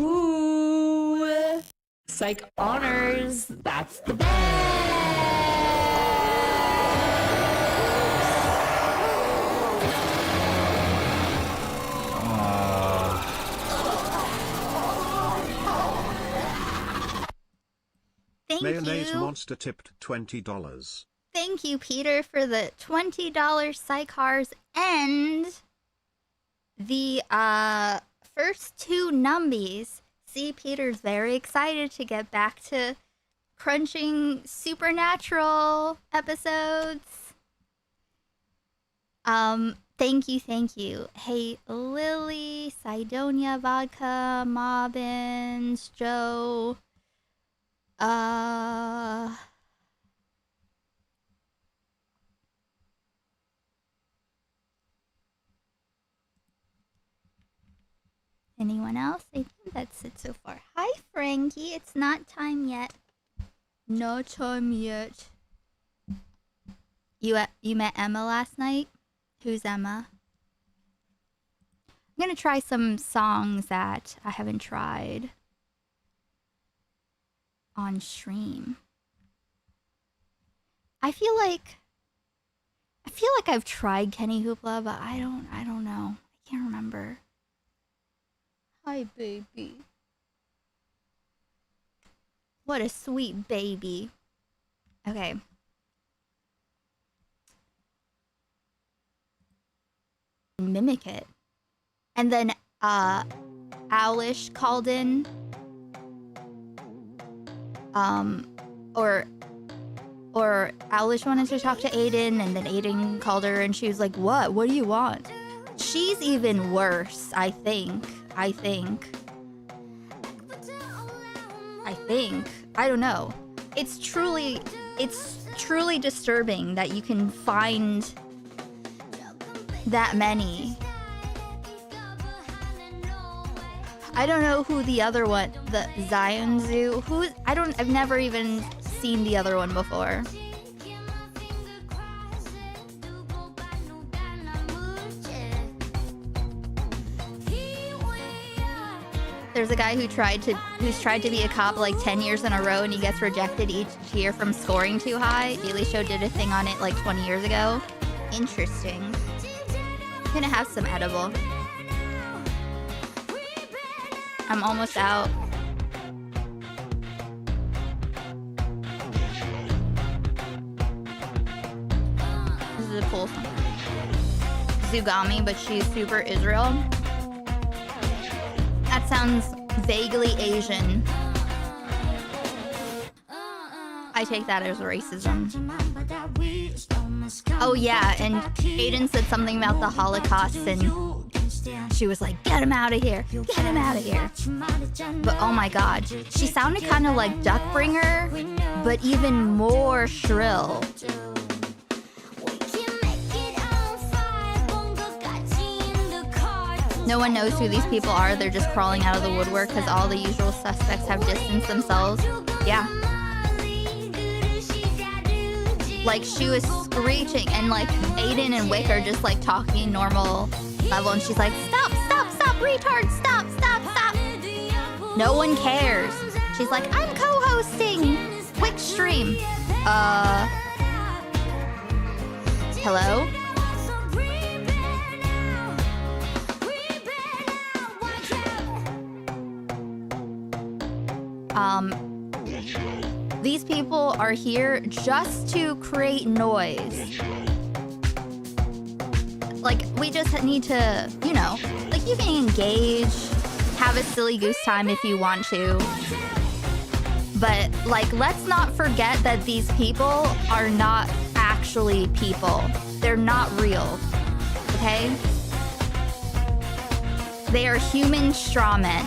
Ooh, psych honors. That's the best. Thank Mayonnaise you. Monster tipped $20. Thank you, Peter, for the $20 sidecars and the first two numbies. See, Peter's very excited to get back to crunching Supernatural episodes. Thank you. Hey, Lily, Sidonia, Vodka, Mobbins, Joe. Anyone else? I think that's it so far. Hi, Frankie. It's not time yet. No time yet. You met Emma last night? Who's Emma? I'm gonna try some songs that I haven't tried on stream. I feel like I've tried Kenny Hoopla, but I don't know. I can't remember. Hi, baby. What a sweet baby. Okay. Mimic it. And then Owlish called in. Or Owlish wanted to talk to Aiden, and then Aiden called her and she was like, What do you want? She's even worse, I think. I don't know. It's truly disturbing that you can find that many. I don't know who the other one, the Zion Zoo, I've never even seen the other one before. There's a guy who's tried to be a cop like 10 years in a row, and he gets rejected each year from scoring too high. Daily Show did a thing on it like 20 years ago. Interesting. I'm gonna have some edible. I'm almost out. This is a cool song. Zugami, but she's super Israel. That sounds vaguely Asian. I take that as racism. Oh yeah, and Aiden said something about the Holocaust, and she was like, get him out of here, get him out of here. But oh my god, she sounded kind of like Duckbringer, but even more shrill. No one knows who these people are. They're just crawling out of the woodwork because all the usual suspects have distanced themselves. Yeah. Like, she was screeching, and like Aiden and Wick are just like talking normal level, and she's like, stop, retard, stop. No one cares. She's like, I'm co-hosting Wick's stream. Hello? These people are here just to create noise. Like, we just need to, you know, like, you can engage, have a silly goose time if you want to. But, like, let's not forget that these people are not actually people. They're not real, okay? They are human straw men.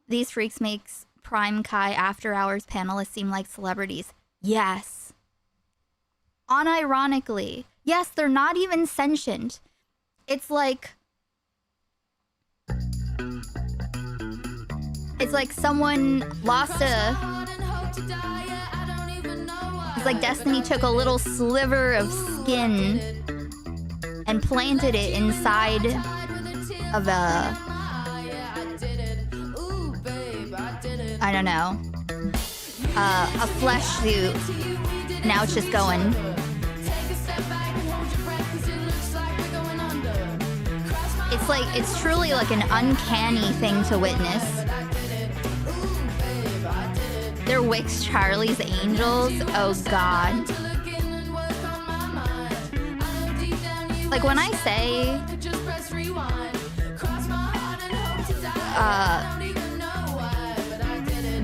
These freaks makes Prime Kai After Hours panelists seem like celebrities. Yes. Unironically. Yes, they're not even sentient. It's like... It's like someone lost a... It's like Destiny took a little sliver of skin and planted it inside of a... I don't know. A flesh suit. Now it's just going. It's truly like an uncanny thing to witness. They're Wix Charlie's Angels. Oh God. Like when I say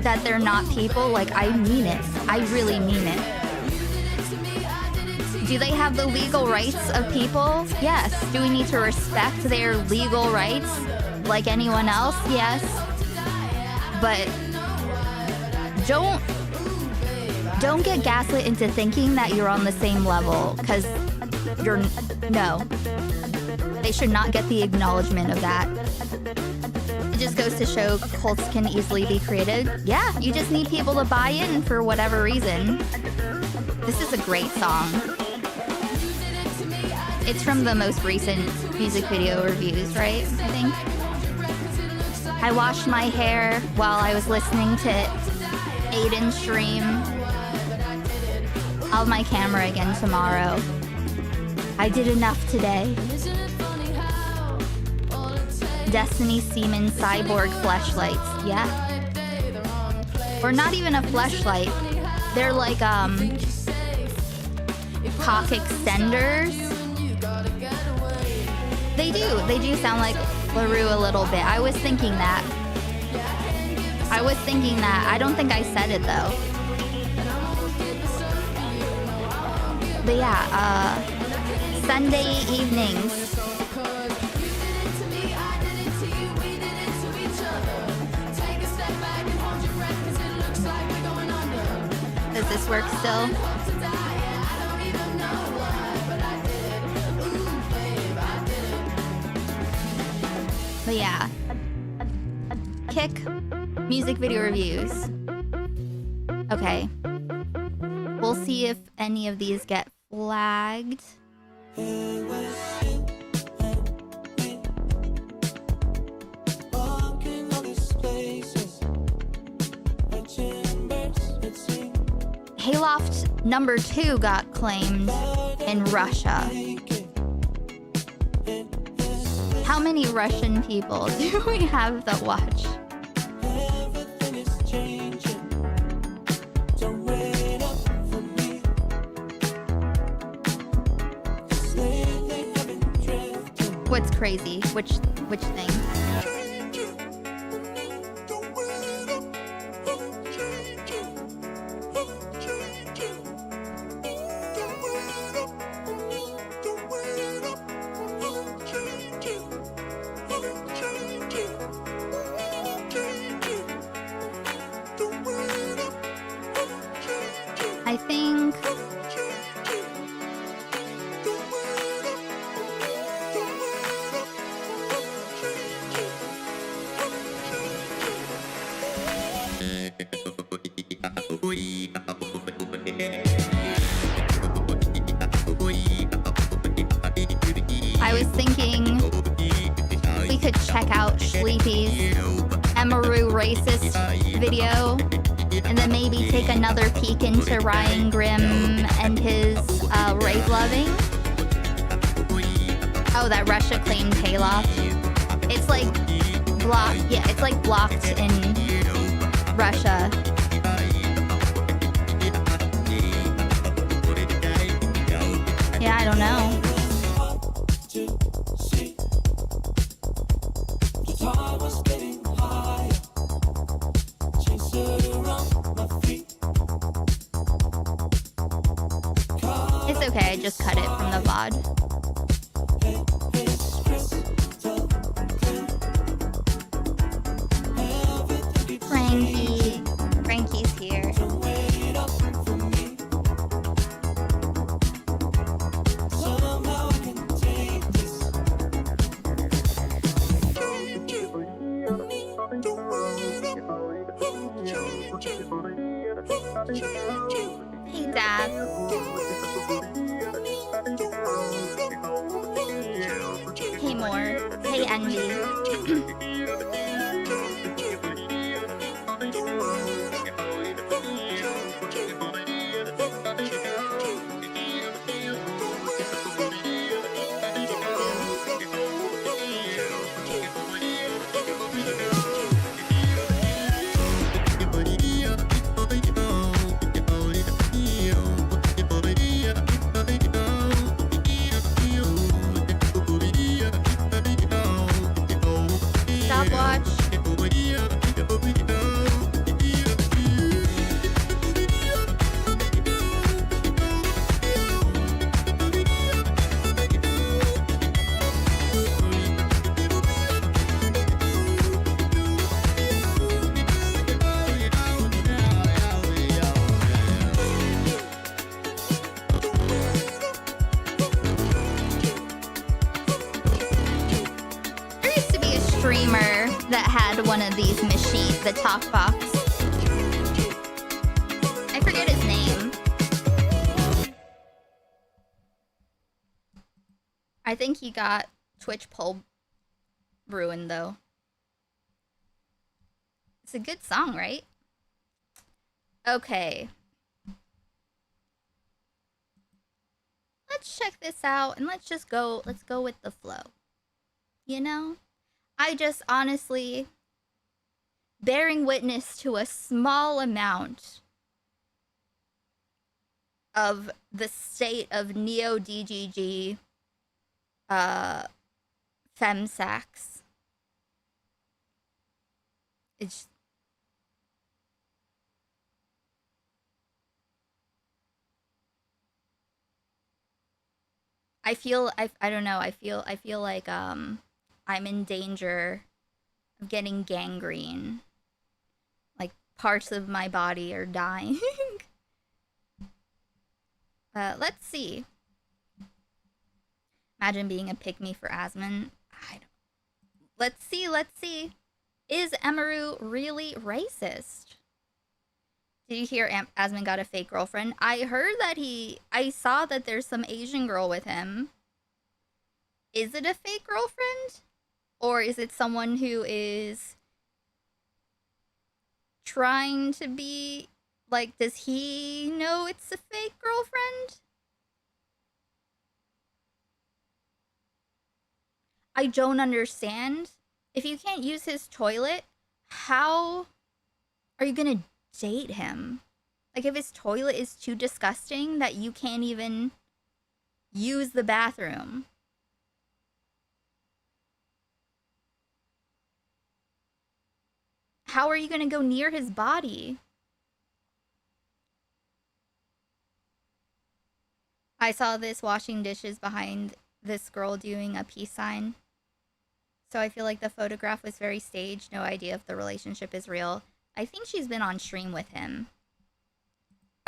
that they're not people, like I mean it. I really mean it. Do they have the legal rights of people? Yes. Do we need to respect their legal rights like anyone else? Yes. But don't get gaslit into thinking that you're on the same level, because you're no. They should not get the acknowledgement of that. It just goes to show cults can easily be created. Yeah, you just need people to buy in for whatever reason. This is a great song. It's from the most recent music video reviews, right? I think. I washed my hair while I was listening to Aiden stream. I'll have my camera again tomorrow. I did enough today. Destiny Seaman Cyborg fleshlights. Yeah. Or not even a fleshlight. They're like, cock extenders. They do sound like LaRue a little bit. I was thinking that. I don't think I said it though. But yeah, Sunday evenings. Does this work still? But yeah, Kick music video reviews. Okay, we'll see if any of these get flagged. Hayloft #2 got claimed in Russia. How many Russian people do we have that watch? What's crazy? Which thing? I think I was thinking we could check out Sleepy's Emaru racist video and then maybe take another peek into Ryan Grimm and his rape loving. Oh, that Russia claimed Hayloft. It's like blocked. Yeah, it's like blocked in Russia. Yeah, I don't know. It's okay, I just cut it from the VOD. Frankie's here. chat. Hey more. Hey Envy. Stopwatch. There used to be a streamer that had one of these machines, the talk box. I forget his name. I think he got Twitch poll ruined though. It's a good song, right? Okay. Let's check this out and let's go with the flow. You know? I just honestly bearing witness to a small amount of the state of neo DGG femsax. It's I don't know, I feel like I'm in danger of getting gangrene. Like parts of my body are dying. Let's see. Imagine being a pick-me for Asmon. Let's see. Is Emaru really racist? Did you hear Asmon got a fake girlfriend? I heard that I saw that there's some Asian girl with him. Is it a fake girlfriend? Or is it someone who is trying to be, like, does he know it's a fake girlfriend? I don't understand. If you can't use his toilet, how are you gonna date him? Like, if his toilet is too disgusting that you can't even use the bathroom. How are you gonna go near his body? I saw this washing dishes behind this girl doing a peace sign. So I feel like the photograph was very staged. No idea if the relationship is real. I think she's been on stream with him.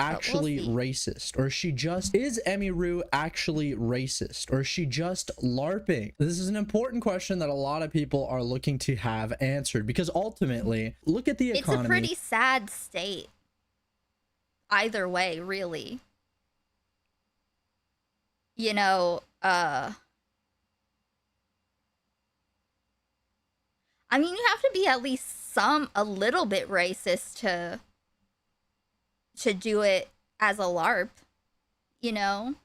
Actually racist, or is she just, is Emiru actually racist, or is she just LARPing? This is an important question that a lot of people are looking to have answered, because ultimately, look at the economy. It's a pretty sad state. Either way, really. You know, I mean, you have to be at least a little bit racist to do it as a LARP, you know?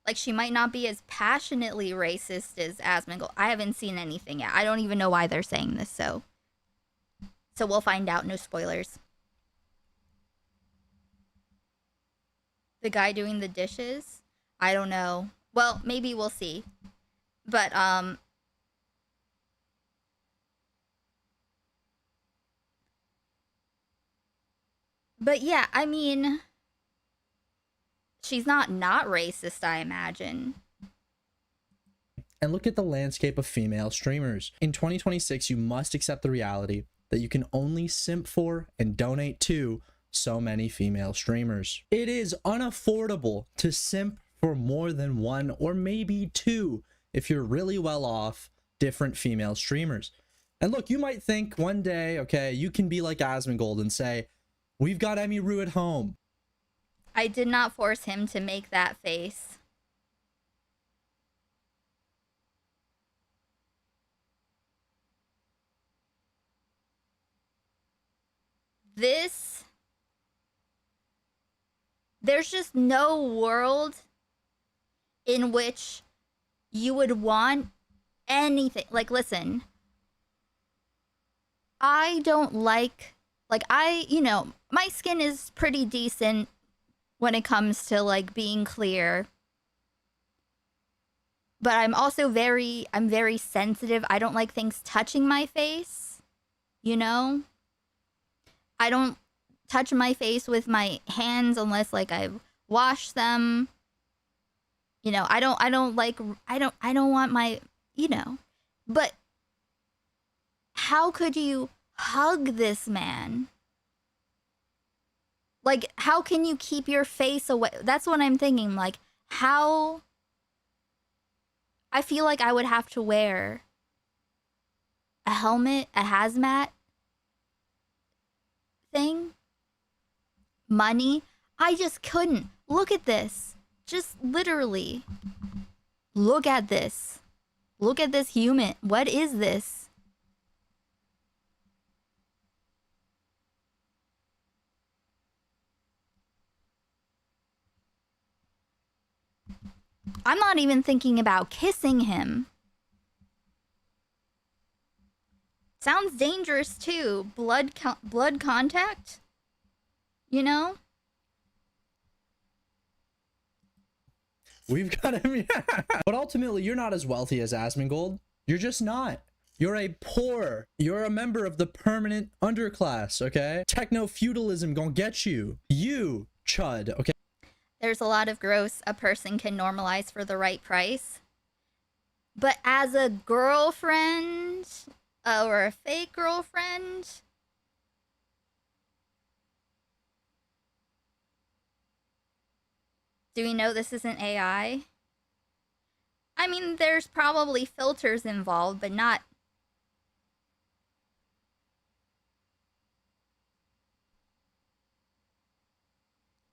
Like, she might not be as passionately racist as Asmongold. I haven't seen anything yet. I don't even know why they're saying this, so we'll find out. No spoilers. The guy doing the dishes? I don't know. Well, maybe we'll see. But, yeah, I mean, she's not racist, I imagine. And look at the landscape of female streamers. In 2026, you must accept the reality that you can only simp for and donate to so many female streamers. It is unaffordable to simp for more than one or maybe two, if you're really well off, different female streamers. And look, you might think one day, okay, you can be like Asmongold and say, we've got Emiru at home. I did not force him to make that face. This, there's just no world in which you would want anything. Like, listen, I don't like, you know, my skin is pretty decent when it comes to like being clear. But I'm also I'm very sensitive. I don't like things touching my face, you know? I don't touch my face with my hands unless like I've washed them. You know, I don't want my, you know. But how could you hug this man? Like, how can you keep your face away? That's what I'm thinking. Like, how? I feel like I would have to wear a helmet, a hazmat thing, money. I just couldn't. Look at this. Just literally. Look at this. Look at this human. What is this? I'm not even thinking about kissing him. Sounds dangerous too. Blood contact? You know? We've got him, yeah. But ultimately, you're not as wealthy as Asmongold. You're just not. You're you're a member of the permanent underclass, okay? Techno-feudalism gonna get you. You, chud, okay? There's a lot of gross a person can normalize for the right price. But as a girlfriend, or a fake girlfriend, do we know this isn't AI? I mean, there's probably filters involved, but not...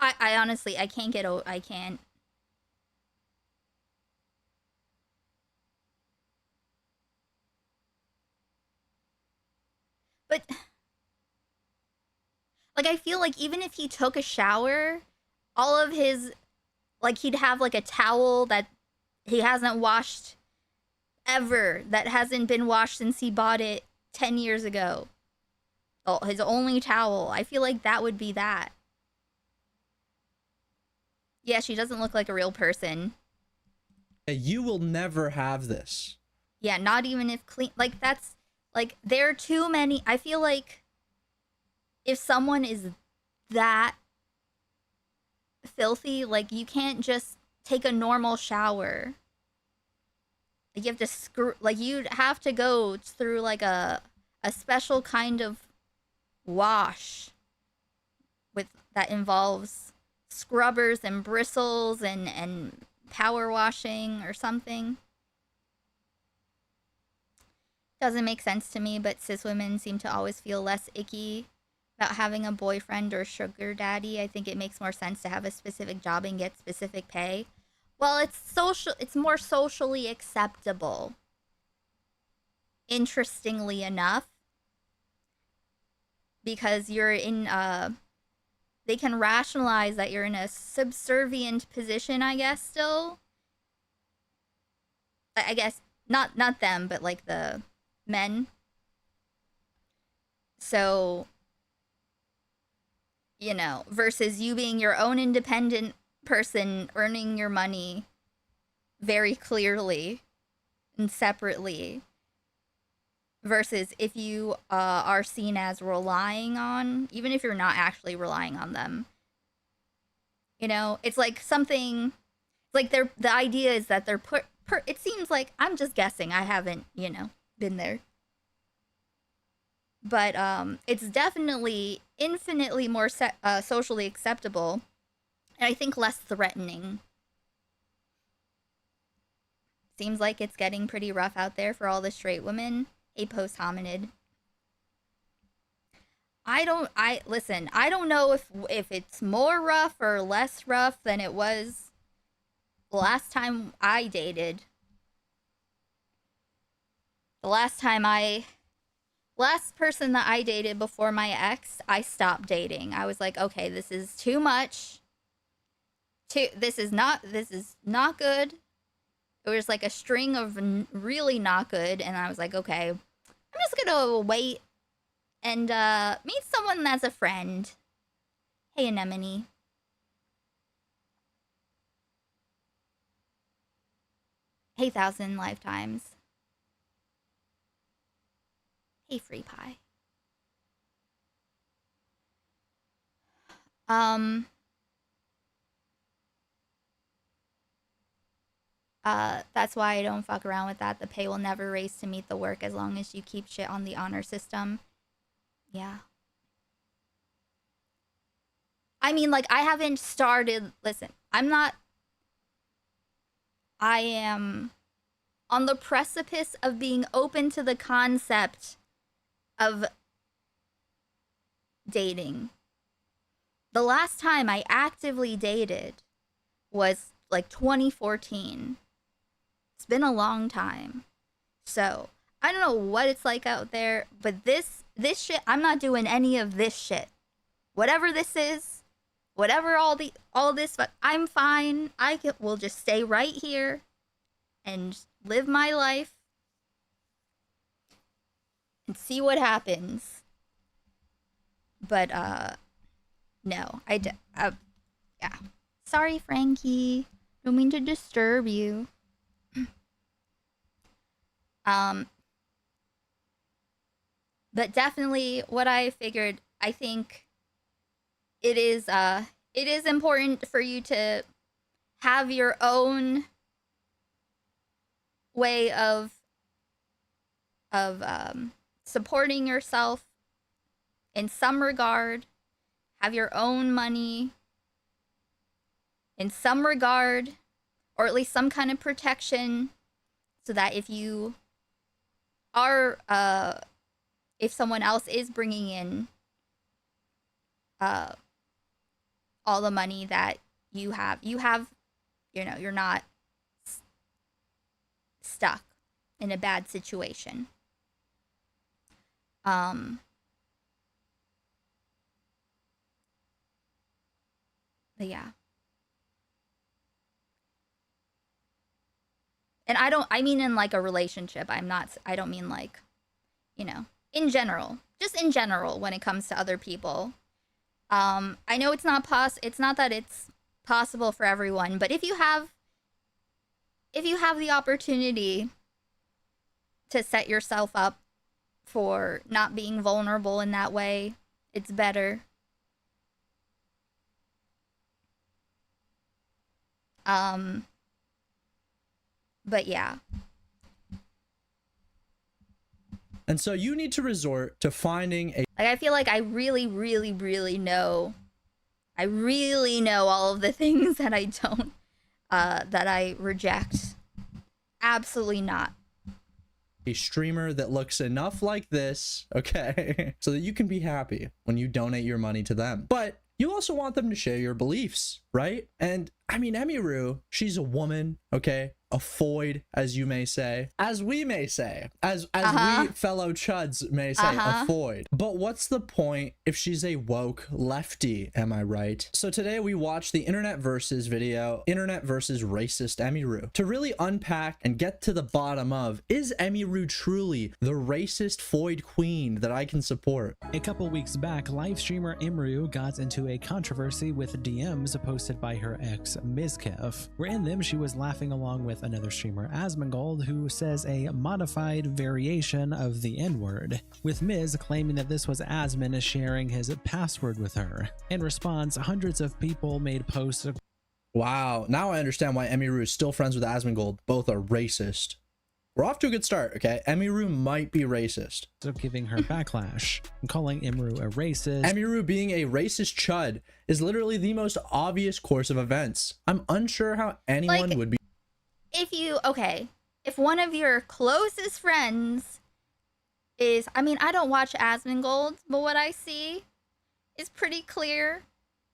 I honestly, I can't get over... I can't... But... Like, I feel like even if he took a shower, all of his... Like, he'd have, like, a towel that he hasn't washed ever. That hasn't been washed since he bought it 10 years ago. Oh, his only towel. I feel like that would be that. Yeah, she doesn't look like a real person. You will never have this. Yeah, not even if clean... Like, that's... Like, there are too many... I feel like if someone is that filthy, like, you can't just take a normal shower. Like, you have to like, you'd have to go through like a special kind of wash with that involves scrubbers and bristles and power washing or something. Doesn't make sense to me, but cis women seem to always feel less icky about having a boyfriend or sugar daddy. I think it makes more sense to have a specific job and get specific pay. Well, it's more socially acceptable. Interestingly enough, because you're in they can rationalize that you're in a subservient position, I guess, still. I guess not them, but like the men. So, you know, versus you being your own independent person, earning your money very clearly and separately, versus if you are seen as relying on, even if you're not actually relying on them. You know, it's like something, like the idea is that they're it seems like, I'm just guessing, I haven't, you know, been there. But it's definitely infinitely more socially acceptable, and I think less threatening. Seems like it's getting pretty rough out there for all the straight women. A post hominid. listen, I don't know if it's more rough or less rough than it was last time I dated. The last person that I dated before my ex, I stopped dating. I was like, okay, this is too much. This is not good. It was like a string of really not good, and I was like, okay, I'm just gonna wait and meet someone that's a friend. Hey, Anemone. Hey, 1,000 lifetimes. Hey, Free Pie. That's why I don't fuck around with that. The pay will never raise to meet the work as long as you keep shit on the honor system. Yeah. I mean, like, I haven't started. Listen, I am on the precipice of being open to the concept of dating. The last time I actively dated was like 2014. It's been a long time. So, I don't know what it's like out there, but this shit, I'm not doing any of this shit. Whatever this is, whatever all this, but I'm fine. Will just stay right here and live my life and see what happens. But no, yeah. Sorry, Frankie. Don't mean to disturb you. But definitely what I figured, I think it is important for you to have your own way of supporting yourself in some regard, have your own money in some regard, or at least some kind of protection, so that if you are if someone else is bringing in all the money that you have, you're not stuck in a bad situation. But yeah. And I mean in like a relationship. I don't mean like, in general. Just in general when it comes to other people. I know it's not that it's possible for everyone, but if you have the opportunity to set yourself up for not being vulnerable in that way, it's better. But yeah. And so you need to resort to finding a... Like, I feel like I really, really, really know. I really know all of the things that I don't, that I reject. Absolutely not. A streamer that looks enough like this, okay, so that you can be happy when you donate your money to them. But you also want them to share your beliefs, right? And I mean, Emiru, she's a woman, okay? A foid, as you may say, as we may say, as we fellow chuds may say, a foid. But what's the point if she's a woke lefty, am I right? So today we watched the Internet Versus video, Internet Versus Racist Emiru, to really unpack and get to the bottom of, is Emiru truly the racist foid queen that I can support? A couple weeks back, live streamer Imru got into a controversy with DMs posted by her ex Mizkev, where in them she was laughing along with another streamer Asmongold, who says a modified variation of the N-word, with Miz claiming that this was Asmon sharing his password with her. In response, hundreds of people made posts. Wow, now I understand why Emiru is still friends with Asmongold. Both are racist. We're off to a good start, okay? Emiru might be racist. Of giving her backlash and calling Imru a racist. Emiru being a racist chud is literally the most obvious course of events. I'm unsure how anyone would be. If one of your closest friends is, I mean, I don't watch Asmongold, but what I see is pretty clear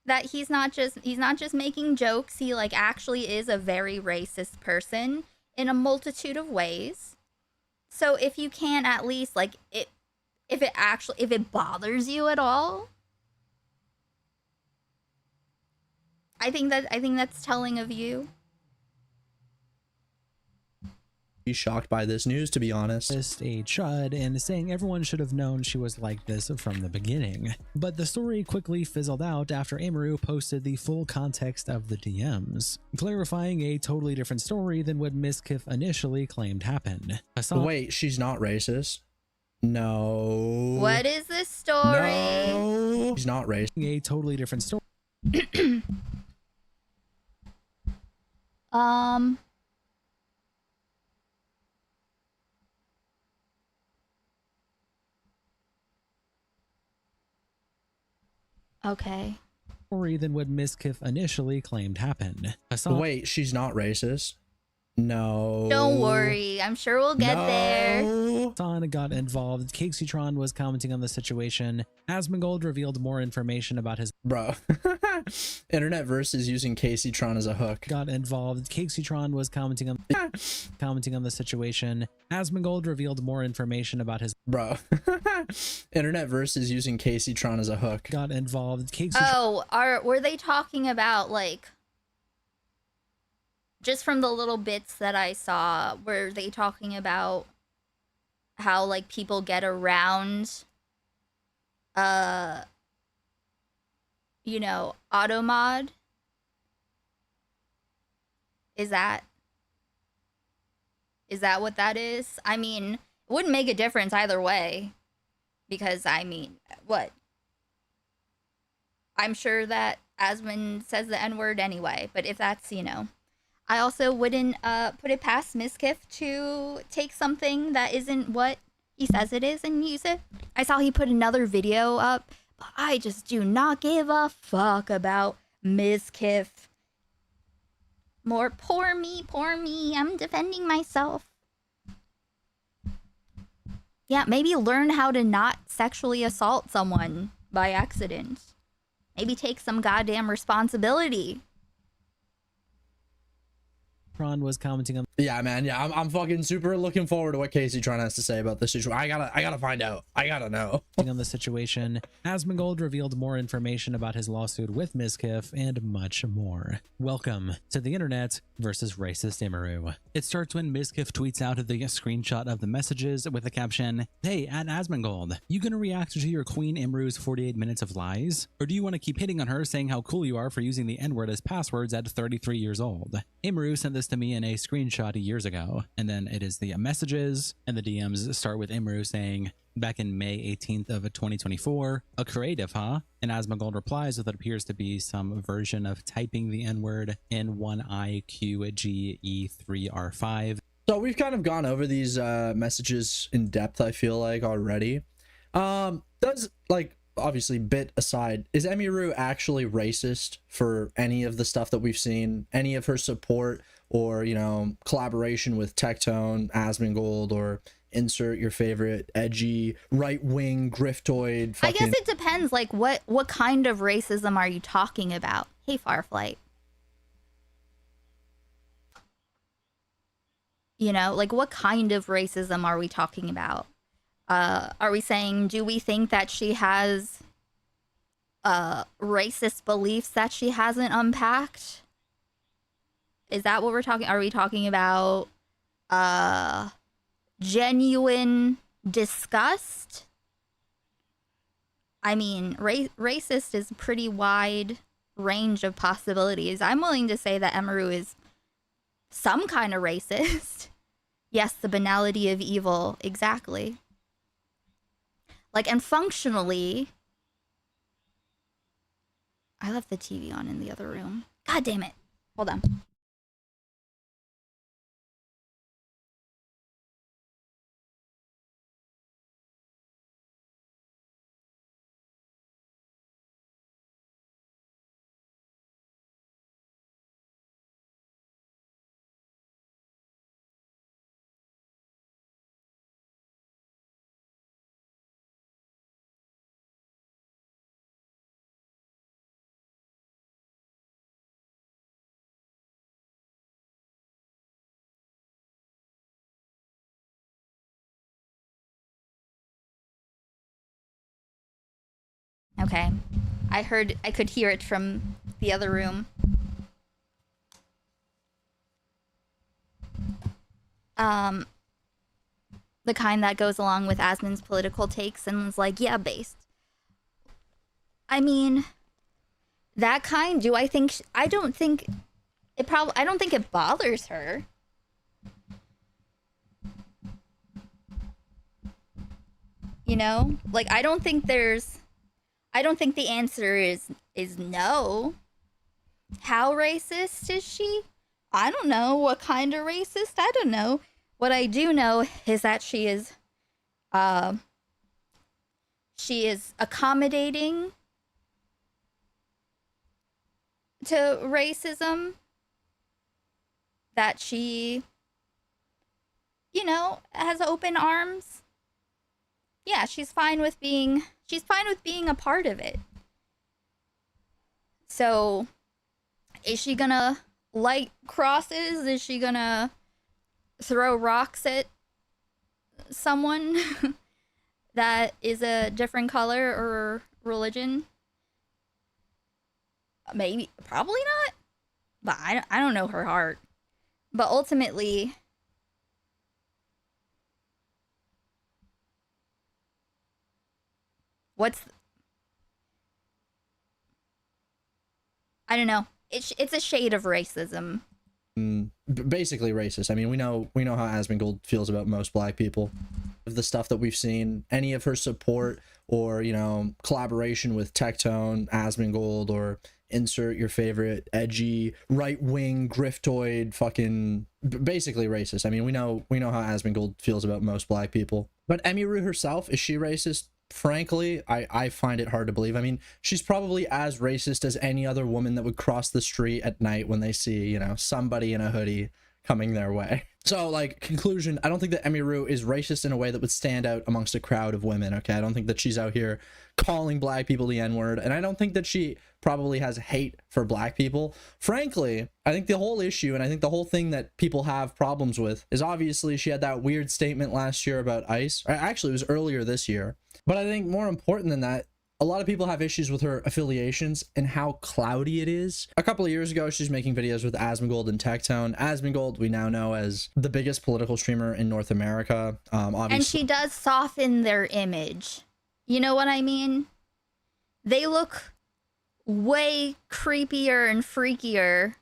that he's not just making jokes. He like actually is a very racist person in a multitude of ways. So if you can at least like if it bothers you at all, I think that's telling of you. Be shocked by this news, to be honest. Just a chud and saying everyone should have known she was like this from the beginning. But the story quickly fizzled out after Amaru posted the full context of the DMs, clarifying a totally different story than what Miskiff initially claimed happened. Wait, she's not racist? No. What is this story? No. She's not racist. A totally different story. Okay. Than what Miskiff initially claimed happened. Wait, she's not racist? No. Don't worry. I'm sure we'll get there. Hassan got involved. Caseytron was commenting on the situation. Asmongold revealed more information about his bro. Internet versus using Caseytron as a hook. Got involved. Caseytron was commenting on the situation. Asmongold revealed more information about his bro. Internet versus using Caseytron as a hook. Got involved. Were they talking about like just from the little bits that I saw, were they talking about how like people get around you know, auto mod? Is that what that is? I mean, it wouldn't make a difference either way, because I mean, what? I'm sure that Asmon says the N-word anyway, but if that's, you know, I also wouldn't put it past Miskiff to take something that isn't what he says it is and use it. I saw he put another video up, but I just do not give a fuck about Miskiff. More poor me, I'm defending myself. Yeah, maybe learn how to not sexually assault someone by accident. Maybe take some goddamn responsibility. Ron was commenting on. Yeah, man. Yeah, I'm fucking super looking forward to what Caseytron has to say about this situation. I gotta find out. I gotta know. On the situation, Asmongold revealed more information about his lawsuit with Miskiff and much more. Welcome to the internet versus racist Amaru. It starts when Miskiff tweets out the screenshot of the messages with the caption, "Hey, at Asmongold, you gonna react to your queen Amaru's 48 minutes of lies? Or do you want to keep hitting on her saying how cool you are for using the N-word as passwords at 33 years old? Amaru sent this to me in a screenshot years ago." And then it is the messages, and the DMs start with Amaru saying, "Back in May 18th of 2024, a creative, huh?" And Asmongold replies with what appears to be some version of typing the N-word in 1IQGE3R5. So we've kind of gone over these messages in depth, I feel like, already. Does, like, obviously, bit aside, is Emiru actually racist for any of the stuff that we've seen? Any of her support or, you know, collaboration with Tectone, Asmongold, or insert your favorite edgy right-wing griftoid fucking... I guess it depends, like, what kind of racism are you talking about? Hey, Fireflight. You know, like, what kind of racism are we talking about? Are we saying, do we think that she has racist beliefs that she hasn't unpacked? Is that what we're talking? Are we talking about genuine disgust? I mean, racist is a pretty wide range of possibilities. I'm willing to say that Emiru is some kind of racist. Yes, the banality of evil, exactly. Like, and functionally, I left the TV on in the other room. God damn it. Hold on. Okay. I could hear it from the other room. The kind that goes along with Asmon's political takes and was like, yeah, based. I mean, that kind, do I think, I don't think it bothers her. You know? Like, I don't think the answer is no. How racist is she? I don't know. What kind of racist? I don't know. What I do know is that she is accommodating to racism. That she, you know, has open arms. Yeah, she's fine with being a part of it. So, is she gonna light crosses? Is she gonna throw rocks at someone that is a different color or religion? Maybe, probably not. But I don't know her heart. But ultimately, I don't know. It's a shade of racism. Basically racist. I mean, we know how Asmongold feels about most black people. The stuff that we've seen, any of her support or, you know, collaboration with Tectone, Asmongold, or insert your favorite edgy right-wing griftoid fucking basically racist. I mean, we know how Asmongold feels about most black people. But Emiru herself, is she racist? Frankly, I find it hard to believe. I mean, she's probably as racist as any other woman that would cross the street at night when they see, you know, somebody in a hoodie coming their way. So, like, conclusion, I don't think that Emiru is racist in a way that would stand out amongst a crowd of women, okay? I don't think that she's out here calling black people the N-word, and I don't think that she probably has hate for black people. Frankly, I think the whole issue, and I think the whole thing that people have problems with, is obviously she had that weird statement last year about ICE. Actually, it was earlier this year. But I think more important than that, a lot of people have issues with her affiliations and how cloudy it is. A couple of years ago, she's making videos with Asmongold and Tectone. Asmongold, we now know as the biggest political streamer in North America. Obviously. And she does soften their image. You know what I mean? They look way creepier and freakier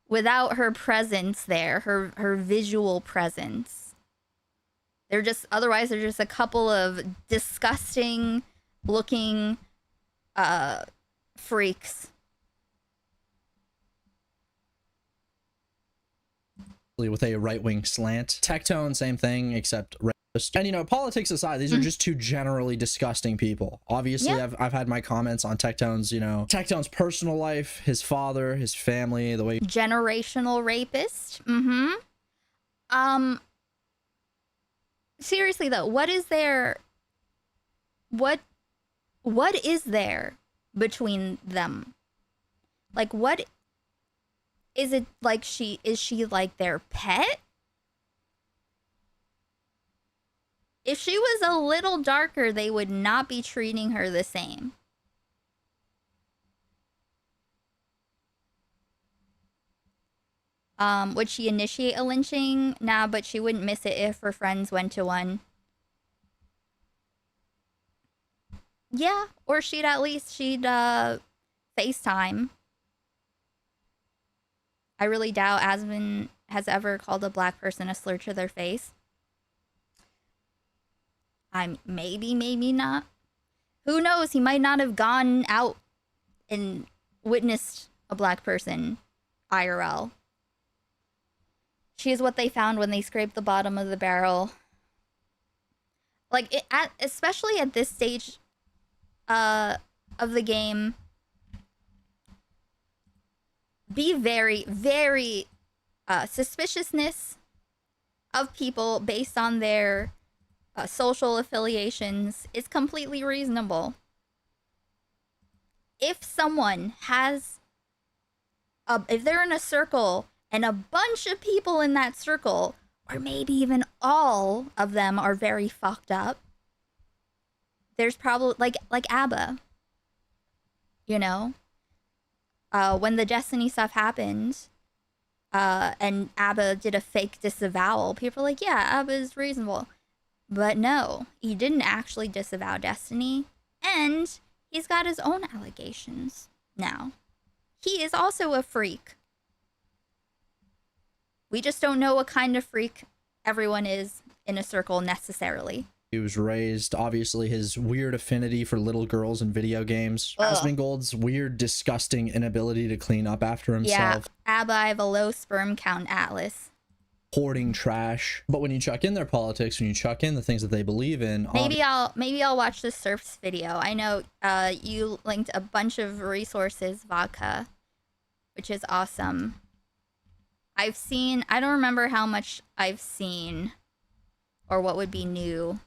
without her presence there, her visual presence. They're just a couple of disgusting looking freaks. With a right-wing slant. Tectone, same thing, except racist. And, you know, politics aside, these are just two generally disgusting people. Obviously, yeah. I've had my comments on Tectone's, you know, Tectone's personal life, his father, his family, the way... Generational rapist. Seriously, though, what is there between them? Like, what is it? Like, is she like their pet? If she was a little darker, they would not be treating her the same. Would she initiate a lynching? Nah, but she wouldn't miss it if her friends went to one. Yeah, or she'd FaceTime. I really doubt Asmon has ever called a black person a slur to their face. Maybe not. Who knows? He might not have gone out and witnessed a black person IRL. She is what they found when they scraped the bottom of the barrel. Like, especially at this stage of the game, be very, very suspiciousness of people based on their social affiliations is completely reasonable. If someone has, if they're in a circle and a bunch of people in that circle, or maybe even all of them are very fucked up, there's probably, like ABBA. you know? When the Destiny stuff happened, and Abba did a fake disavowal, people were like, yeah, Abba is reasonable. But no, he didn't actually disavow Destiny, and he's got his own allegations now. He is also a freak. We just don't know what kind of freak everyone is in a circle necessarily. He was raised, obviously, his weird affinity for little girls and video games. Asmongold's weird, disgusting inability to clean up after himself. Yeah, Abba, I have a low sperm count Atlas. Hoarding trash. But when you chuck in their politics, when you chuck in the things that they believe in, maybe I'll watch the Surfs video. I know you linked a bunch of resources, Vodka, which is awesome. I don't remember how much I've seen or what would be new,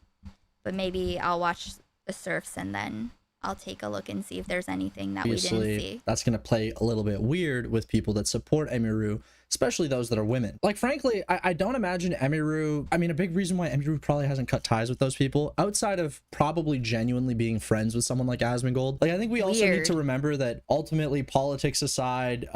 but maybe I'll watch the Surfs and then I'll take a look and see if there's anything that obviously, we didn't see. That's going to play a little bit weird with people that support Emiru, especially those that are women. Like, frankly, I don't imagine Emiru... I mean, a big reason why Emiru probably hasn't cut ties with those people, outside of probably genuinely being friends with someone like Asmongold. Like, I think we also need to remember that ultimately, politics aside,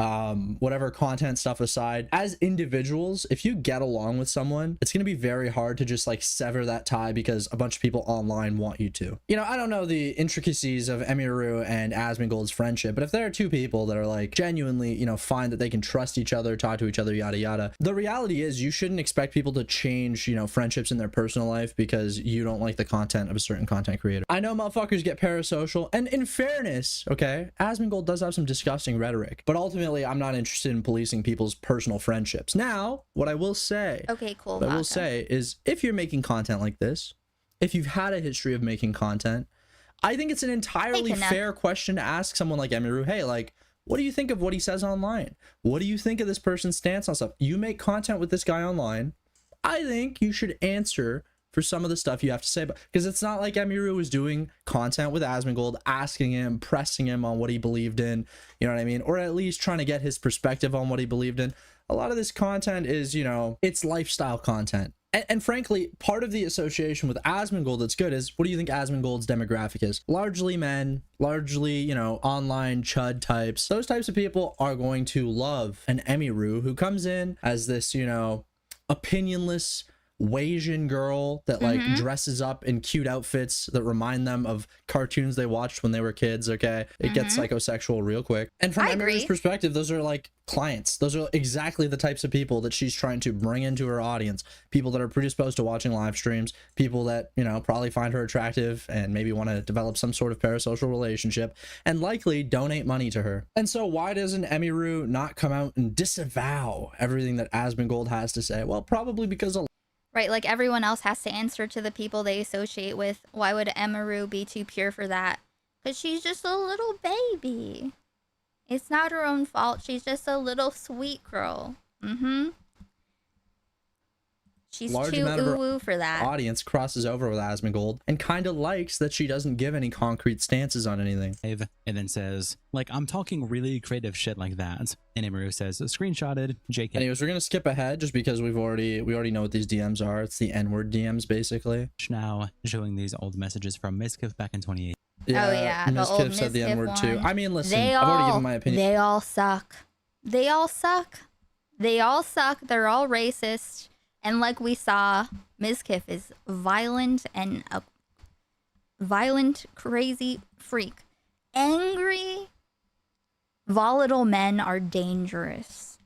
whatever content stuff aside, as individuals, if you get along with someone, it's going to be very hard to just, like, sever that tie because a bunch of people online want you to. You know, I don't know the intricacies of Emiru and Asmongold's friendship, but if there are two people that are, like, genuinely, you know, find that they can trust each other, talk to each other, yada yada, the reality is you shouldn't expect people to change, you know, friendships in their personal life because you don't like the content of a certain content creator. I know motherfuckers get parasocial, and in fairness, okay, Asmongold does have some disgusting rhetoric, but ultimately I'm not interested in policing people's personal friendships. Now, what I will say, okay, cool, what I will say is, if you're making content like this, if you've had a history of making content, I think it's an entirely fair question to ask someone like Emiru. Hey, like, what do you think of what he says online? What do you think of this person's stance on stuff? You make content with this guy online. I think you should answer for some of the stuff you have to say, because it's not like Emiru was doing content with Asmongold, asking him, pressing him on what he believed in, you know what I mean? Or at least trying to get his perspective on what he believed in. A lot of this content is, you know, it's lifestyle content. And frankly, part of the association with Asmongold that's good is, what do you think Asmongold's demographic is? Largely men, largely, you know, online chud types. Those types of people are going to love an Emiru who comes in as this, you know, opinionless Asian girl that like dresses up in cute outfits that remind them of cartoons they watched when they were kids. Okay, it gets psychosexual real quick. And from Emiru's perspective, those are like clients. Those are exactly the types of people that she's trying to bring into her audience. People that are predisposed to watching live streams, people that, you know, probably find her attractive and maybe want to develop some sort of parasocial relationship and likely donate money to her. And so why doesn't Emiru not come out and disavow everything that Asmongold has to say? Well, probably because right, like everyone else has to answer to the people they associate with. Why would Emiru be too pure for that? Because she's just a little baby. It's not her own fault. She's just a little sweet girl. She's too woo-woo for that. Audience crosses over with Asmongold and kind of likes that she doesn't give any concrete stances on anything. And then says, like, I'm talking really creative shit like that. And Emiru says, screenshotted, JK. Anyways, we're going to skip ahead just because we already know what these DMs are. It's the N-word DMs, basically. Now showing these old messages from Miskiff back in 2018. Yeah, oh yeah, the old said the N-word too. I mean, listen, I've already given my opinion. They all suck. They all suck. They all suck. They're all racist. And like we saw, Miskiff is violent and a violent, crazy freak. Angry, volatile men are dangerous.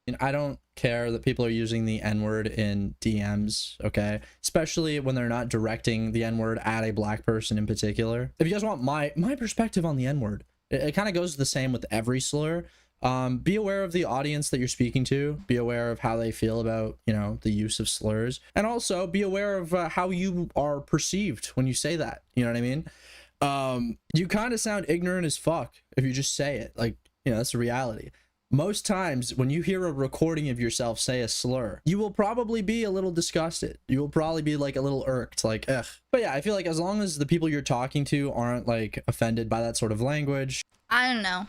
And I don't care that people are using the N-word in DMs, okay? Especially when they're not directing the N-word at a black person in particular. If you guys want my perspective on the N-word, it kind of goes the same with every slur. Be aware of the audience that you're speaking to. Be aware of how they feel about, you know, the use of slurs. And also be aware of how you are perceived when you say that. You know what I mean? You kind of sound ignorant as fuck if you just say it. Like, you know, that's the reality. Most times when you hear a recording of yourself say a slur, you will probably be a little disgusted. You will probably be like a little irked, like, ugh. But yeah, I feel like as long as the people you're talking to aren't like offended by that sort of language. I don't know.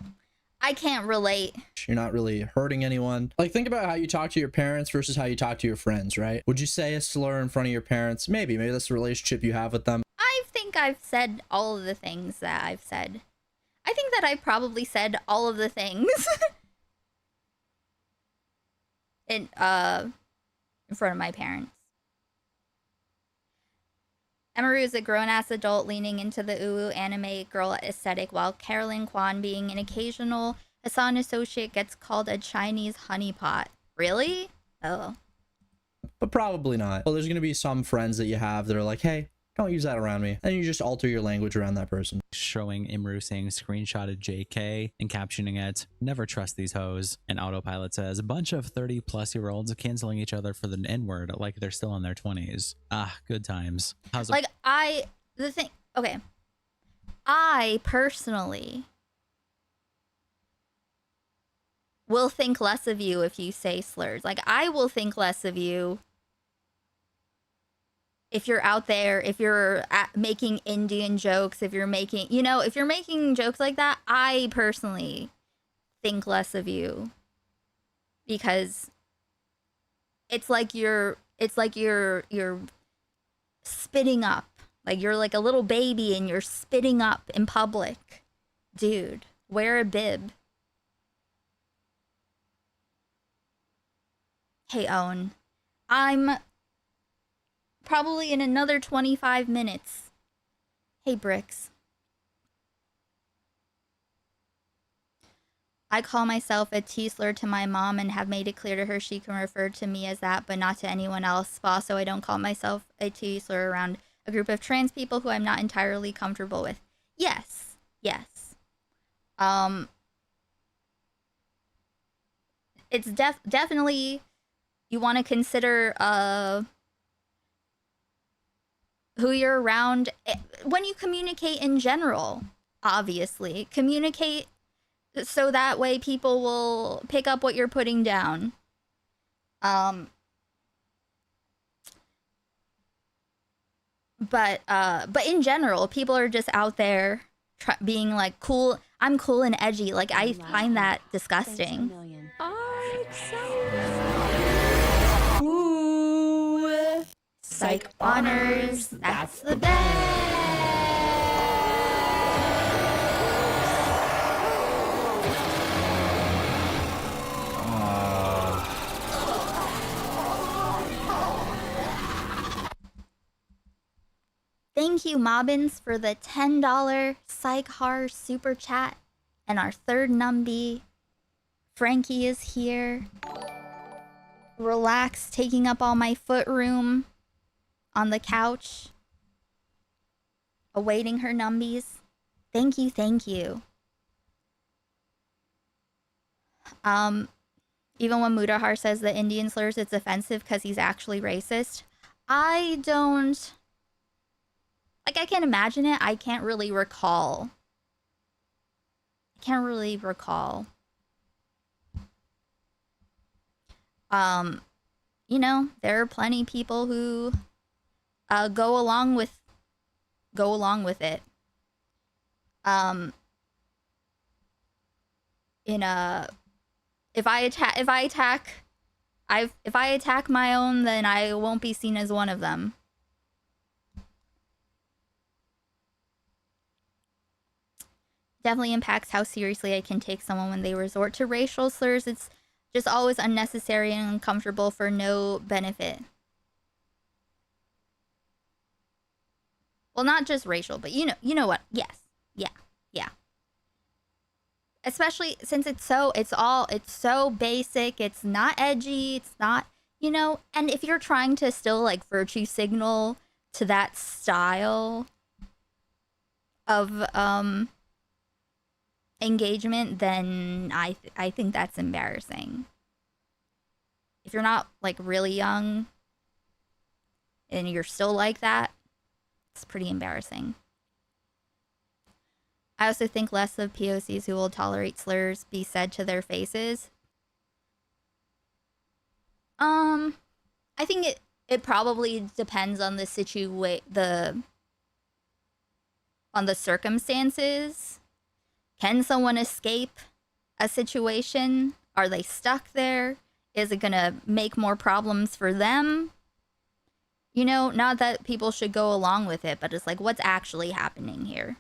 I can't relate. You're not really hurting anyone. Like, think about how you talk to your parents versus how you talk to your friends, right? Would you say a slur in front of your parents? Maybe that's the relationship you have with them. I think I've said all of the things that I've said. I think that I've probably said all of the things in front of my parents. Emery is a grown-ass adult leaning into the uwu anime girl aesthetic, while Carolyn Kwan, being an occasional Hassan associate, gets called a Chinese honeypot. Really? Oh. But probably not. Well, there's going to be some friends that you have that are like, hey, don't use that around me. And you just alter your language around that person. Showing Imru saying screenshotted JK and captioning it, never trust these hoes. And Autopilot says, a bunch of 30-plus-year-olds canceling each other for the N-word like they're still in their 20s. Ah, good times. Like, I personally will think less of you if you say slurs. Like, I will think less of you if you're out there, if you're making Indian jokes, if you're making, if you're making jokes like that, I personally think less of you, because it's like you're spitting up, like you're like a little baby and you're spitting up in public. Dude, wear a bib. Hey, Owen, I'm probably in another 25 minutes. Hey, Bricks. I call myself a T-slur to my mom and have made it clear to her she can refer to me as that, but not to anyone else. But also, I don't call myself a T-slur around a group of trans people who I'm not entirely comfortable with. Yes. Yes. It's definitely, you want to consider who you're around when you communicate in general. Obviously, communicate so that way people will pick up what you're putting down. But in general, people are just out there being like cool. I'm cool and edgy. Like, I find that disgusting. Ooh, psych honors, that's the best. Thank you, Mobbins, for the $10 Psych Har super chat. And our third numbie, Frankie, is here. Relax, taking up all my foot room on the couch, awaiting her numbies. Thank you, thank you. Even when Mudahar says the Indian slurs, it's offensive because he's actually racist. I don't... Like, I can imagine it. I can't really recall. There are plenty of people who go along with it. If I attack my own, then I won't be seen as one of them. Definitely impacts how seriously I can take someone when they resort to racial slurs. It's just always unnecessary and uncomfortable for no benefit. Well, not just racial, but you know what? Yes. Yeah. Especially since it's so basic, it's not edgy, it's not, and if you're trying to still like virtue signal to that style of engagement, then I think that's embarrassing. If you're not like really young and you're still like that, it's pretty embarrassing. I also think less of POCs who will tolerate slurs be said to their faces. I think it probably depends on the on the circumstances. Can someone escape a situation? Are they stuck there? Is it gonna make more problems for them? You know, not that people should go along with it, but it's like, what's actually happening here?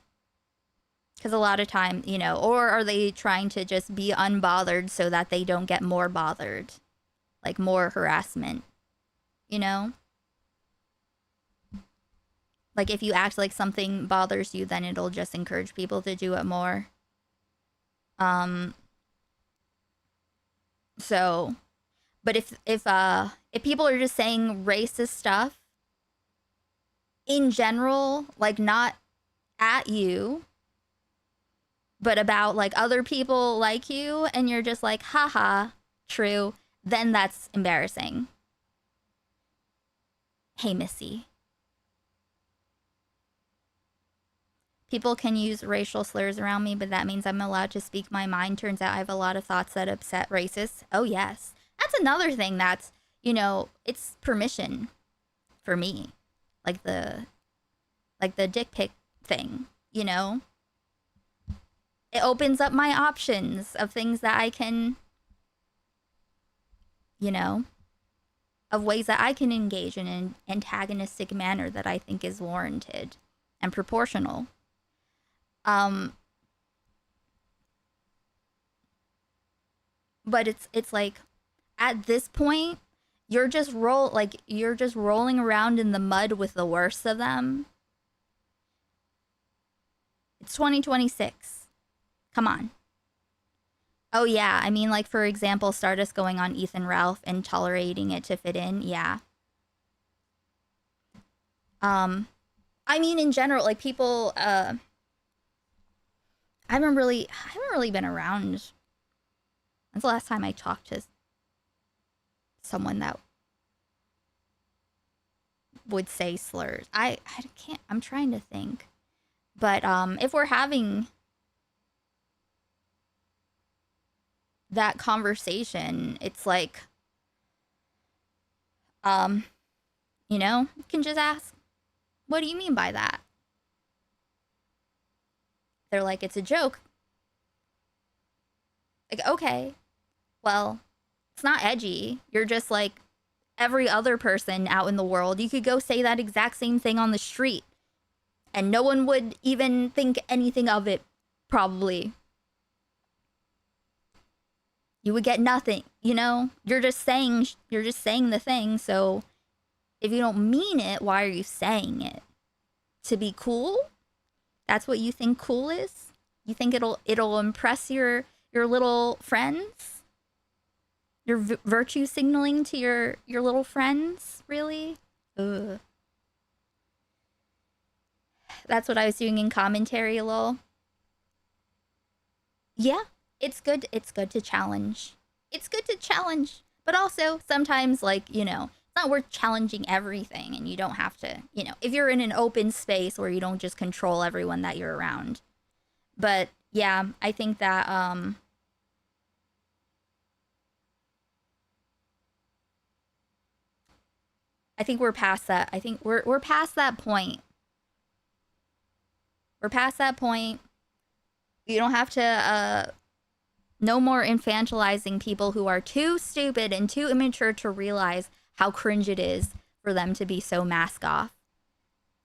Because a lot of time, you know, or are they trying to just be unbothered so that they don't get more bothered? Like more harassment, you know? Like if you act like something bothers you, then it'll just encourage people to do it more. So, but if people are just saying racist stuff in general, like not at you, but about like other people like you, and you're just like, haha, true, then that's embarrassing. Hey, Missy. People can use racial slurs around me, but that means I'm allowed to speak my mind. Turns out I have a lot of thoughts that upset racists. Oh, yes. That's another thing that's, you know, it's permission for me. Like the dick pic thing, you know? It opens up my options of things that I can, you know, of ways that I can engage in an antagonistic manner that I think is warranted and proportional. But it's like at this point you're just rolling around in the mud with the worst of them. It's 2026. Come on. Oh yeah, I mean, like, for example, Stardust going on Ethan Ralph and tolerating it to fit in, yeah. I mean, in general, like, people, I haven't really been around. When's the last time I talked to someone that would say slurs? I can't, I'm trying to think. But, if we're having that conversation, it's like, you know, you can just ask, what do you mean by that? They're like, it's a joke. Like, okay, well, it's not edgy. You're just like every other person out in the world. You could go say that exact same thing on the street and no one would even think anything of it, probably. You would get nothing, you know? You're just saying the thing, so if you don't mean it, why are you saying it? To be cool? That's what you think cool is? You think it'll impress your little friends? Your virtue signaling to your little friends? Really? Ugh. That's what I was doing in commentary, lol. Yeah, it's good to challenge. It's good to challenge. But also, sometimes, like, you know, it's not worth challenging everything, and you don't have to, you know, if you're in an open space where you don't just control everyone that you're around. But, yeah, I think that, I think we're past that. I think we're past that point. We're past that point. You don't have to, no more infantilizing people who are too stupid and too immature to realize how cringe it is for them to be so mask off.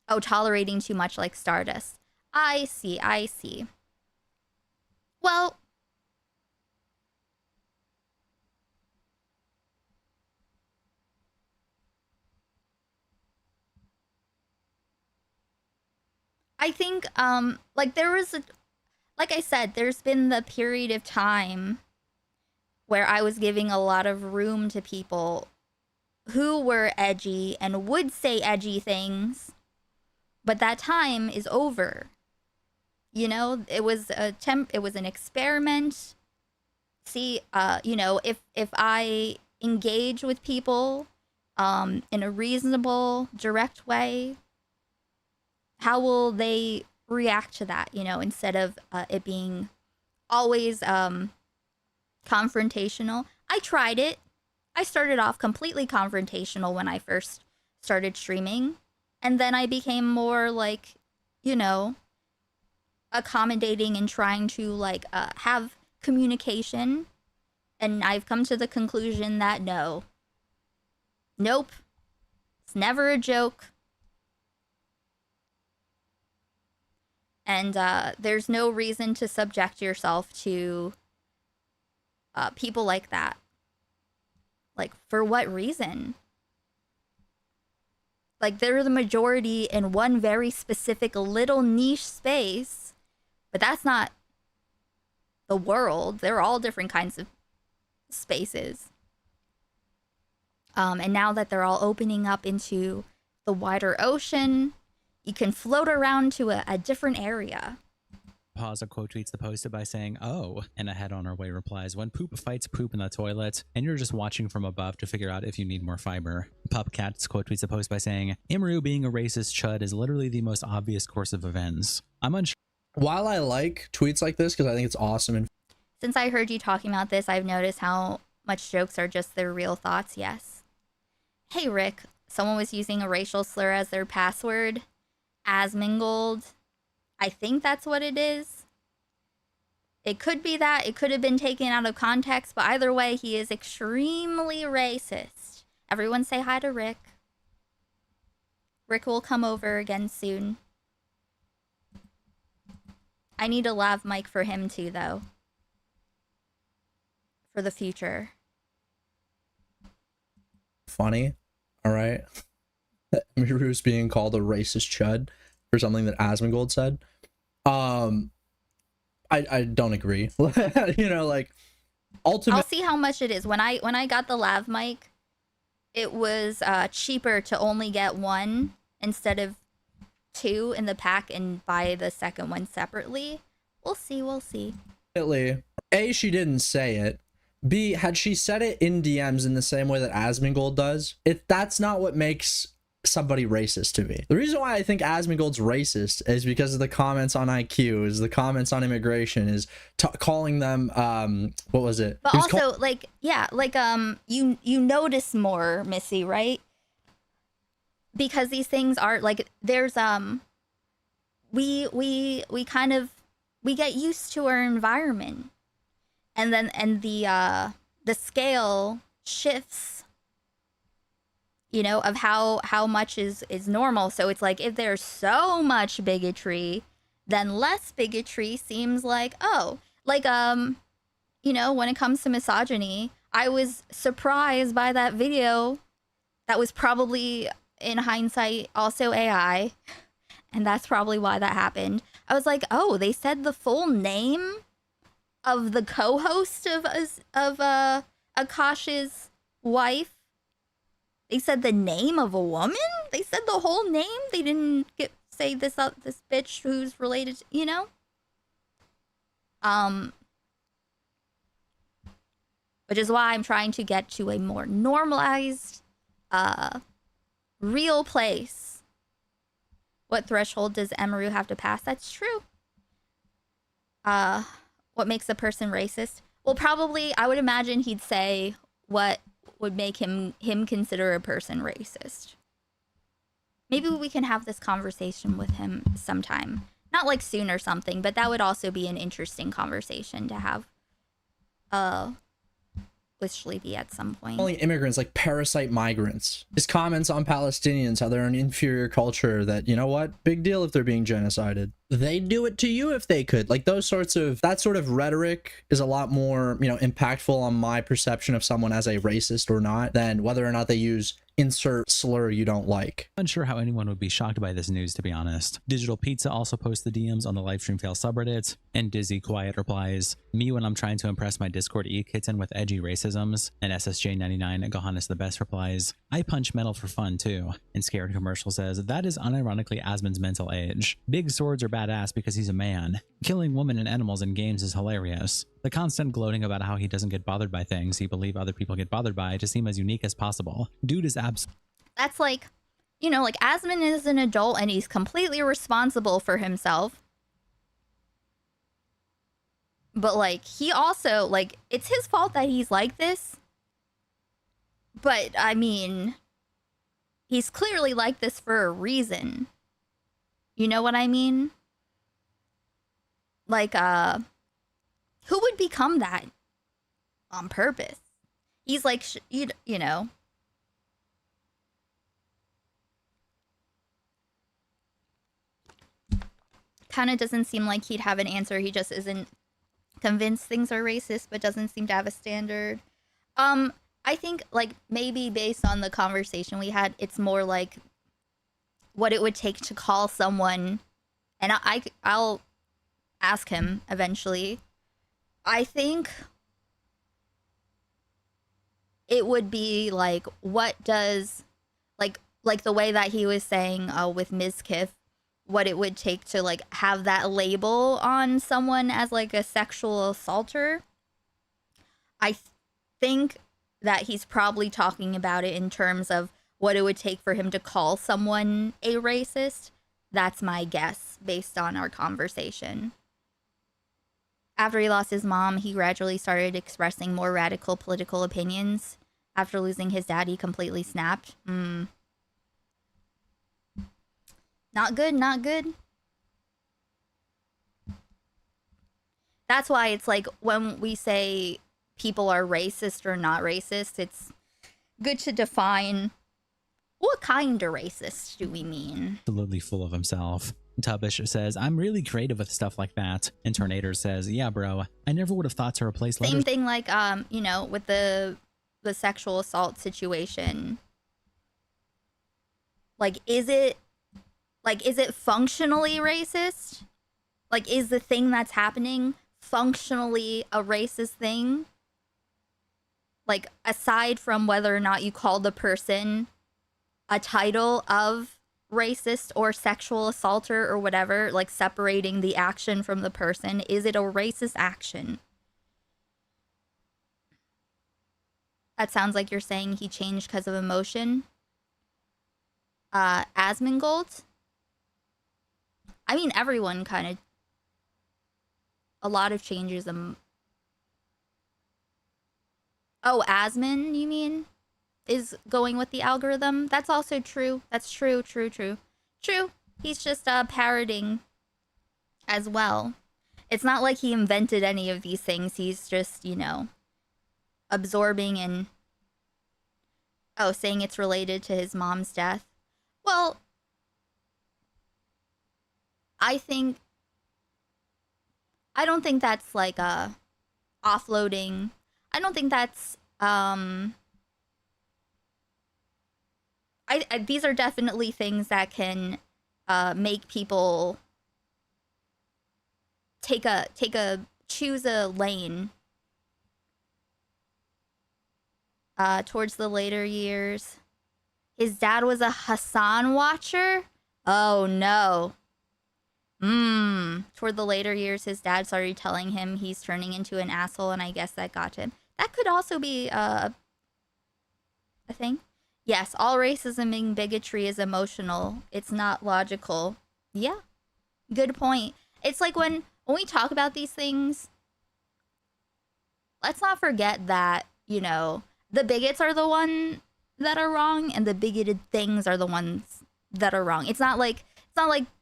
Oh, tolerating too much like Stardust. I see. Well, I think, like, there was like I said, there's been the period of time where I was giving a lot of room to people who were edgy and would say edgy things, but that time is over. You know, it was an experiment. See, you know, if I engage with people in a reasonable, direct way, how will they react to that, you know, instead of it being always confrontational? I tried it. I started off completely confrontational when I first started streaming, and then I became more like, you know, accommodating and trying to like have communication, and I've come to the conclusion that nope, It's never a joke. And there's no reason to subject yourself to people like that. Like, for what reason? Like, they're the majority in one very specific little niche space, but that's not the world. They're all different kinds of spaces. And now that they're all opening up into the wider ocean, you can float around to a different area. Pause quote tweets the post by saying, "Oh," and a head on her way replies, "When poop fights poop in the toilet, and you're just watching from above to figure out if you need more fiber." Pupcats quote tweets the post by saying, "Imru being a racist chud is literally the most obvious course of events. I'm unsure." While I like tweets like this because I think it's awesome and Since I heard you talking about this, I've noticed how much jokes are just their real thoughts. Yes. Hey, Rick. Someone was using a racial slur as their password. Asmongold. I think that's what it is. It could be that. It could have been taken out of context, but either way, he is extremely racist. Everyone say hi to Rick. Rick will come over again soon. I need a lav mic for him too, though. For the future. funny. All right. That Miru's being called a racist chud for something that Asmongold said. I don't agree. You know, like ultimately I'll see how much it is. When I got the lav mic, it was cheaper to only get one instead of two in the pack and buy the second one separately. We'll see. A, she didn't say it. B, had she said it in DMs in the same way that Asmongold does, that's not what makes somebody racist to me. The reason why I think Asmongold's racist is because of the comments on IQ, is the comments on immigration, is calling them what was it? But also you notice more, Missy, right? Because these things are like there's we get used to our environment. And the scale shifts, you know, of how much is normal. So it's like if there's so much bigotry, then less bigotry seems like, oh, like you know, when it comes to misogyny, I was surprised by that video that was probably in hindsight also AI, and that's probably why that happened. I was like, oh, they said the full name of the co-host of Akash's wife. They said the name of a woman. They said the whole name. They didn't say this bitch who's related to, you know. Which is why I'm trying to get to a more normalized, real place. What threshold does Emaru have to pass? That's true. What makes a person racist? Well, probably, I would imagine he'd say what would make him consider a person racist. Maybe we can have this conversation with him sometime. Not like soon or something, but that would also be an interesting conversation to have with Shleepy at some point. Calling immigrants like parasite migrants. His comments on Palestinians, how they're an inferior culture, that, you know what, big deal if they're being genocided. They'd do it to you if they could. Like that sort of rhetoric is a lot more, you know, impactful on my perception of someone as a racist or not than whether or not they use insert slur you don't like. Unsure how anyone would be shocked by this news, to be honest. Digital Pizza also posts the DMs on the livestream fail subreddit, and Dizzy Quiet replies, "Me when I'm trying to impress my Discord e-kitten with edgy racisms," and SSJ99 Gohannes the Best replies, "I punch metal for fun too," and Scared Commercial says, "That is unironically Asmon's mental age. Big swords are badass because he's a man. Killing women and animals in games is hilarious. The constant gloating about how he doesn't get bothered by things he believes other people get bothered by to seem as unique as possible. Dude is That's like, you know, like Asmon is an adult and he's completely responsible for himself. But like, he also, like, it's his fault that he's like this. But I mean, he's clearly like this for a reason. You know what I mean? Like, who would become that on purpose? He's like, you know. kind of doesn't seem like he'd have an answer. He just isn't convinced things are racist, but doesn't seem to have a standard. I think, like, maybe based on the conversation we had, it's more like what it would take to call someone, and I'll ask him eventually. I think it would be like, what does, like the way that he was saying with Ms. Kiff, what it would take to like have that label on someone as like a sexual assaulter. I think that he's probably talking about it in terms of what it would take for him to call someone a racist. That's my guess based on our conversation. After he lost his mom, he gradually started expressing more radical political opinions. After losing his dad, he completely snapped. Not good, not good. That's why it's like when we say people are racist or not racist, it's good to define what kind of racist do we mean. Absolutely full of himself. Tubbish says, I'm really creative with stuff like that. And Tornator says, yeah, bro, I never would have thought to replace letters. Same thing like, you know, with the sexual assault situation. Like, is it functionally racist? Like, is the thing that's happening functionally a racist thing? Like, aside from whether or not you call the person a title of racist or sexual assaulter or whatever, like separating the action from the person, is it a racist action? That sounds like you're saying he changed because of emotion. Asmongold? I mean, everyone kind of... A lot of changes. Oh, Asmon, you mean? Is going with the algorithm? That's also true. That's true. True. He's just parroting as well. It's not like he invented any of these things. He's just, you know, absorbing and... Oh, saying it's related to his mom's death. Well, I don't think that's like offloading. I don't think that's these are definitely things that can make people choose a lane towards the later years. His dad was a Hassan watcher? Oh no. Toward the later years, his dad started telling him he's turning into an asshole, and I guess that got him. That could also be a thing. Yes, all racism and bigotry is emotional. It's not logical. Yeah, good point. It's like when we talk about these things, let's not forget that, you know, the bigots are the ones that are wrong, and the bigoted things are the ones that are wrong. It's not like,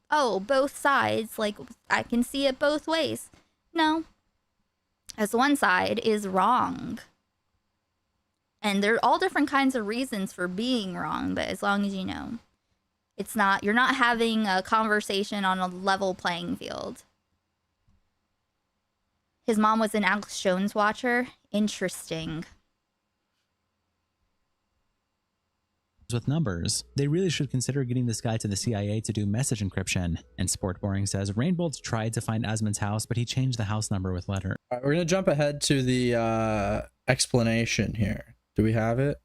oh, both sides, like, I can see it both ways. No. As one side is wrong. And there are all different kinds of reasons for being wrong, but as long as you know, you're not having a conversation on a level playing field. His mom was an Alex Jones watcher. Interesting. With numbers, they really should consider getting this guy to the CIA to do message encryption. And Sport Boring says Rainbolt tried to find Asmon's house, but he changed the house number with letter. All right, we're gonna jump ahead to the explanation here. Do we have it?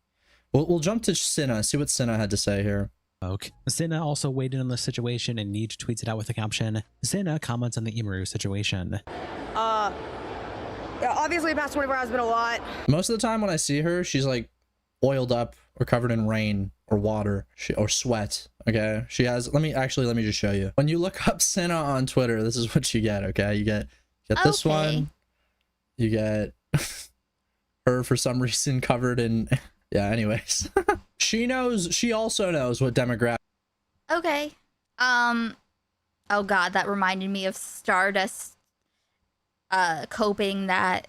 We'll jump to Cinna, see what Cinna had to say here. Okay. Cinna also weighed in on the situation, and Neej tweets it out with the caption, Cinna comments on the Imaru situation. Obviously the past 24 hours has been a lot. Most of the time when I see her, she's like oiled up or covered in rain or water or sweat. Okay, she has, let me just show you. When you look up Cinna on Twitter, this is what you get. Okay, you get this one, you get her for some reason covered in, yeah, anyways. she also knows what demographic. Okay. Oh god, that reminded me of Stardust coping that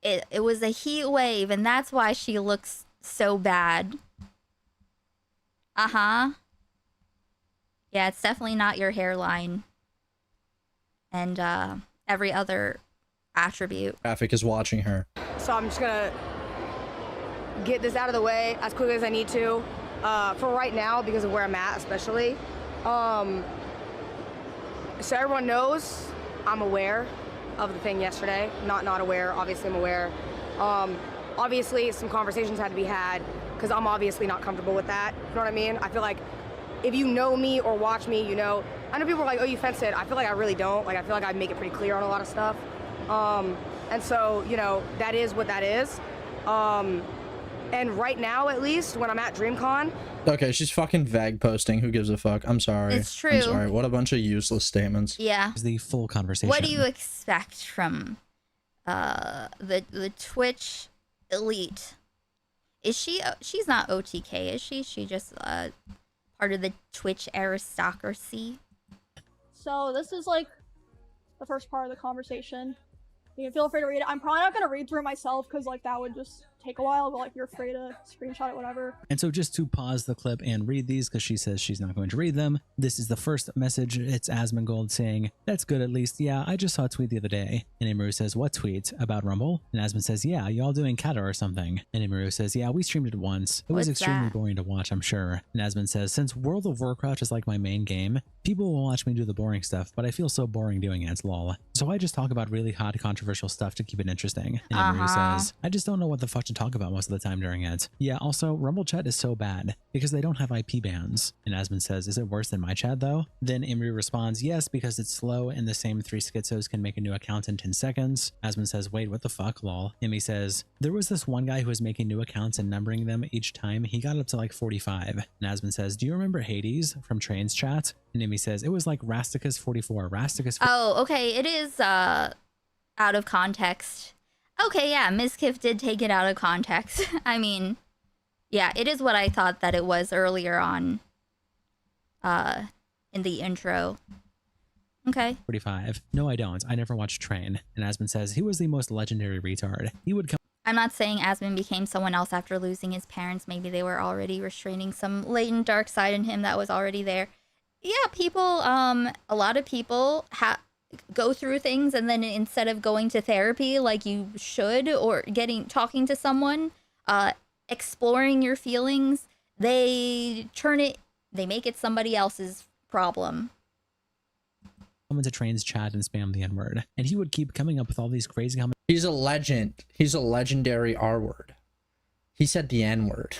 it was a heat wave, and that's why she looks so bad. Yeah, it's definitely not your hairline. and every other attribute. Traffic is watching her. So I'm just gonna get this out of the way as quickly as I need to. For right now, because of where I'm at, especially. So everyone knows I'm aware of the thing yesterday. Not aware, obviously I'm aware. Obviously some conversations had to be had because I'm obviously not comfortable with that. You know what I mean? I feel like if you know me or watch me, you know, I know people are like, oh, you fenced it. I feel like I really don't. Like, I feel like I make it pretty clear on a lot of stuff. And so, you know, that is what that is. And right now, at least, when I'm at DreamCon. Okay, she's fucking vague posting. Who gives a fuck? I'm sorry. It's true. I'm sorry. What a bunch of useless statements. Yeah. Is the full conversation. What do you expect from the Twitch elite? Is she? She's not OTK, is she? She just part of the Twitch aristocracy. So this is like the first part of the conversation. You can feel free to read it. I'm probably not gonna read through it myself because like that would just take a while, but like you're free to screenshot it, whatever. And so just to pause the clip and read these because she says she's not going to read them. This is the first message. It's Asmongold saying, "That's good at least. Yeah, I just saw a tweet the other day." And Imru says, "What tweet? About Rumble?" And Asmon says, "Yeah, y'all doing kata or something." And Imru says, "Yeah, we streamed it once. It was What's extremely that? boring to watch, I'm sure." And Asmon says, "Since World of Warcraft is like my main game, people will watch me do the boring stuff, but I feel so boring doing it, lol. So I just talk about really hot controversial stuff to keep it interesting." And Imru says, "I just don't know what the fuck to talk about most of the time during it. Yeah, also, Rumble chat is so bad because they don't have IP bans." And Asmon says, "Is it worse than my chat though?" Then Imru responds, "Yes, because it's slow and the same 3 schizos can make a new account in 10 seconds. Asmon says, "Wait, what the fuck, lol." Imi says, "There was this one guy who was making new accounts and numbering them each time. He got up to like 45. And Asmon says, "Do you remember Hades from Train's chat?" And Imi says, "It was like Rasticus 44. Rasticus." Oh, okay. It is out of context. Okay, yeah, Ms. Kiff did take it out of context. I mean, yeah, it is what I thought that it was earlier on in the intro. Okay. 45. No, I don't. I never watched Train." And Asmon says, "He was the most legendary retard. He would come I'm not saying Asmon became someone else after losing his parents. Maybe they were already restraining some latent dark side in him that was already there. Yeah, people, a lot of people go through things, and then instead of going to therapy like you should, or talking to someone, exploring your feelings, they make it somebody else's problem." into Train's chat and spam the N-word. And he would keep coming up with all these crazy comments. He's a legend. He's a legendary R-word. He said the N-word.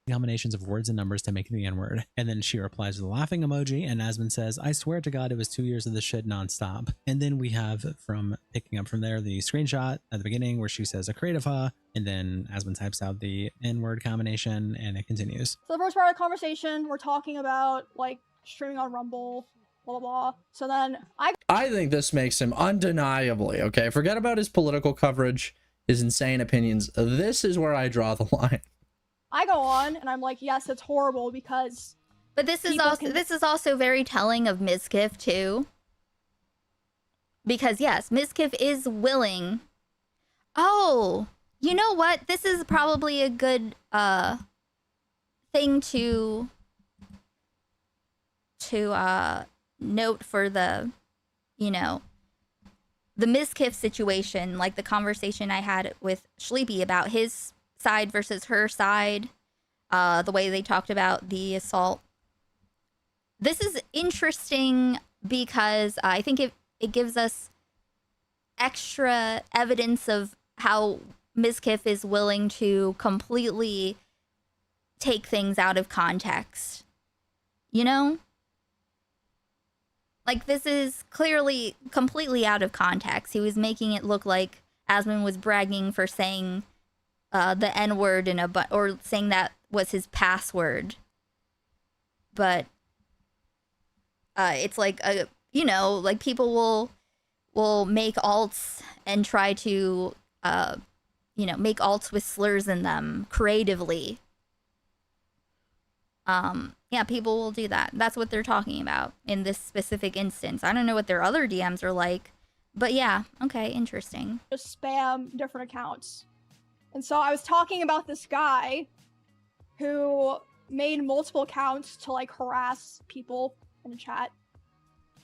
Combinations of words and numbers to make the N-word. And then she replies with a laughing emoji, and Asmon says, "I swear to God, it was 2 years of this shit nonstop." And then we have, from picking up from there, the screenshot at the beginning where she says a creative ha, and then Asmon types out the N-word combination, and it continues. So the first part of the conversation, we're talking about like streaming on Rumble, blah blah blah. So then I think this makes him undeniably, okay? Forget about his political coverage, his insane opinions. This is where I draw the line. I go on and I'm like, yes, it's horrible because. But this is also very telling of Mizkif too. Because yes, Mizkif is willing. Oh, you know what? This is probably a good thing to note for the, you know, the Mizkif situation, like the conversation I had with Sleepy about his side versus her side, the way they talked about the assault. This is interesting because I think it gives us extra evidence of how Mizkif is willing to completely take things out of context. You know? Like, this is clearly completely out of context. He was making it look like Asmon was bragging for saying the N-word or saying that was his password. But it's like, you know, like people will make alts and try to, you know, make alts with slurs in them creatively. Yeah, people will do that. That's what they're talking about in this specific instance. I don't know what their other DMs are like, but yeah, okay, interesting. Just spam different accounts. And so I was talking about this guy who made multiple accounts to like harass people in the chat.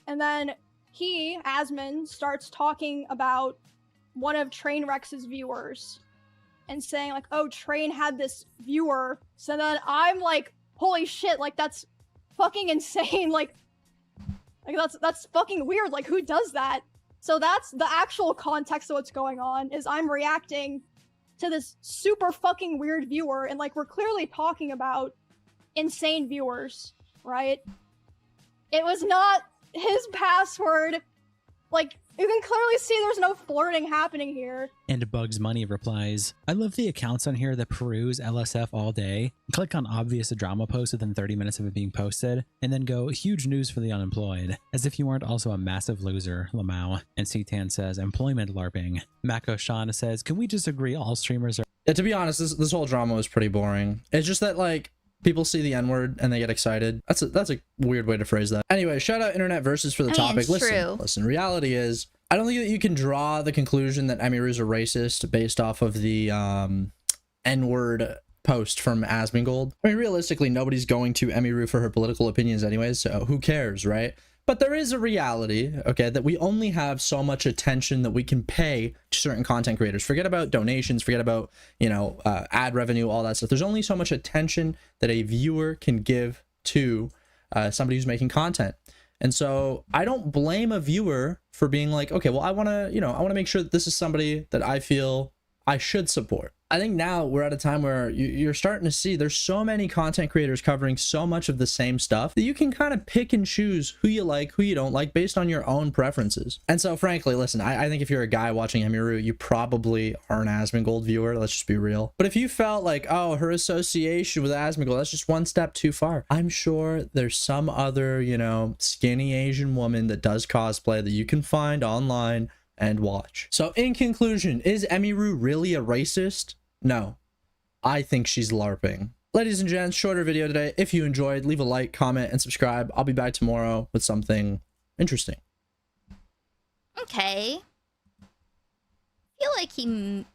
And then he, Asmon, starts talking about one of Trainwreck's viewers and saying like, oh, Train had this viewer. So then I'm like, holy shit, like that's fucking insane. Like that's fucking weird. Like who does that? So that's the actual context of what's going on, is I'm reacting to this super fucking weird viewer, and like we're clearly talking about insane viewers, right? It was not his password. Like, you can clearly see there's no flirting happening here. And Bugs Money replies, I love the accounts on here that peruse LSF all day, click on obvious drama post within 30 minutes of it being posted, and then go, huge news for the unemployed. As if you weren't also a massive loser, Lamau. And Citan says, employment LARPing. Mako Sean says, can we just agree all streamers are— Yeah, to be honest, this whole drama was pretty boring. It's just that, like, people see the N-word and they get excited. That's a weird way to phrase that. Anyway, shout out Internet Versus for the topic. Listen, reality is, I don't think that you can draw the conclusion that Emiru's a racist based off of the N-word post from Asmongold. I mean, realistically, nobody's going to Emiru for her political opinions anyways, so who cares, right? But there is a reality, okay, that we only have so much attention that we can pay to certain content creators. Forget about donations, forget about, you know, ad revenue, all that stuff. There's only so much attention that a viewer can give to somebody who's making content. And so I don't blame a viewer for being like, okay, well, I want to make sure that this is somebody that I feel I should support. I think now we're at a time where you're starting to see there's so many content creators covering so much of the same stuff that you can kind of pick and choose who you like, who you don't like based on your own preferences. And so frankly, listen, I think if you're a guy watching Emiru, you probably are an Asmongold viewer. Let's just be real. But if you felt like, oh, her association with Asmongold, that's just one step too far. I'm sure there's some other, you know, skinny Asian woman that does cosplay that you can find online and watch. So in conclusion, is Emiru really a racist? No, I think she's LARPing. Ladies and gents, shorter video today. If you enjoyed, leave a like, comment, and subscribe. I'll be back tomorrow with something interesting. Okay. I feel like he...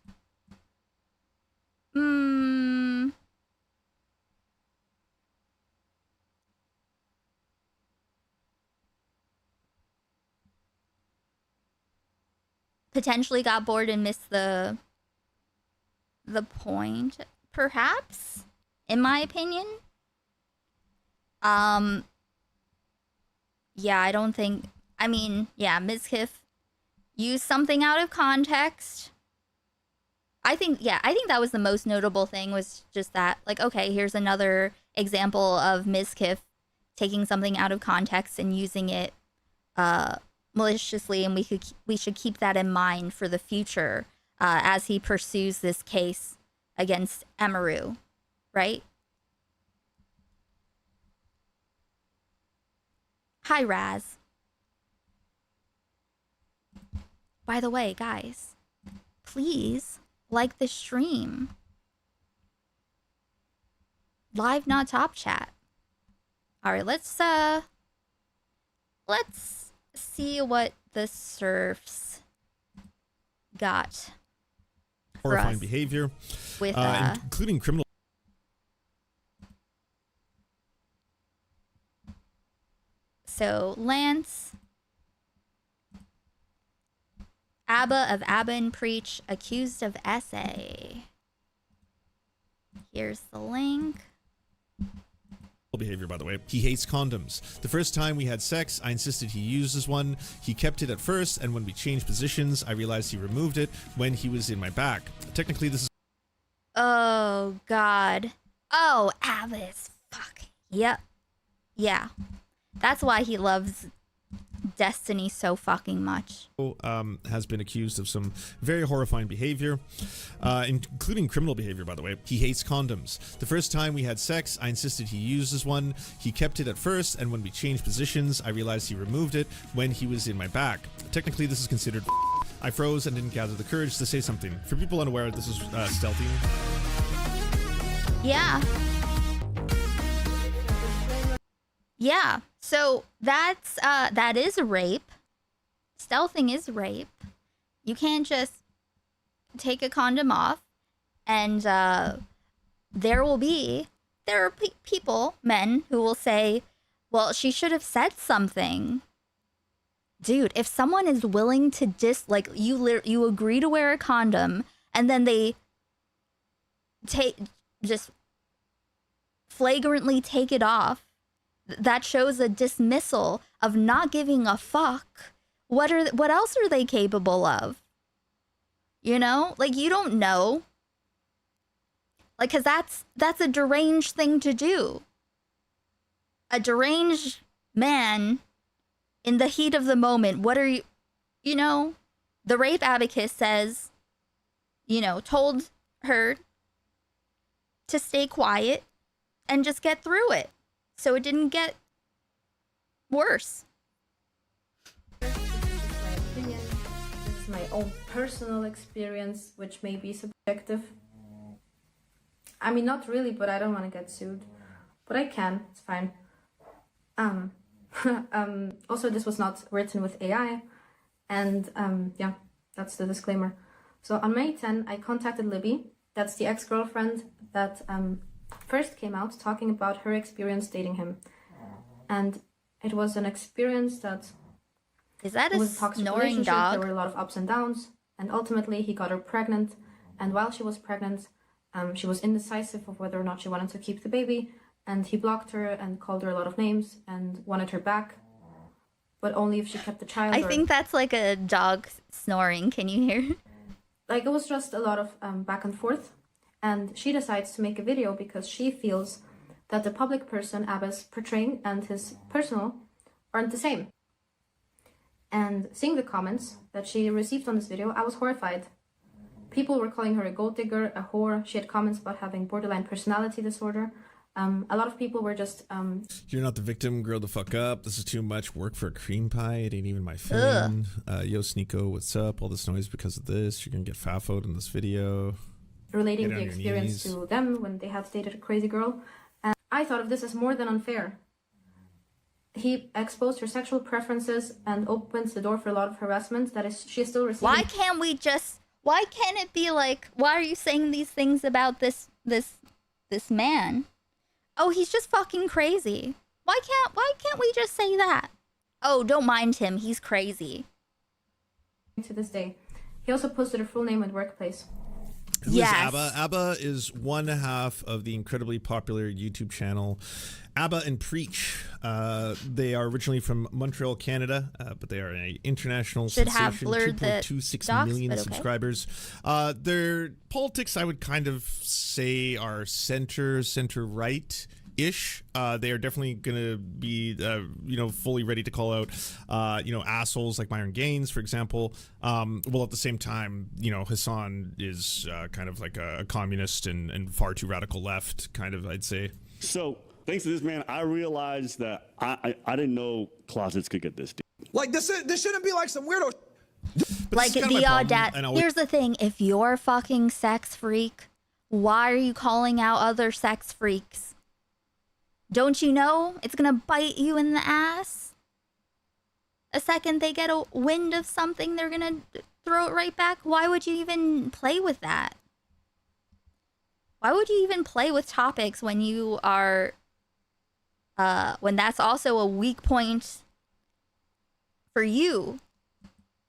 potentially got bored and missed the point, perhaps, in my opinion. Yeah, I don't think, I mean, yeah, Mizkif used something out of context. I think that was the most notable thing, was just that, like, okay, here's another example of Mizkif taking something out of context and using it maliciously, and we should keep that in mind for the future as he pursues this case against Emiru, right? Hi, Raz. By the way, guys, please like the stream. Live, not top chat. All right, let's see what the serfs got. Horrifying behavior, with including criminal. So Lance, Abba of Abba and Preach, accused of essay. Here's the link. Behavior, by the way. He hates condoms. The first time we had sex, I insisted he uses one. He kept it at first, and when we changed positions, I realized he removed it when he was in my back. Technically, this is... Oh, God. Oh, Abbas. Fuck. Yep. Yeah. That's why he loves Destiny so fucking much. Has been accused of some very horrifying behavior, including criminal behavior, by the way. He hates condoms. The first time we had sex, I insisted he uses one. He kept it at first, and when we changed positions, I realized he removed it when he was in my back. Technically, this is considered... I froze and didn't gather the courage to say something. For people unaware, this is stealthing. Yeah. Yeah, so that's that is rape. Stealthing is rape. You can't just take a condom off, and there are people, men, who will say, well, she should have said something. dude, if someone is willing to like you agree to wear a condom and then they just flagrantly take it off, that shows a dismissal of not giving a fuck. What else are they capable of? You know, like, you don't know, like, because that's a deranged thing to do. A deranged man in the heat of the moment. What are you know, the rape abacus says, you know, told her to stay quiet and just get through it so it didn't get worse. This is just my opinion. This is my own personal experience, which may be subjective. I mean, not really, but I don't want to get sued. But I can, it's fine. Also, this was not written with AI. And yeah, that's the disclaimer. So on May 10, I contacted Libby. That's the ex-girlfriend that first came out talking about her experience dating him. And it was an experience that Is that a was a toxic snoring relationship. dog? There were a lot of ups and downs. And ultimately, he got her pregnant. And while she was pregnant, she was indecisive of whether or not she wanted to keep the baby. And he blocked her and called her a lot of names and wanted her back. But only if she kept the child. I think that's like a dog snoring. Can you hear? Like, it was just a lot of back and forth. And she decides to make a video because she feels that the public person Abba's portraying and his personal aren't the same. And seeing the comments that she received on this video, I was horrified. People were calling her a gold digger, a whore. She had comments about having borderline personality disorder. A lot of people were just... You're not the victim, grow the fuck up. This is too much work for a cream pie. It ain't even my thing. Yo, Sneeko, what's up? All this noise because of this. You're gonna get fafoed in this video. relating Get the on your experience knees. to them when they had dated a crazy girl. And I thought of this as more than unfair. He exposed her sexual preferences and opens the door for a lot of harassment that is she is still receiving. Why can't it be like, why are you saying these things about this man? Oh, he's just fucking crazy. Why can't we just say that? Oh, don't mind him, he's crazy. To this day. He also posted her full name and workplace. Who is Yes. ABBA? ABBA is one half of the incredibly popular YouTube channel ABBA and Preach. They are originally from Montreal, Canada, but they are an international Should have sensation. blurred the 2.26 docs, million but okay. subscribers. Their politics, I would kind of say, are center-right. Ish. They are definitely gonna be, fully ready to call out, assholes like Myron Gaines, for example. Well, at the same time, Hassan is kind of like a communist and far too radical left, kind of, I'd say. So, thanks to this man, I realized that I didn't know closets could get this deep. Like, this shouldn't be like some weirdo. But Like this is kinda the my problem, audacity. and always- Here's the thing: if you're a fucking sex freak, why are you calling out other sex freaks? Don't you know it's gonna bite you in the ass? The second they get a wind of something, they're gonna throw it right back. Why would you even play with that? Why would you even play with topics when you are, when that's also a weak point for you?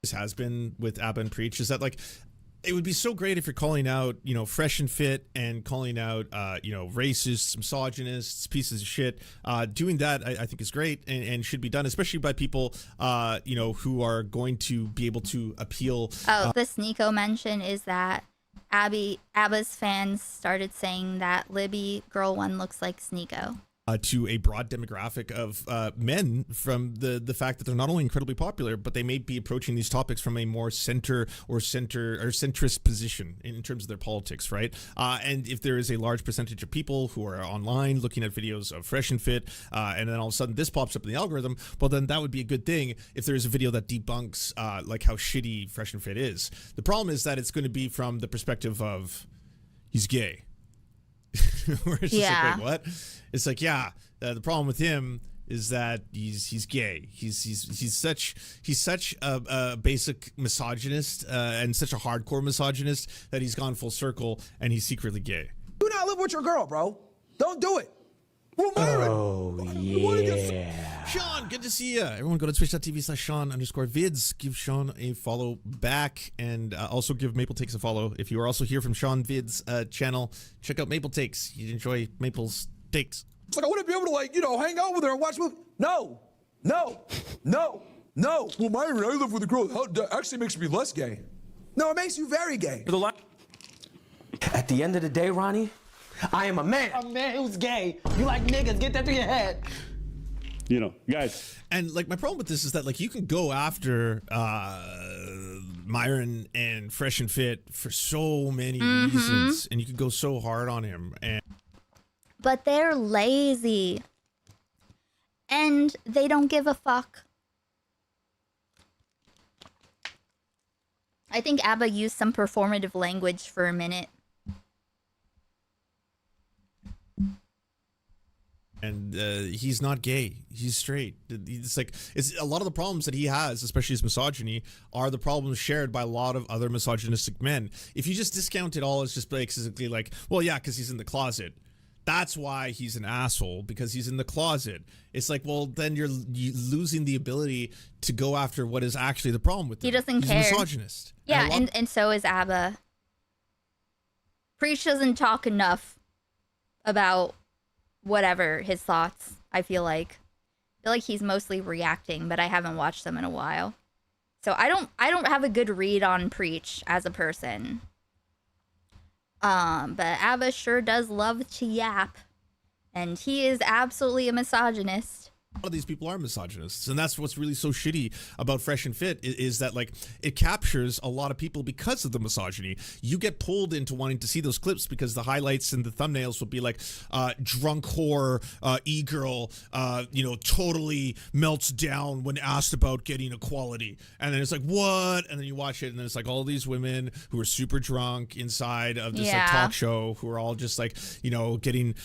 This has been with ABBA and Preach, is that, like, it would be so great if you're calling out, Fresh and Fit and calling out, racists, misogynists, pieces of shit. Doing that, I think, is great and should be done, especially by people, who are going to be able to appeal. This Nico mention is that Abba's fans started saying that Libby Girl 1 looks like Sneeko. To a broad demographic of men, from the fact that they're not only incredibly popular, but they may be approaching these topics from a more centrist position in terms of their politics, right? And if there is a large percentage of people who are online looking at videos of Fresh and Fit, and then all of a sudden this pops up in the algorithm, well, then that would be a good thing if there is a video that debunks like how shitty Fresh and Fit is. The problem is that it's going to be from the perspective of he's gay. Where it's just like, wait, what? It's like, the problem with him is that he's gay. He's such a basic misogynist and such a hardcore misogynist that he's gone full circle and he's secretly gay. Do not live with your girl, bro. Don't do it. We'll marry. Oh, yeah. Sean, good to see you. Everyone go to twitch.tv/Sean_vids. Give Sean a follow back, and also give Maple Takes a follow. If you are also here from Sean Vids channel, check out Maple Takes. You'd enjoy Maple's takes. It's like I wouldn't be able to, like, you know, hang out with her and watch movies. No, no, no, no. Well, Myron, I live with a girl. That actually makes me less gay. No, it makes you very gay. At the end of the day, Ronnie, I am a man. A man who's gay. You like niggas, get that through your head. You know, guys. And like my problem with this is that like you can go after Myron and Fresh and Fit for so many reasons, and you could go so hard on him. But they're lazy. And they don't give a fuck. I think ABBA used some performative language for a minute. And he's not gay. He's straight. It's like a lot of the problems that he has, especially his misogyny, are the problems shared by a lot of other misogynistic men. If you just discount it all as just basically like, well, yeah, because he's in the closet. That's why he's an asshole, because he's in the closet. It's like, well, then you're losing the ability to go after what is actually the problem with him. He doesn't He's care. a misogynist. Yeah, and so is ABBA. Preach doesn't talk enough about whatever his thoughts. I feel like he's mostly reacting, but I haven't watched them in a while, so I don't have a good read on Preach as a person. But ABBA sure does love to yap, and he is absolutely a misogynist. A lot of these people are misogynists, and that's what's really so shitty about Fresh and Fit is that like it captures a lot of people because of the misogyny. You get pulled into wanting to see those clips because the highlights and the thumbnails will be like drunk whore, e-girl, you know, totally melts down when asked about getting equality, and then it's like, what? And then you watch it, and then it's like all these women who are super drunk inside of this like talk show who are all just like, you know, getting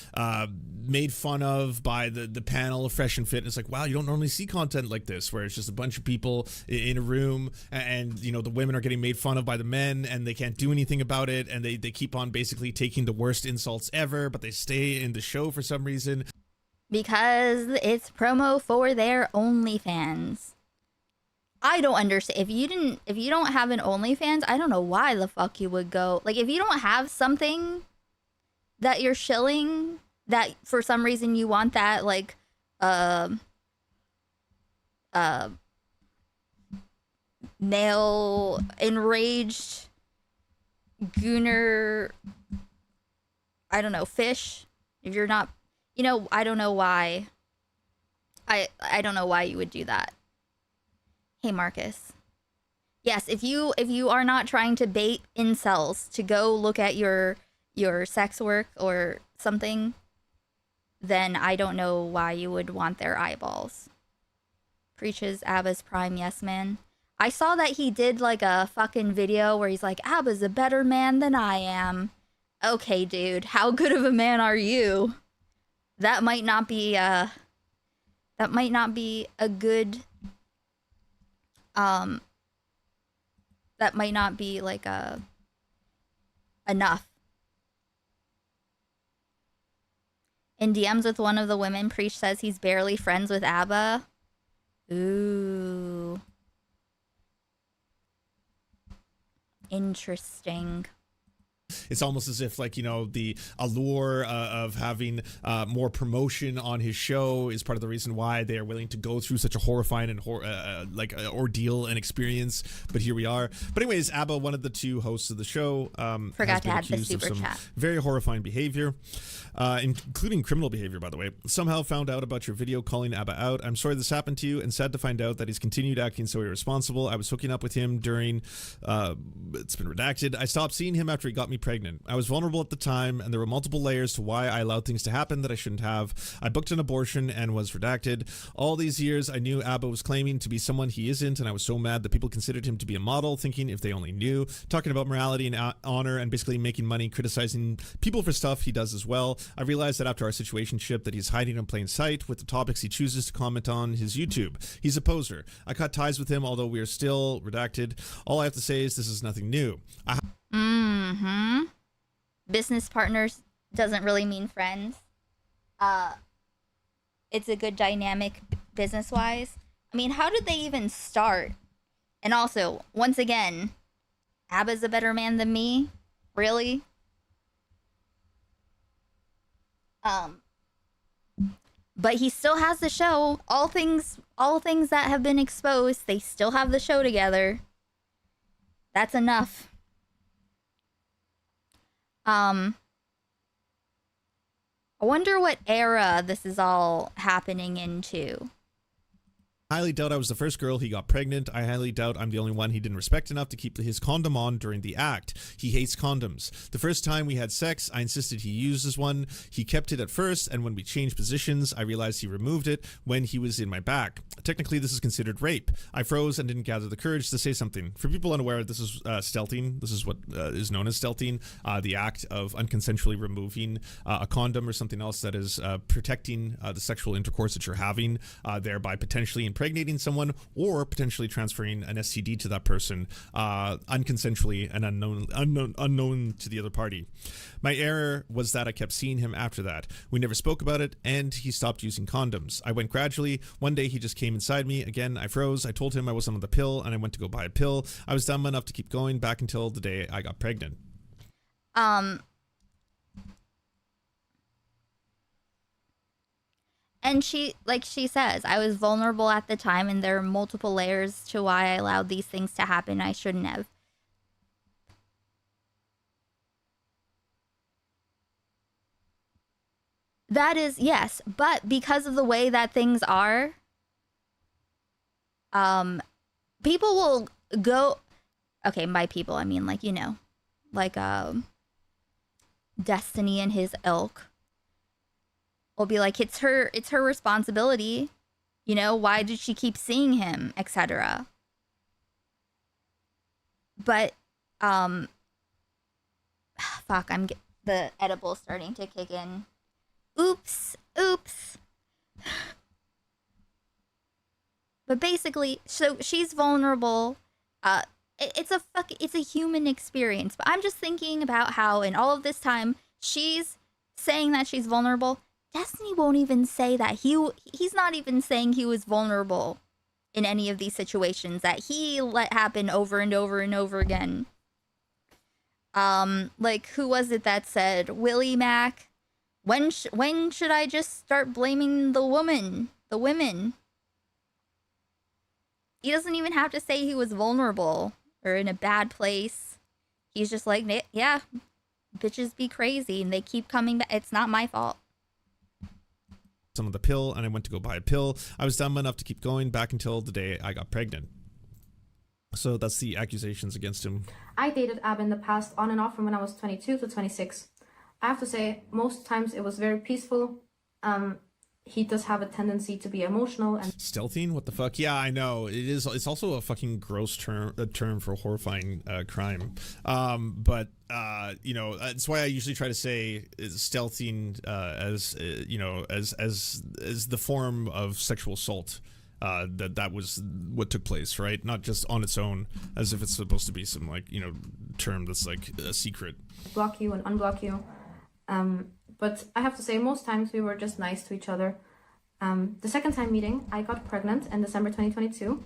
made fun of by the panel of Fresh and Fit. And it's like, wow, you don't normally see content like this where it's just a bunch of people in a room, and you know, the women are getting made fun of by the men and they can't do anything about it, and they keep on basically taking the worst insults ever, but they stay in the show for some reason because it's promo for their OnlyFans. I don't understand. If you don't have an OnlyFans, I don't know why the fuck you would go. Like, if you don't have something that you're shilling, that for some reason you want that, like male enraged gooner, I don't know, fish. If you're not, you know, I don't know why. I don't know why you would do that. Hey Marcus. Yes, if you are not trying to bait incels to go look at your sex work or something, then I don't know why you would want their eyeballs. Preaches ABBA's prime yes man. I saw that he did like a fucking video where he's like, ABBA's a better man than I am. Okay, dude, how good of a man are you? That might not be a good that might not be like enough. In DMs with one of the women, Preach says he's barely friends with ABBA. Ooh. Interesting. It's almost as if, like, you know, the allure of having more promotion on his show is part of the reason why they are willing to go through such a horrifying and ordeal and experience. But here we are. But anyways, ABBA, one of the two hosts of the show, Forgot to add the super chat. Very horrifying behavior, including criminal behavior, by the way. Somehow found out about your video calling ABBA out. I'm sorry this happened to you, and sad to find out that he's continued acting so irresponsible. I was hooking up with him during, it's been redacted. I stopped seeing him after he got me pregnant. I was vulnerable at the time, and there were multiple layers to why I allowed things to happen that I shouldn't have. I booked an abortion and was redacted. All these years, I knew ABBA was claiming to be someone he isn't, and I was so mad that people considered him to be a model, thinking if they only knew, talking about morality and honor, and basically making money, criticizing people for stuff he does as well. I realized that after our situationship that he's hiding in plain sight with the topics he chooses to comment on his YouTube. He's a poser. I cut ties with him, although we are still redacted. All I have to say is this is nothing new. Business partners doesn't really mean friends. It's a good dynamic business-wise. I mean, how did they even start? And also, once again, Abba's a better man than me? Really? But he still has the show. All things that have been exposed, they still have the show together. That's enough. I wonder what era this is all happening into. Highly doubt I was the first girl he got pregnant. I highly doubt I'm the only one he didn't respect enough to keep his condom on during the act. He hates condoms. The first time we had sex, I insisted he uses one. He kept it at first, and when we changed positions, I realized he removed it when he was in my back. Technically, this is considered rape. I froze and didn't gather the courage to say something. For people unaware, this is stealthing. This is what is known as stealthing, the act of unconsensually removing a condom or something else that is protecting the sexual intercourse that you're having, thereby potentially impregnating someone or potentially transferring an STD to that person unconsensually and unknown to the other party. My error was that I kept seeing him after that. We never spoke about it, and he stopped using condoms. I went gradually. One day he just came inside me. Again, I froze. I told him I wasn't on the pill, and I went to go buy a pill. I was dumb enough to keep going back until the day I got pregnant. And she says, I was vulnerable at the time, and there are multiple layers to why I allowed these things to happen. I shouldn't have. That is, yes, but because of the way that things are, people will go, okay, by people, I mean, like, you know, like, Destiny and his ilk will be like, it's her responsibility, you know, why did she keep seeing him, etc. But, fuck, the edible's starting to kick in. Oops. But basically, so she's vulnerable. It's a human experience. But I'm just thinking about how in all of this time, she's saying that she's vulnerable. Destiny won't even say that he's not even saying he was vulnerable in any of these situations that he let happen over and over and over again. Like, who was it that said, Willie Mac, when should I just start blaming the women? He doesn't even have to say he was vulnerable or in a bad place. He's just like, yeah, bitches be crazy and they keep coming back. It's not my fault. Some of the pill, and I went to go buy a pill. I was dumb enough to keep going back until the day I got pregnant. So that's the accusations against him. I dated Ab in the past on and off from when I was 22 to 26. I have to say, most times it was very peaceful. He does have a tendency to be emotional and stealthing. What the fuck? Yeah, I know it is. It's also a fucking gross term for horrifying crime. But you know, that's why I usually try to say stealthing as you know, as the form of sexual assault. That was what took place, right? Not just on its own, as if it's supposed to be some, like, you know, term that's like a secret. Block you and unblock you. But I have to say, most times we were just nice to each other. The second time meeting, I got pregnant in December 2022,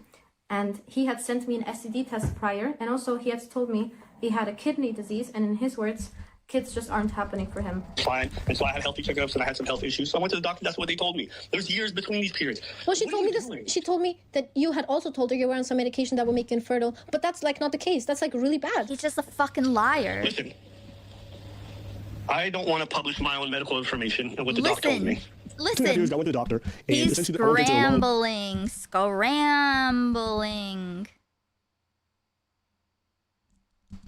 and he had sent me an STD test prior, and also he had told me he had a kidney disease, and in his words, kids just aren't happening for him. Fine. And so I had healthy checkups and I had some health issues. So I went to the doctor. That's what they told me. There's years between these periods. Well, she told me this. She told me that you had also told her you were on some medication that will make you infertile. But that's like not the case. That's like really bad. He's just a fucking liar. Listen, I don't want to publish my own medical information and what the doctor told me. Listen. I went to the doctor. And he's scrambling.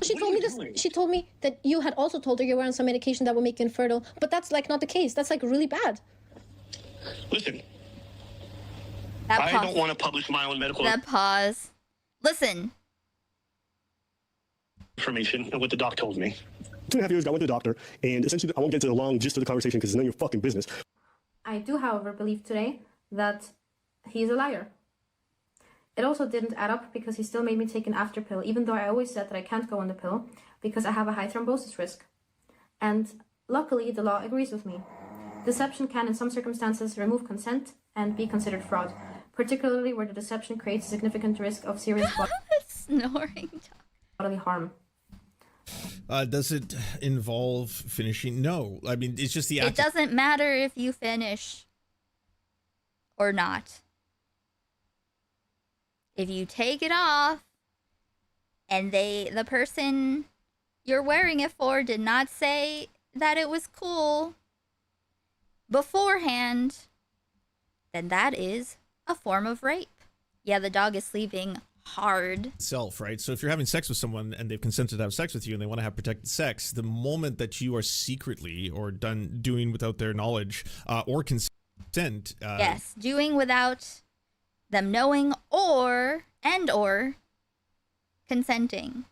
She told me this. She told me that you had also told her you were on some medication that will make you infertile. But that's like not the case. That's like really bad. Listen. I don't want to publish my own medical Listen. information and what the doc told me. 2.5 years ago, I went to the doctor, and essentially, I won't get into the long gist of the conversation because it's none of your fucking business. I do, however, believe today that he's a liar. It also didn't add up because he still made me take an after pill, even though I always said that I can't go on the pill because I have a high thrombosis risk. And luckily, the law agrees with me. Deception can, in some circumstances, remove consent and be considered fraud. particularly where the deception creates a significant risk of serious Snoring. bodily harm. Does it involve finishing? No. I mean, it's just the It act. doesn't matter if you finish or not. If you take it off and the person you're wearing it for did not say that it was cool beforehand, then that is a form of rape. Yeah, the dog is sleeping hard. Itself, right? So if you're having sex with someone and they've consented to have sex with you and they want to have protected sex, the moment that you are secretly or doing without their knowledge or consent, Yes, doing without them knowing or consenting.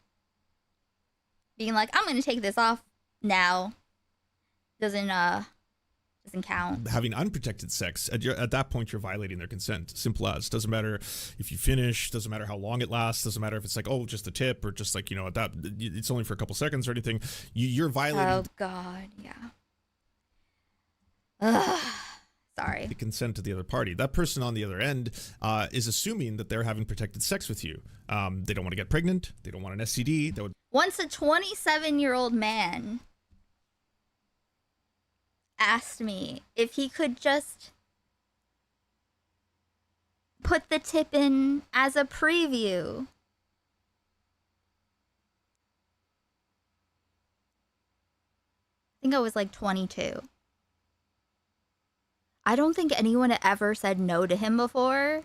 Being like, I'm going to take this off now doesn't count. having unprotected sex, at that point you're violating their consent. Simple as. Doesn't matter if you finish, doesn't matter how long it lasts, doesn't matter if it's like, oh, just a tip, or just like, you know, at that it's only for a couple seconds or anything. You're violating Oh God, yeah. Ugh, sorry. the consent of the other party. That person on the other end is assuming that they're having protected sex with you. They don't want to get pregnant. They don't want an STD. That would Once a 27-year-old man asked me if he could just put the tip in as a preview. I think I was like 22. I don't think anyone had ever said no to him before.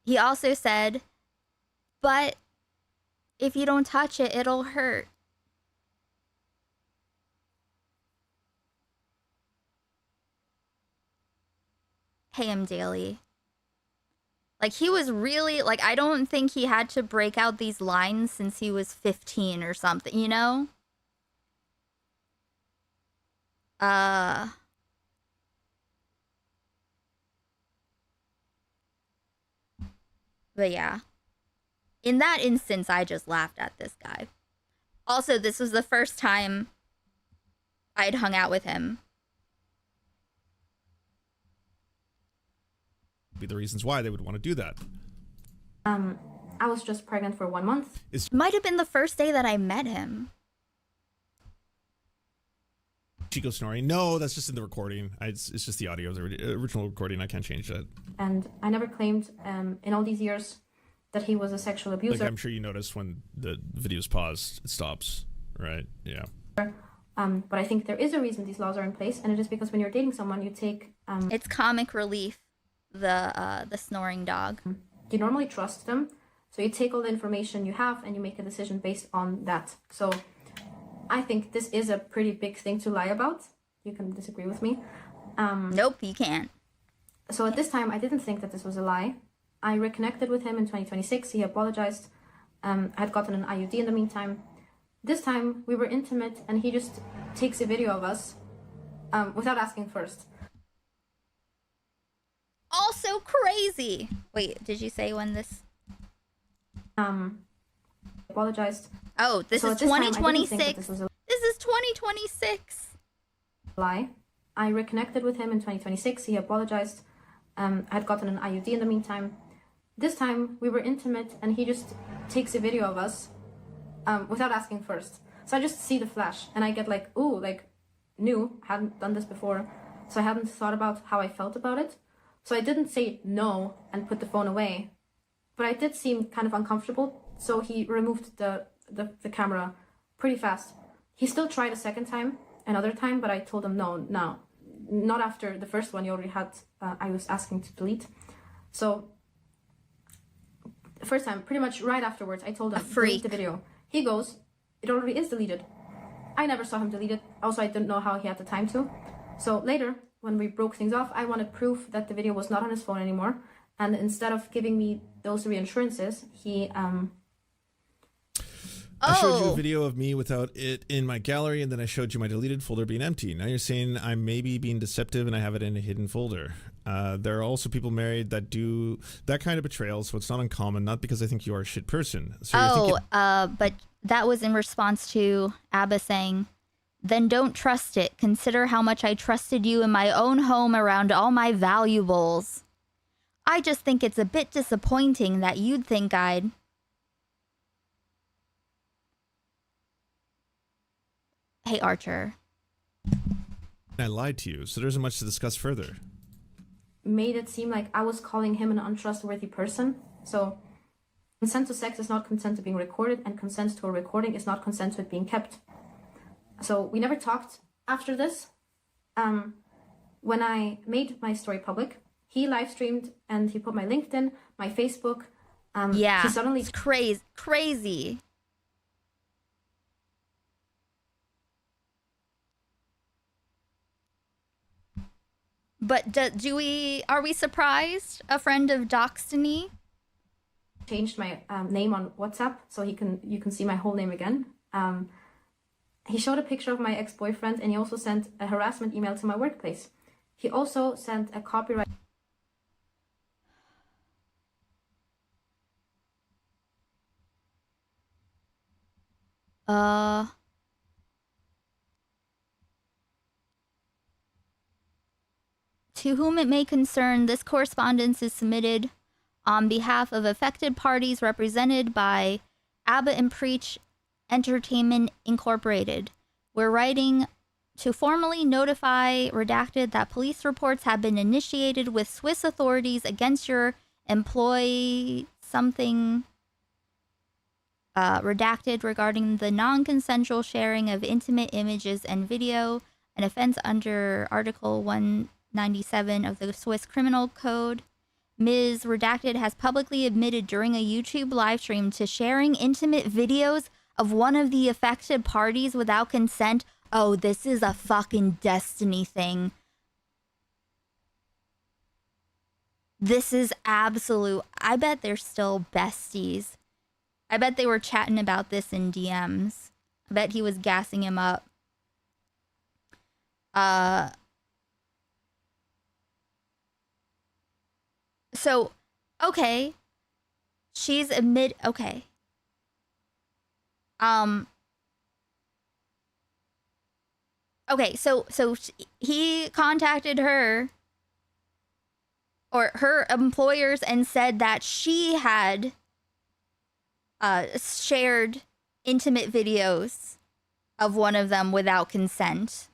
He also said, but if you don't touch it, it'll hurt. Pay him daily. Like, he was really, like, I don't think he had to break out these lines since he was 15 or something, you know? But yeah. In that instance, I just laughed at this guy. Also, this was the first time I'd hung out with him. be the reasons why they would want to do that. I was just pregnant for 1 month. Might have been the first day that I met him. Chico snoring. No, that's just in the recording. It's just the audio of the original recording. I can't change that. And I never claimed in all these years that he was a sexual abuser. Like, I'm sure you notice when the video's paused, it stops, right? Yeah. But I think there is a reason these laws are in place, and it is because when you're dating someone, you take... It's comic relief, the snoring dog. You normally trust them, so you take all the information you have and you make a decision based on that. So I think this is a pretty big thing to lie about. You can disagree with me. Nope, you can't. So at this time, I didn't think that this was a lie. I reconnected with him in 2026. He apologized. I had gotten an IUD in the meantime. This time, we were intimate, and he just takes a video of us without asking first. Also crazy. Wait, did you say when this... Apologized. Oh, this So is at this time, I didn't think that 2026. this was a This is 2026. lie. I reconnected with him in 2026. He apologized. I had gotten an IUD in the meantime. This time, we were intimate, and he just takes a video of us without asking first. So I just see the flash, and I get like, ooh, like, new. Hadn't done this before, so I hadn't thought about how I felt about it. So I didn't say no and put the phone away, but I did seem kind of uncomfortable. So he removed the camera pretty fast. He still tried a second time, another time, but I told him no, not after the first one. You already had. I was asking to delete. So the first time, pretty much right afterwards, I told him delete the video. He goes, it already is deleted. I never saw him delete it. Also, I didn't know how he had the time to. So later, when we broke things off, I wanted proof that the video was not on his phone anymore. And instead of giving me those reassurances, he I showed you a video of me without it in my gallery, and then I showed you my deleted folder being empty. Now you're saying I'm maybe being deceptive and I have it in a hidden folder. There are also people married that do that kind of betrayal, so it's not uncommon, not because I think you are a shit person. So but that was in response to Abba saying then don't trust it. Consider how much I trusted you in my own home around all my valuables. I just think it's a bit disappointing that you'd think I'd... Hey, Archer. I lied to you, so there isn't much to discuss further. Made it seem like I was calling him an untrustworthy person. So consent to sex is not consent to being recorded, and consent to a recording is not consent to it being kept. So we never talked after this. When I made my story public, he live streamed and he put my LinkedIn, my Facebook. Yeah, he suddenly it's crazy. But are we surprised? A friend of Doxtony changed my name on WhatsApp so you can see my whole name again. He showed a picture of my ex-boyfriend, and he also sent a harassment email to my workplace. He also sent a copyright. To whom it may concern, this correspondence is submitted on behalf of affected parties represented by Abba and Preach Entertainment Incorporated. We're writing to formally notify Redacted that police reports have been initiated with Swiss authorities against your employee something Redacted regarding the non-consensual sharing of intimate images and video, an offense under Article 197 of the Swiss Criminal Code. Ms. Redacted has publicly admitted during a YouTube livestream to sharing intimate videos of one of the affected parties without consent. Oh, this is a fucking Destiny thing. This is absolute. I bet they're still besties. I bet they were chatting about this in DMs. I bet he was gassing him up. So, okay. She's okay. Okay, so he contacted her or her employers and said that she had shared intimate videos of one of them without consent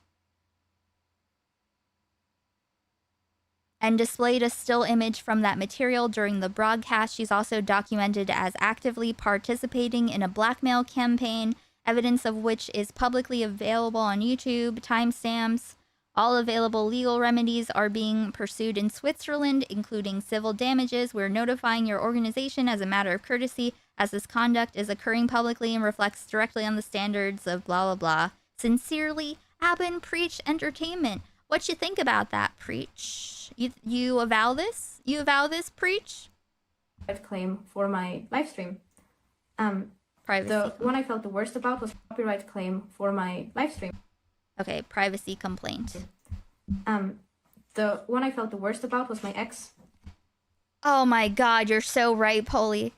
and displayed a still image from that material during the broadcast. She's also documented as actively participating in a blackmail campaign, evidence of which is publicly available on YouTube, timestamps. All available legal remedies are being pursued in Switzerland, including civil damages. We're notifying your organization as a matter of courtesy, as this conduct is occurring publicly and reflects directly on the standards of blah, blah, blah. Sincerely, Abin Preach Entertainment. What you think about that, Preach? You avow this? You avow this, Preach? Claim for my live stream. Privacy. The one I felt the worst about was copyright claim for my live stream. Okay, privacy complaint. The one I felt the worst about was my ex. Oh my god, you're so right, Polly.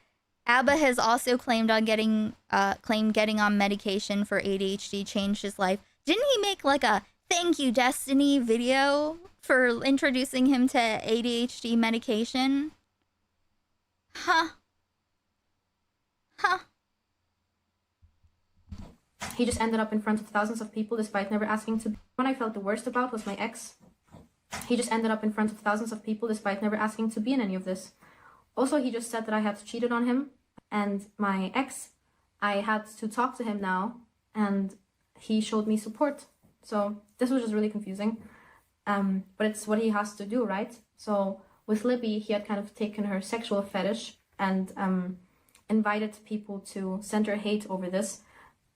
Abba has also claimed getting on medication for ADHD changed his life. Didn't he make like a thank you Destiny video for introducing him to ADHD medication? Huh. He just ended up in front of thousands of people despite never asking to be. One I felt the worst about was my ex. He just ended up in front of thousands of people despite never asking to be in any of this. Also, he just said that I had cheated on him. And my ex, I had to talk to him now, and he showed me support. So this was just really confusing. But it's what he has to do, right? So with Libby, he had kind of taken her sexual fetish and invited people to send her hate over this.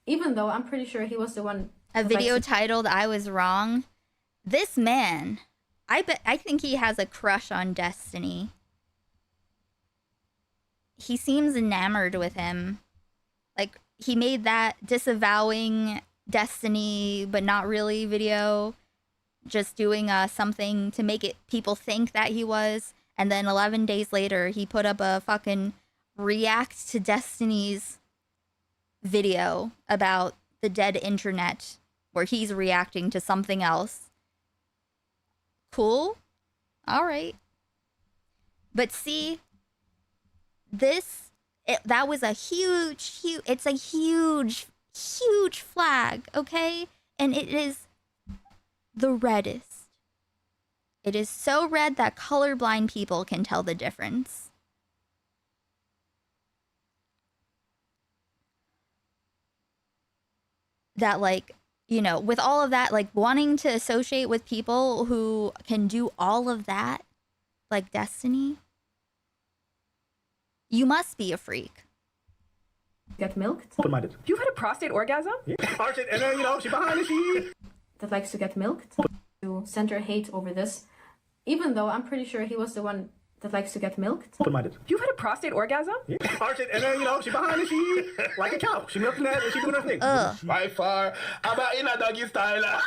Even though I'm pretty sure he was the one. A video titled "I Was Wrong." This man, I think he has a crush on Destiny. He seems enamored with him. Like, he made that disavowing Destiny, but not really video. Just doing something to make people think that he was. And then 11 days later, he put up a fucking react to Destiny's video about the dead internet, where he's reacting to something else. Cool. All right. But see, that was a huge, it's a huge flag, okay? And it is the reddest. It is so red that colorblind people can tell the difference. That, like, you know, with all of that, like, wanting to associate with people who can do all of that, like Destiny, you must be a freak. Get milked. Open-minded. You've had a prostate orgasm? Yeah. And then, you know, she behind it, she... That likes to get milked. To center hate over this, even though I'm pretty sure he was the one that likes to get milked. Open-minded. You've had a prostate orgasm? Yeah. And then, you know, she behind it, she... Like a cow. She milking that and she doing her thing. By far. How about in a doggy style?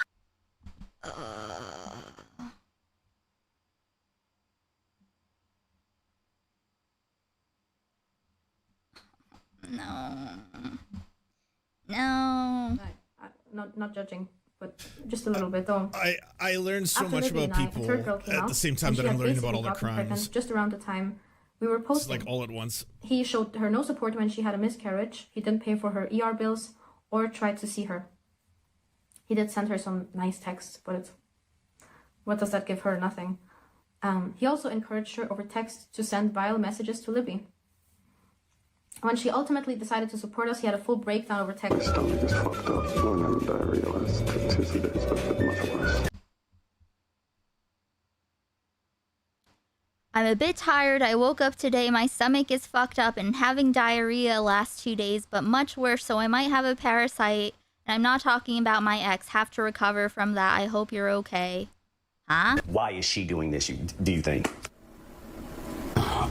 No. Not judging, but just a little bit though. I learned so After much Libby about and I, a people third girl came at out, the same time and that she I'm had learning about basically all their gotten pregnant crimes. just around the time we were It's posting. like all at once. He showed her no support when she had a miscarriage. He didn't pay for her ER bills or tried to see her. He did send her some nice texts, but what does that give her? Nothing. He also encouraged her over text to send vile messages to Libby. When she ultimately decided to support us, he had a full breakdown over text. I'm a bit tired. I woke up today. My stomach is fucked up and having diarrhea last 2 days, but much worse, so I might have a parasite. And I'm not talking about my ex. Have to recover from that. I hope you're okay. Huh? Why is she doing this, do you think?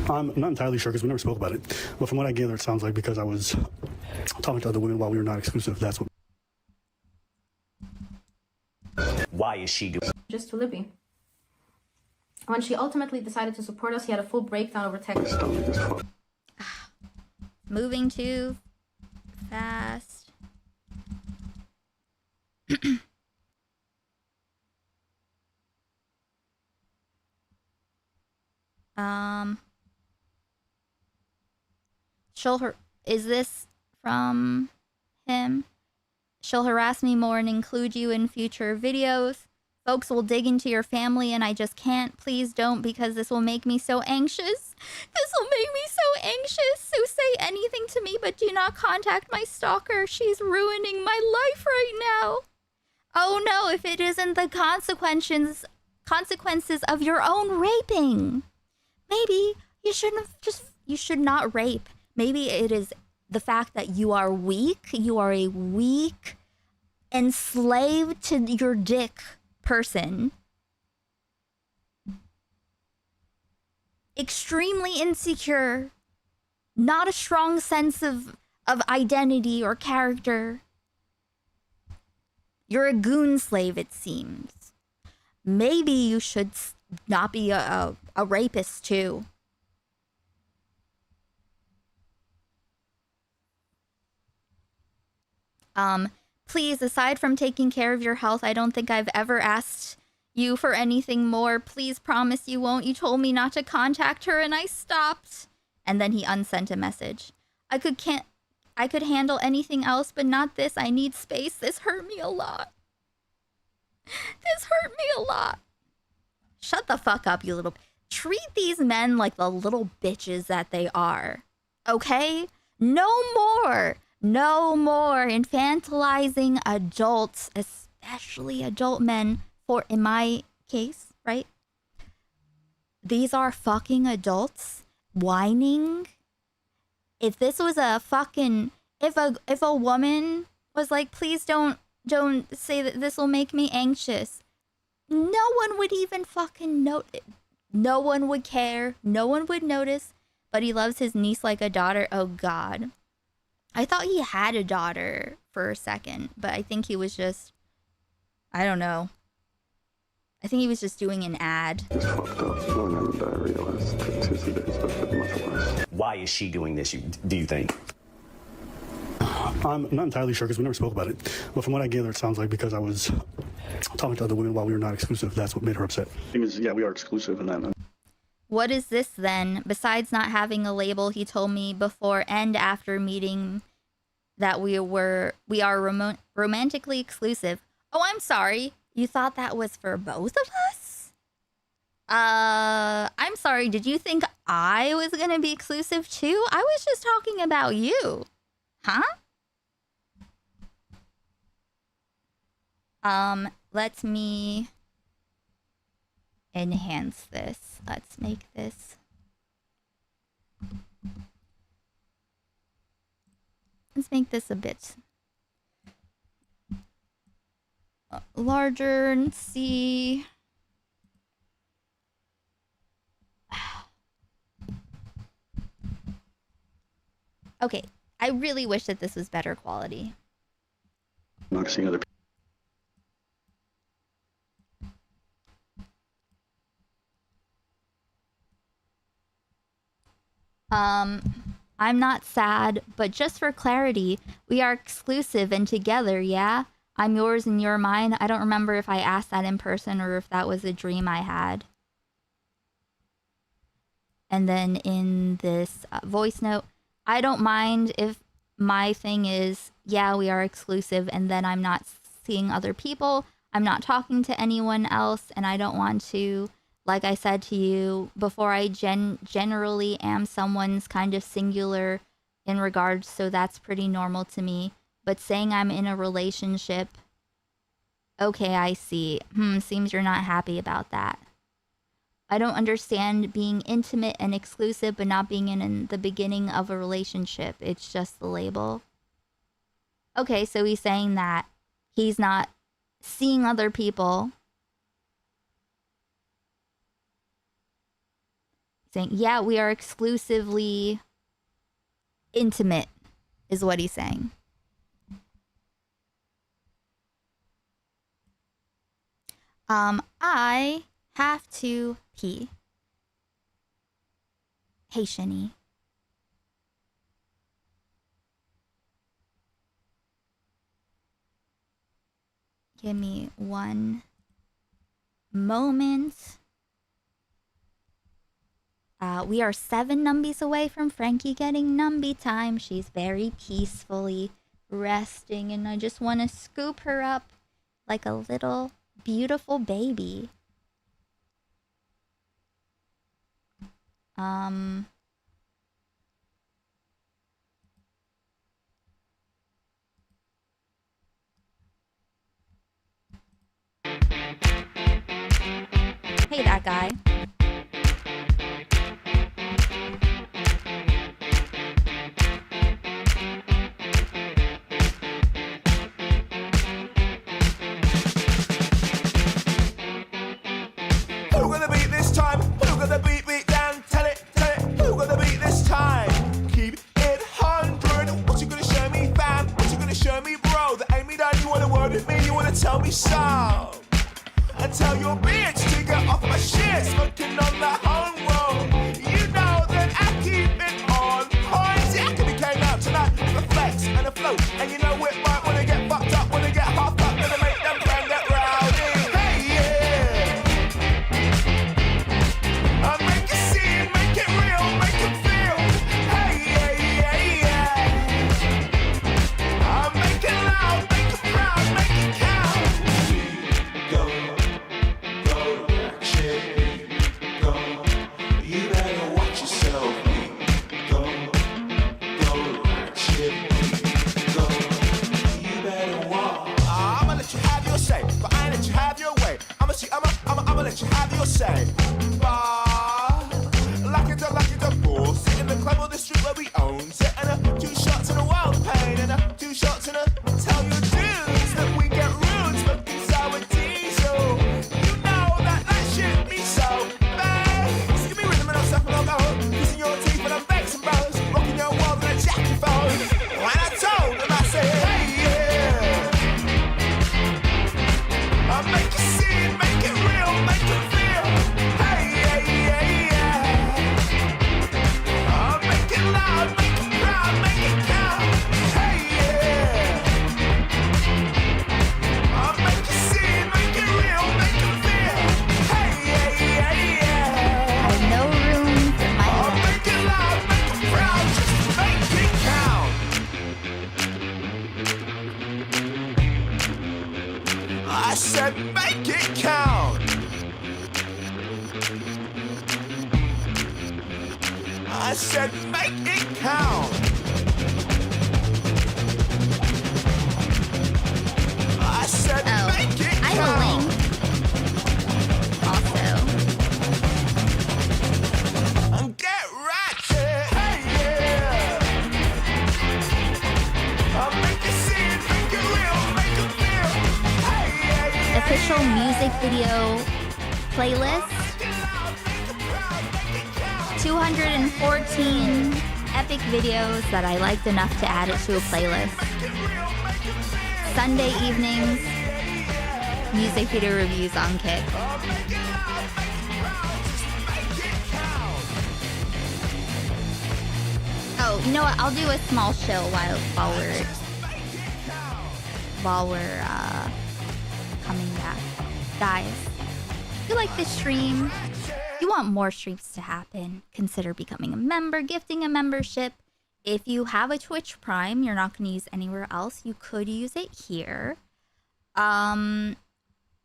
I'm not entirely sure because we never spoke about it. But from what I gather, it sounds like because I was talking to other women while we were not exclusive, that's what. Why is she doing just to Libby. When she ultimately decided to support us, he had a full breakdown over text. Moving too fast. Is this from him? She'll harass me more and include you in future videos. Folks will dig into your family and I just can't. Please don't, because this will make me so anxious. This will make me so anxious. So say anything to me, but do not contact my stalker. She's ruining my life right now. Oh no, if it isn't the consequences of your own raping. Maybe you should not rape. Maybe it is the fact that you are weak. You are a weak, enslaved to your dick person. Extremely insecure. Not a strong sense of identity or character. You're a goon slave, it seems. Maybe you should not be a rapist too. Please, aside from taking care of your health, I don't think I've ever asked you for anything more. Please promise you won't. You told me not to contact her and I stopped. And then he unsent a message. I could handle anything else, but not this. I need space. This hurt me a lot. This hurt me a lot. Shut the fuck up, you little... Treat these men like the little bitches that they are. Okay? No more. No more infantilizing adults, especially adult men, for, in my case, right? These are fucking adults whining. If this was a fucking... If a woman was like, please don't say that this will make me anxious, no one would even fucking notice. No one would care. No one would notice. But he loves his niece like a daughter. Oh, God. I thought he had a daughter for a second, but I think he was just... I don't know. I think he was just doing an ad. Why is she doing this, do you think? I'm not entirely sure because we never spoke about it. But from what I gather, it sounds like because I was talking to other women while we were not exclusive, that's what made her upset. Thing is, yeah, we are exclusive in that. What is this then? Besides not having a label, he told me before and after meeting that we are romantically exclusive. Oh, I'm sorry. You thought that was for both of us? I'm sorry. Did you think I was going to be exclusive too? I was just talking about you. Huh? Let me enhance this. Let's make this. Let's make this a bit larger and see. Okay, I really wish that this was better quality. I'm not seeing other people. I'm not sad, but just for clarity, we are exclusive and together, yeah? I'm yours and you're mine. I don't remember if I asked that in person or if that was a dream I had. And then in this voice note, I don't mind if my thing is, yeah, we are exclusive and then I'm not seeing other people. I'm not talking to anyone else and I don't want to. Like I said to you before, I generally am someone's kind of singular in regards, so that's pretty normal to me. But saying I'm in a relationship, okay, I see. Seems you're not happy about that. I don't understand being intimate and exclusive, but not being in the beginning of a relationship. It's just the label. Okay, so he's saying that he's not seeing other people. Saying, yeah, we are exclusively intimate, is what he's saying. I have to pee. Hey, Shani. Give me one moment. We are 7 numbies away from Frankie getting numbie time. She's very peacefully resting, and I just want to scoop her up like a little beautiful baby. Hey, that guy. Who gonna beat this time? Who gonna beat me down? Tell it, tell it. Who gonna beat this time? Keep it 100. What you gonna show me, fam? What you gonna show me, bro? That ain't me down. You wanna word with me? You wanna tell me so? And tell your bitch to get off my shit. Smoking on the home road. You know that I keep it on point. See, I could be came out tonight with a flex and a float. And you know it might wanna get fucked up, wanna get half up, gonna make them friend that rowdy. Hey, yeah. I make it see, make it real, make it feel. Hey, yeah, yeah, yeah. I make it loud, make it proud, make it count. Go, shit, go. You better watch yourself. Go, shit, go. You better walk. I'ma let you have your say, but I ain't let you have your way. I'ma let you have your say. Like it's a ball. Sit in the club on the street where we own. Sit and 2 shots in a world of pain and 2 shots in a tell your dudes that we get rude. Smoking sour diesel. You know that shit be so bad. Just give me rhythm and I'll step and I'll go. Kissing your teeth and I'm vexing bros. Rocking your world in a jacket phone. When I told them I said, hey yeah. I make you see it, make it real, make it feel. make it count. I said make it count. I said make it I have a count. link. Also. Get ratchet. Hey, yeah. I'll make you see it, make it real, make it feel. Hey, yeah, yeah. Official music video playlist. 214 epic videos that I liked enough to add it to a playlist. Sunday evenings, music video reviews on Kick. Oh, you know what? I'll do a small show while we're coming back. Guys, if you like this stream, you want more streams to happen, consider becoming a member, gifting a membership. If you have a Twitch Prime, you're not going to use anywhere else. You could use it here.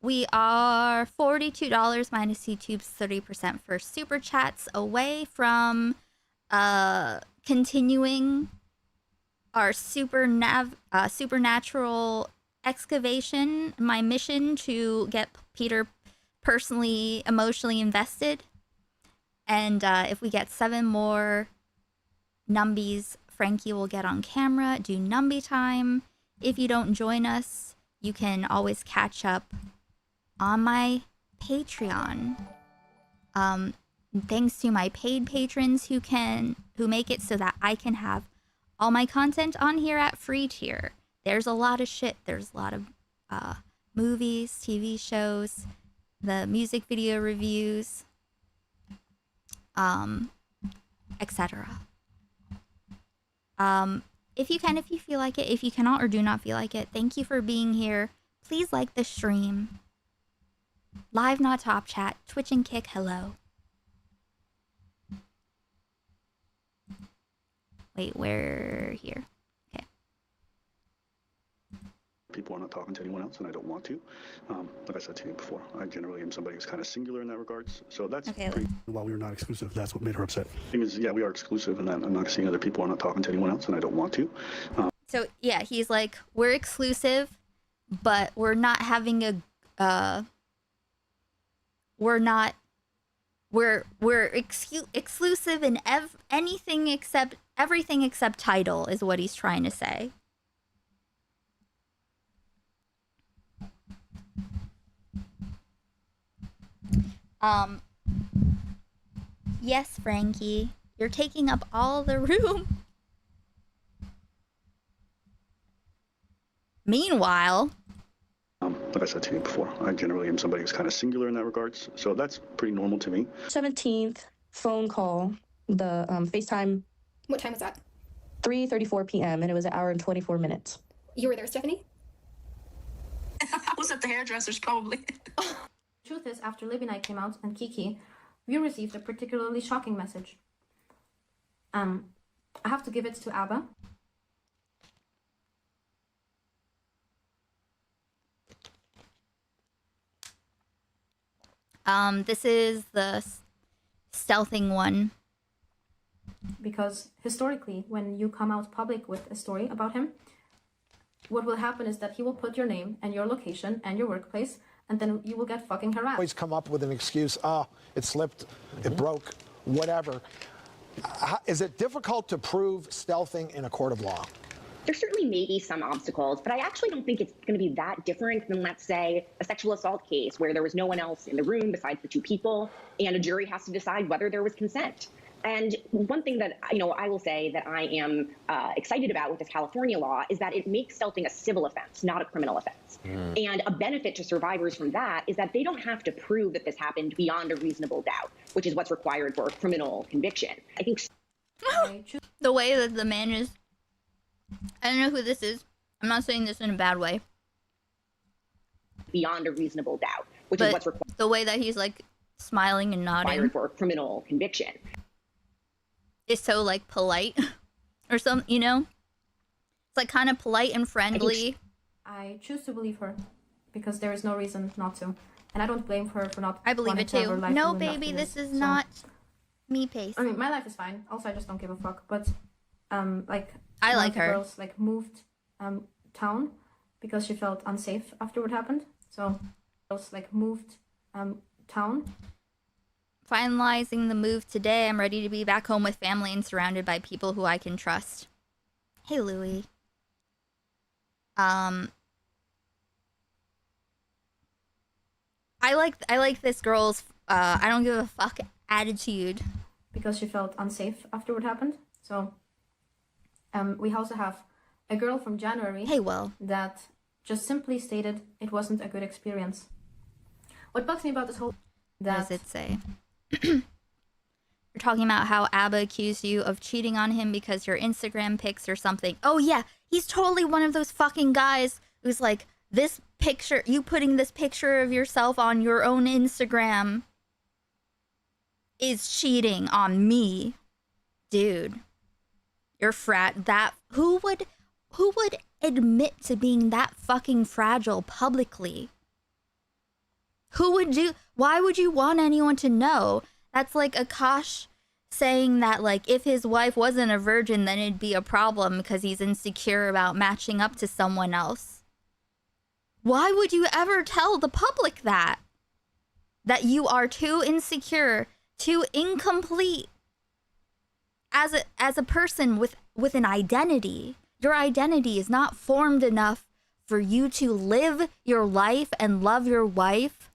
We are $42 minus YouTube's 30% for super chats away from continuing our supernatural excavation. My mission to get Peter personally, emotionally invested. And if we get 7 more numbies, Frankie will get on camera, do numbie time. If you don't join us, you can always catch up on my Patreon. Thanks to my paid patrons who make it so that I can have all my content on here at free tier. There's a lot of shit. There's a lot of movies, TV shows, the music video reviews, etc. If you can, if you feel like it. If you cannot or do not feel like it, thank you for being here. Please like the stream. Live, not top chat. Twitch and Kick, hello. Wait, we're here. Okay. People are not talking to anyone else, and I don't want to. Like I said to you before, I generally am somebody who's kind of singular in that regards. So that's pretty. While we were not exclusive, that's what made her upset. Thing is, yeah, we are exclusive, and I'm not seeing other people are not talking to anyone else, and I don't want to. So yeah, he's like, we're exclusive, but we're not having a. We're exclusive in everything except title is what he's trying to say. Yes, Frankie, you're taking up all the room. Meanwhile, like I said to you before, I generally am somebody who's kind of singular in that regards. So that's pretty normal to me. 17th phone call, the FaceTime. What time was that? 3:34 p.m. and it was 1 hour and 24 minutes. You were there, Stephanie? I was at the hairdresser's probably. Truth is, after Libby Night came out and Kiki, we received a particularly shocking message. I have to give it to Abba. This is the stealthing one. Because historically, when you come out public with a story about him, what will happen is that he will put your name and your location and your workplace, and then you will get fucking harassed. Always come up with an excuse. It slipped, it broke, whatever. Is it difficult to prove stealthing in a court of law? There certainly may be some obstacles, but I actually don't think it's going to be that different than, let's say, a sexual assault case where there was no one else in the room besides the two people, and a jury has to decide whether there was consent. And one thing that, I will say that I am excited about with this California law is that it makes stealthing a civil offense, not a criminal offense. And a benefit to survivors from that is that they don't have to prove that this happened beyond a reasonable doubt, which is what's required for a criminal conviction. I think the way that the man is, I don't know who this is. I'm not saying this in a bad way. Beyond a reasonable doubt, which but is what's required. The way that he's like smiling and nodding For a criminal conviction. Is so like polite or some, It's like kind of polite and friendly. I choose to believe her. because there is no reason not to. And I don't blame her for not. I believe wanting it to have too. her life No, ruined baby, after this is So- not me pace. I mean, my life is fine. Also, I just don't give a fuck. But, like, I one like of the her. girls like moved town because she felt unsafe after what happened. So, girls like moved town. Finalizing the move today. I'm ready to be back home with family and surrounded by people who I can trust. Hey, Louie. I like this girl's I don't give a fuck attitude. Because she felt unsafe after what happened. So, we also have a girl from January. Hey, Will. That just simply stated it wasn't a good experience. What bugs me about this whole... What does it say? You're talking about how ABBA accused you of cheating on him because your Instagram pics or something. Oh, yeah. He's totally one of those fucking guys who's like, this picture, you putting this picture of yourself on your own Instagram is cheating on me. Dude. You're who would admit to being that fucking fragile publicly? Why would you want anyone to know? That's like Akash saying that, like, if his wife wasn't a virgin, then it'd be a problem because he's insecure about matching up to someone else. Why would you ever tell the public that? That you are too insecure, too incomplete as a person with an identity. Your identity is not formed enough for you to live your life and love your wife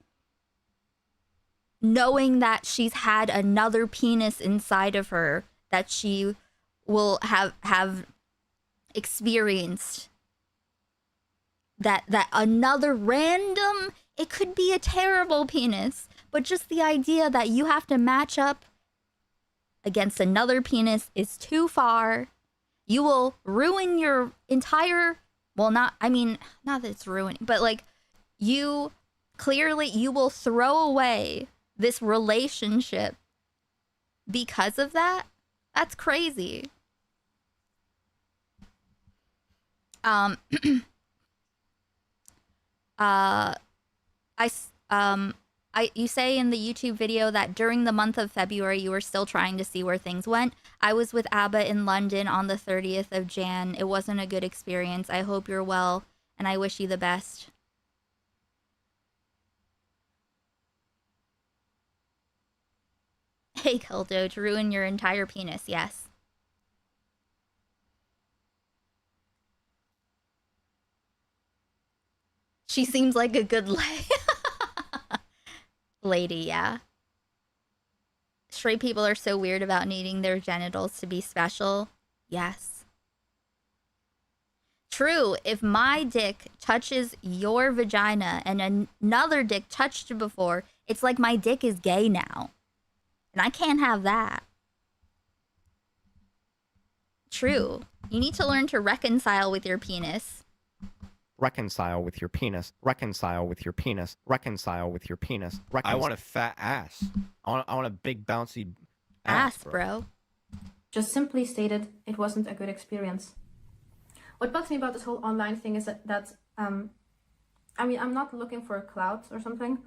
knowing that she's had another penis inside of her that she will have experienced. That another random, it could be a terrible penis, but just the idea that you have to match up against another penis is too far. You will ruin your entire, not that it's ruining, but like you will throw away this relationship because of that. That's crazy. You say in the YouTube video that during the month of February you were still trying to see where things went. I was with ABBA in London on the 30th of Jan. It wasn't a good experience. I hope you're well and I wish you the best. Hey, Keldo, to ruin your entire penis, yes. She seems like a good lady, yeah. Straight people are so weird about needing their genitals to be special. Yes. True, if my dick touches your vagina and another dick touched it before, it's like my dick is gay now. And I can't have that. True. You need to learn to reconcile with your penis. Reconcile with your penis. Reconcile with your penis. Reconcile with your penis. I want a fat ass. I want a big bouncy ass, bro. Just simply stated, it wasn't a good experience. What bugs me about this whole online thing is that I mean, I'm not looking for clout or something.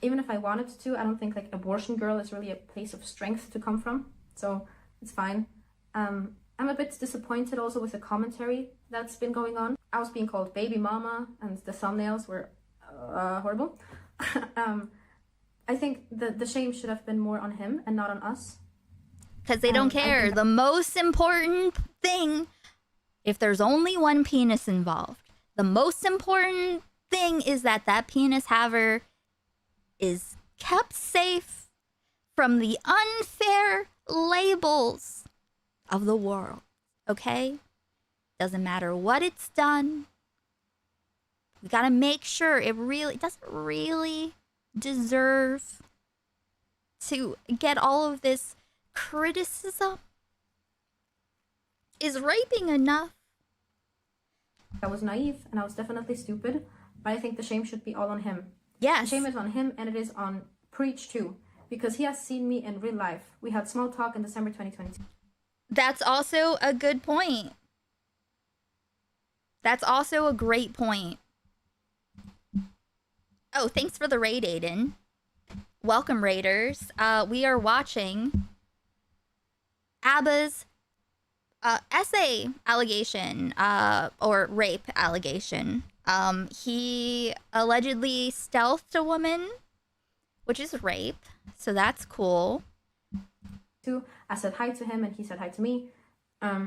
Even if I wanted to, I don't think like abortion girl is really a place of strength to come from. So it's fine. I'm a bit disappointed also with the commentary that's been going on. I was being called baby mama and the thumbnails were horrible. I think the shame should have been more on him and not on us. Because they don't care. The most important thing, if there's only one penis involved, the most important thing is that that penis haver is kept safe from the unfair labels of the world. Okay? Doesn't matter what it's done. We gotta make sure it doesn't really deserve to get all of this criticism. Is raping enough? I was naive and I was definitely stupid, but I think the shame should be all on him. Yes. The shame is on him and it is on Preach too, because he has seen me in real life. We had small talk in December 2022. That's also a good point. That's also a great point. Oh, thanks for the raid, Aiden. Welcome, raiders. We are watching Abba's essay allegation, or rape allegation. He allegedly stealthed a woman, which is rape, so that's cool. I said hi to him and he said hi to me.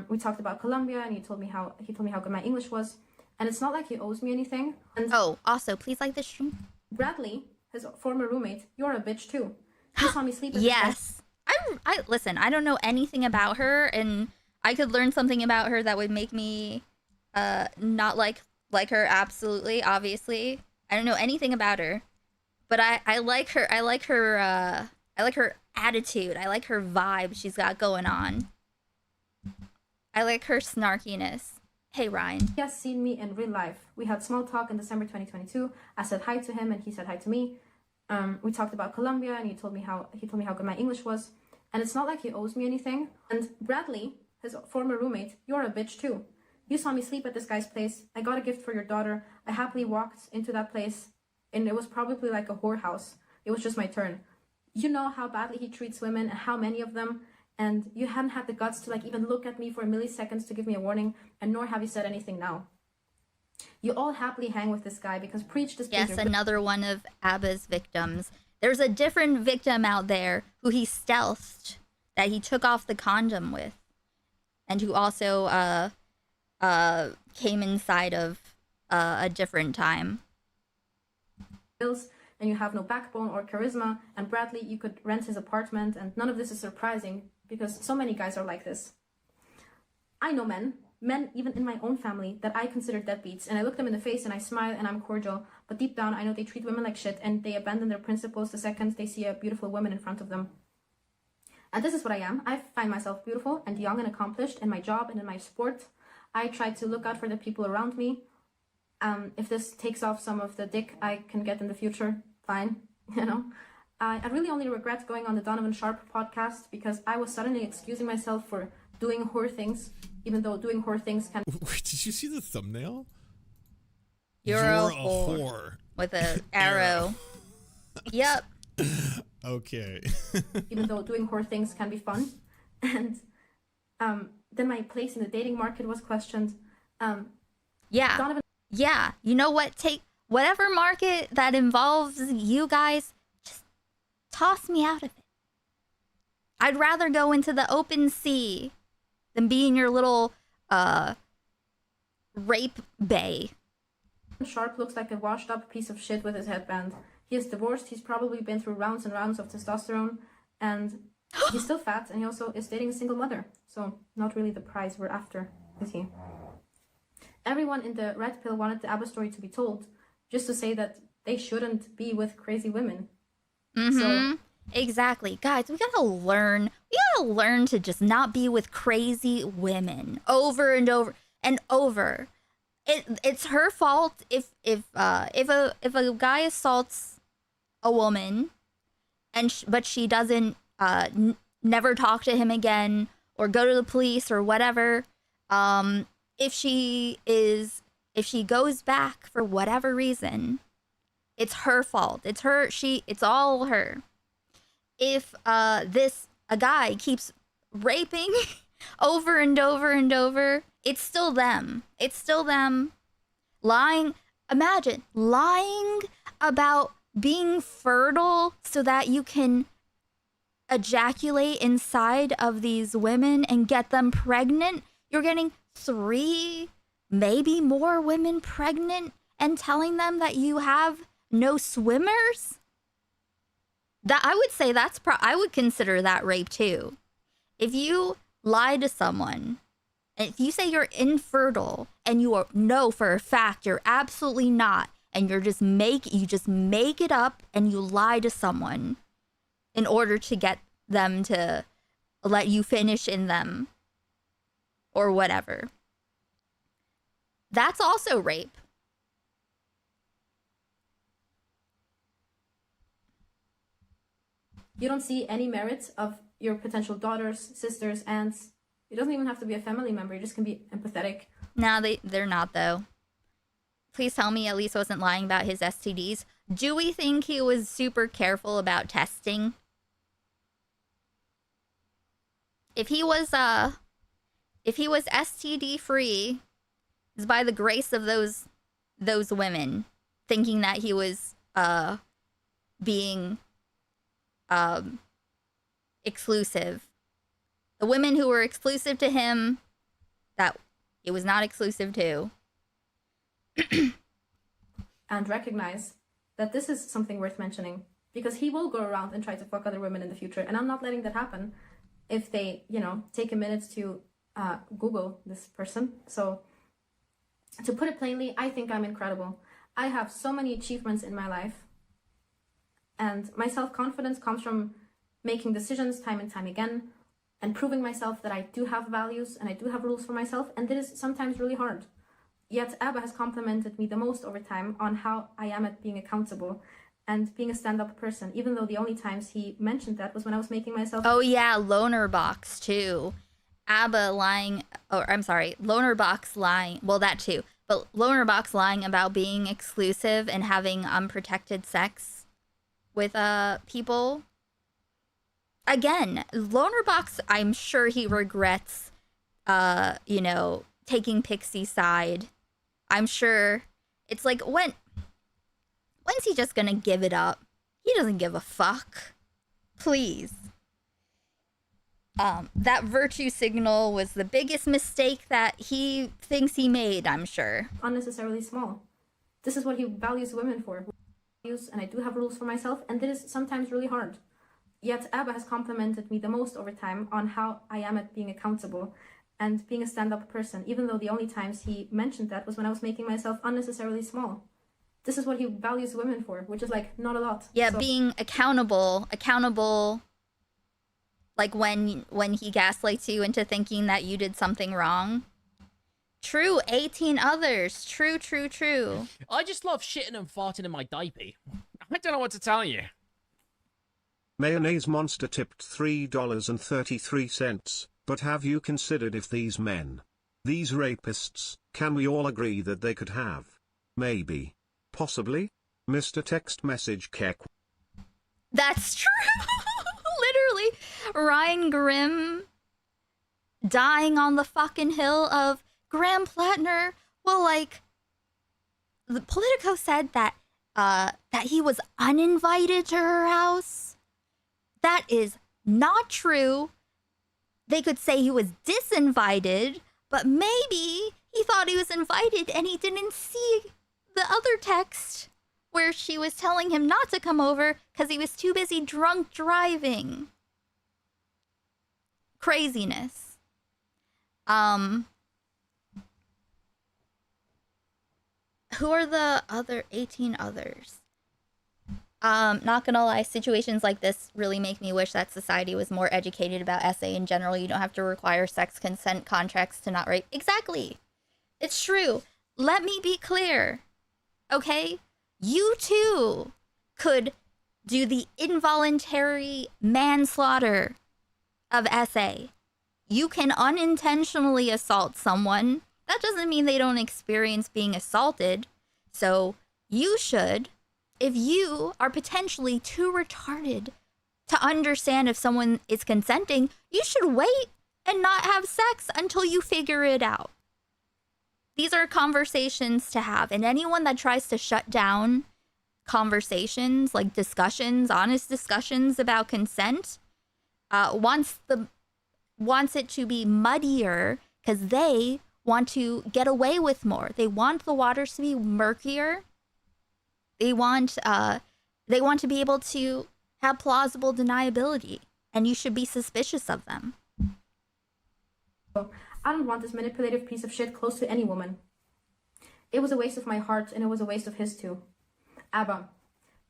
We talked about Colombia and he told me how good my English was. And it's not like he owes me anything. And oh, also, please like this stream. Bradley, his former roommate, you're a bitch too. You saw me sleep with yes. I listen, I don't know anything about her, and I could learn something about her that would make me not like her, absolutely, obviously. I don't know anything about her. But I like her. I like her attitude. I like her vibe she's got going on. I like her snarkiness. Hey, Ryan. He has seen me in real life. We had small talk in December 2022. I said hi to him and he said hi to me. We talked about Colombia and he told me how good my English was. And it's not like he owes me anything. And Bradley, his former roommate, you're a bitch too. You saw me sleep at this guy's place. I got a gift for your daughter. I happily walked into that place and it was probably like a whorehouse. It was just my turn. You know how badly he treats women and how many of them, and you hadn't had the guts to like even look at me for a milliseconds to give me a warning, and nor have you said anything now. You all happily hang with this guy because preach this. Yes, another one of Abba's victims. There's a different victim out there who he stealthed, that he took off the condom with, and who also came inside of a different time. And you have no backbone or charisma, and Bradley, you could rent his apartment, and none of this is surprising because so many guys are like this. I know men even in my own family that I consider deadbeats, and I look them in the face and I smile and I'm cordial, but deep down I know they treat women like shit and they abandon their principles the second they see a beautiful woman in front of them. And this is what I am. I find myself beautiful and young and accomplished in my job and in my sport. I try to look out for the people around me. If this takes off some of the dick I can get in the future, fine, you know. I really only regret going on the Donovan Sharp podcast because I was suddenly excusing myself for doing whore things, even though doing whore things can... Wait, did you see the thumbnail? You're a whore. With an arrow. Yep. Okay. Even though doing whore things can be fun. And then my place in the dating market was questioned. Yeah. Donovan... Yeah. You know what? Take whatever market that involves you guys, just toss me out of it. I'd rather go into the open sea than be in your little rape bay. Sharp looks like a washed up piece of shit with his headband. He is divorced. He's probably been through rounds and rounds of testosterone, and he's still fat, and he also is dating a single mother. So not really the prize we're after, is he? Everyone in the red pill wanted the ABBA story to be told, just to say that they shouldn't be with crazy women. Mm-hmm. So exactly. Guys, we gotta learn to just not be with crazy women over and over and over. It's her fault if a guy assaults a woman but she doesn't never talk to him again or go to the police or whatever. If she goes back for whatever reason, it's her fault. It's all her. If a guy keeps raping over and over and over, it's still them. It's still them lying. Imagine lying about being fertile so that you can ejaculate inside of these women and get them pregnant. You're getting 3, maybe more women pregnant and telling them that you have no swimmers. That I would say I would consider that rape too. If you lie to someone, and if you say you're infertile and you know for a fact you're absolutely not, and you just make it up and you lie to someone in order to get them to let you finish in them or whatever, that's also rape. You don't see any merit of your potential daughters, sisters, aunts. It doesn't even have to be a family member. You just can be empathetic. No, they're not, though. Please tell me Elise wasn't lying about his STDs. Do we think he was super careful about testing? If he was STD free, it's by the grace of those women thinking that he was being exclusive. The women who were exclusive to him, that it was not exclusive to. And recognize that this is something worth mentioning, because he will go around and try to fuck other women in the future, and I'm not letting that happen if they, you know, take a minute to Google this person. So to put it plainly, I think I'm incredible. I have so many achievements in my life, and my self-confidence comes from making decisions time and time again, and proving myself that I do have values and I do have rules for myself, and it is sometimes really hard. Yet Abba has complimented me the most over time on how I am at being accountable and being a stand-up person, even though the only times he mentioned that was when I was making myself... Oh yeah, Loner Box too. Abba lying, or I'm sorry, Loner Box lying, well that too, but Loner Box lying about being exclusive and having unprotected sex with people. Again, Loner Box, I'm sure he regrets, you know, taking Pixie's side. I'm sure it's like, when's he just gonna give it up? He doesn't give a fuck. Please. That virtue signal was the biggest mistake that he thinks he made, I'm sure. Unnecessarily small. This is what he values women for. And I do have rules for myself, and it is sometimes really hard. Yet Abba has complimented me the most over time on how I am at being accountable and being a stand-up person, even though the only times he mentioned that was when I was making myself unnecessarily small. This is what he values women for, which is like not a lot. Yeah, So being accountable, like when he gaslights you into thinking that you did something wrong. True, 18 others. True. I just love shitting and farting in my diaper. I don't know what to tell you. Mayonnaise Monster tipped $3.33. But have you considered if these men, these rapists, can we all agree that they could have, maybe, possibly, Mr. Text Message Keck? That's true. Literally, Ryan Grimm dying on the fucking hill of Graham Plattner. Well, like, the Politico said that that he was uninvited to her house. That is not true. They could say he was disinvited, but maybe he thought he was invited and he didn't see the other text where she was telling him not to come over because he was too busy drunk driving. Craziness. Who are the other 18 others? Not gonna lie, situations like this really make me wish that society was more educated about SA in general. You don't have to require sex consent contracts to not rape. Exactly. It's true. Let me be clear. Okay? You too could do the involuntary manslaughter of SA. You can unintentionally assault someone. That doesn't mean they don't experience being assaulted. So you should, if you are potentially too retarded to understand if someone is consenting, you should wait and not have sex until you figure it out. These are conversations to have, and anyone that tries to shut down conversations, like discussions, honest discussions about consent, wants it to be muddier because they want to get away with more. They want the waters to be murkier. They want to be able to have plausible deniability, and you should be suspicious of them. I don't want this manipulative piece of shit close to any woman. It was a waste of my heart, and it was a waste of his too. Abba,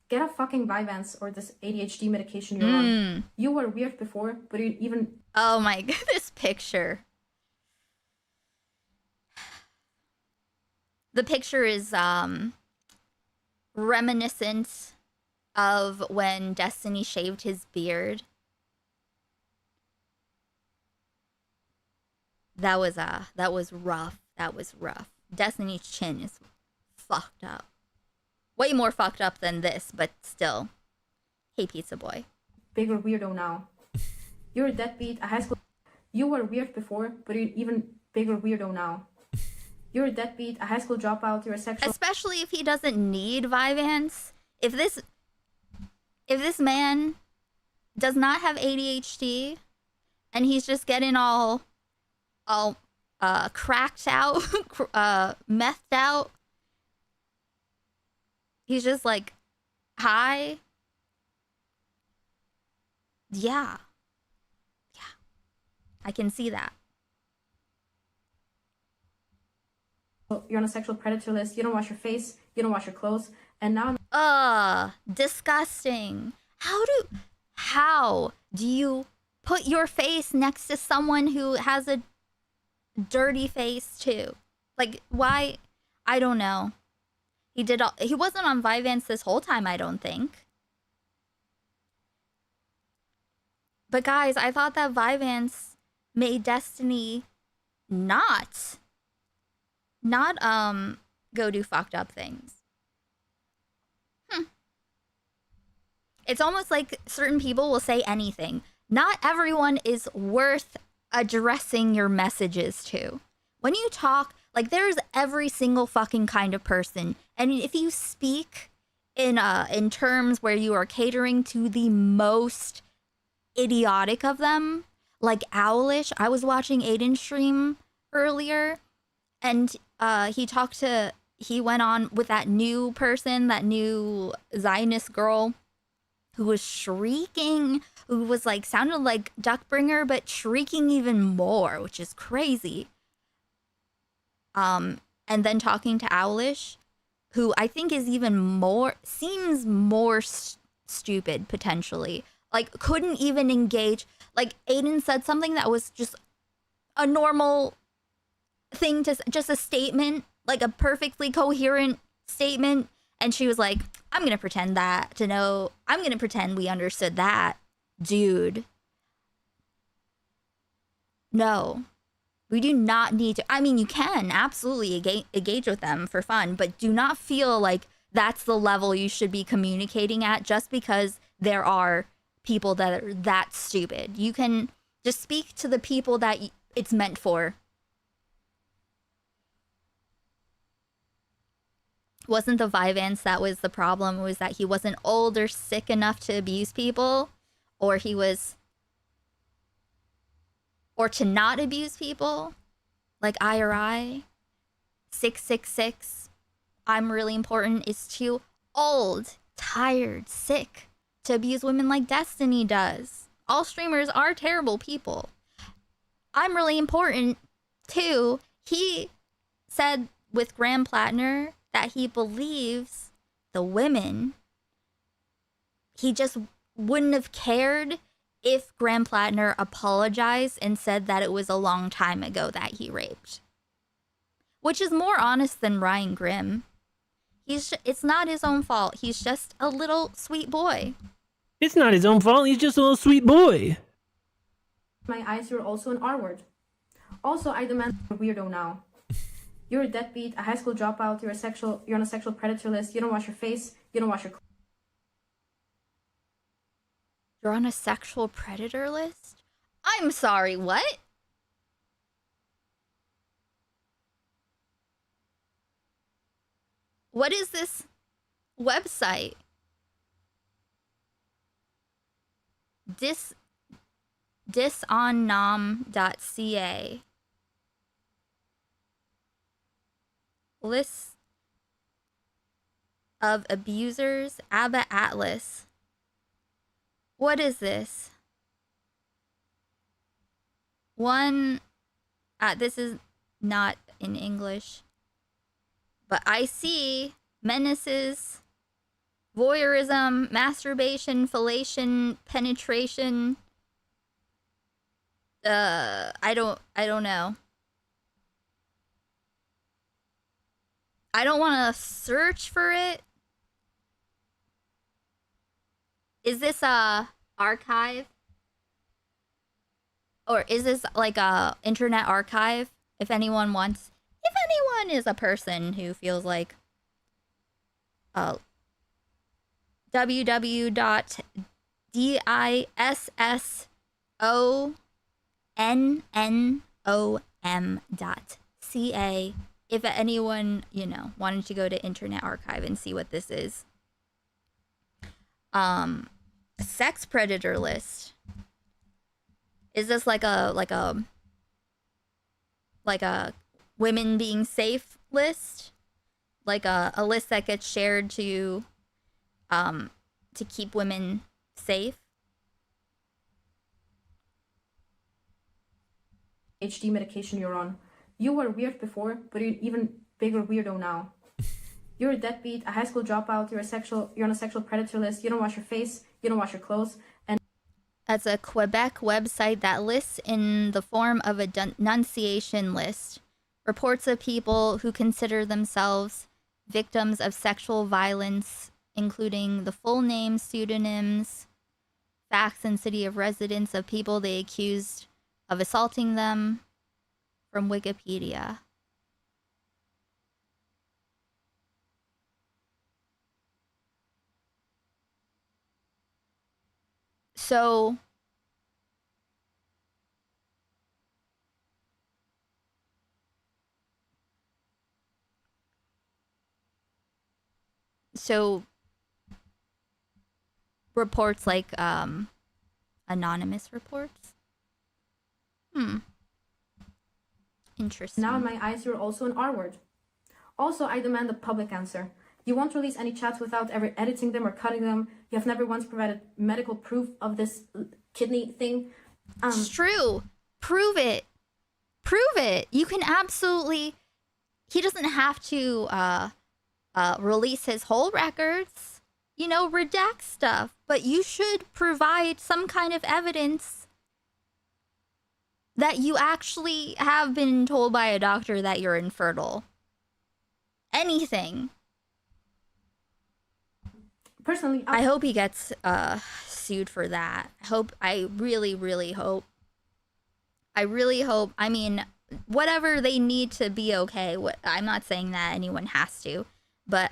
get a fucking Vyvanse or this ADHD medication you're on. You were weird before, but you even... Oh my god, this picture. The picture is reminiscent of when Destiny shaved his beard. That was rough. That was rough. Destiny's chin is fucked up. Way more fucked up than this, but still. Hey, pizza boy. Bigger weirdo now. You're a deadbeat, a high school. You were weird before, but you're even bigger weirdo now. You're a deadbeat, a high school dropout, you're a sexual. Especially if he doesn't need Vyvanse. If this man does not have ADHD and he's just getting all cracked out, methed out. He's just like high. Yeah. I can see that. You're on a sexual predator list. You don't wash your face. You don't wash your clothes. And now disgusting. How do you put your face next to someone who has a dirty face too? Like, why? I don't know. He wasn't on Vyvanse this whole time, I don't think. But guys, I thought that Vyvanse made Destiny not go do fucked up things. It's almost like certain people will say anything. Not everyone is worth addressing your messages to. When you talk, like, there's every single fucking kind of person. And if you speak in terms where you are catering to the most idiotic of them, like Owlish. I was watching Aiden's stream earlier, and he went on with that new person, that new Zionist girl who was shrieking, who was like, sounded like Duckbringer, but shrieking even more, which is crazy. And then talking to Owlish, who I think is seems more stupid, potentially. Like, couldn't even engage. Like, Aiden said something that was just a normal thing, just a statement, like a perfectly coherent statement. And she was like, I'm going to pretend we understood that. Dude. No. We do not need to. I mean, you can absolutely engage with them for fun, but do not feel like that's the level you should be communicating at just because there are people that are that stupid. You can just speak to the people that it's meant for. Wasn't the Vyvanse that was the problem? It was that he wasn't old or sick enough to abuse people, or to not abuse people, like I. 666, I'm really important, is too old, tired, sick to abuse women like Destiny does. All streamers are terrible people. I'm really important too. He said with Graham Plattner that he believes the women. He just wouldn't have cared if Graham Plattner apologized and said that it was a long time ago that he raped. Which is more honest than Ryan Grimm. It's not his own fault. He's just a little sweet boy. It's not his own fault. He's just a little sweet boy. My eyes, you're also an R word. Also, I demand a weirdo now. You're a deadbeat, a high school dropout, you're on a sexual predator list, you don't wash your face, you don't wash your clothes. You're on a sexual predator list? I'm sorry, what? What is this website? Disonnam.ca. List of abusers, ABBA Atlas. What is this? This is not in English. But I see menaces, voyeurism, masturbation, fellation, penetration. I don't know. I don't want to search for it. Is this a archive? Or is this like a internet archive? If anyone is a person who feels like www.disonnom.ca if anyone, wanted to go to Internet Archive and see what this is. Sex predator list. Is this like a women being safe list? Like a list that gets shared to keep women safe? HD medication you're on. You were weird before, but you're an even bigger weirdo now. You're a deadbeat, a high school dropout, you're on a sexual predator list, you don't wash your face, you don't wash your clothes, and that's a Quebec website that lists in the form of a denunciation list reports of people who consider themselves victims of sexual violence, including the full name, pseudonyms, facts, and city of residence of people they accused of assaulting them, from Wikipedia. So reports like anonymous reports. Interesting. now in my eyes you're also an R-word. Also, I demand a public answer. You won't release any chats without ever editing them or cutting them. You have never once provided medical proof of this kidney thing. It's true. Prove it. Prove it. You can absolutely... He doesn't have to release his whole records. Redact stuff. But you should provide some kind of evidence that you actually have been told by a doctor that you're infertile. Anything. Personally, I hope he gets sued for that. I really, really hope. I mean, whatever they need to be okay. I'm not saying that anyone has to, but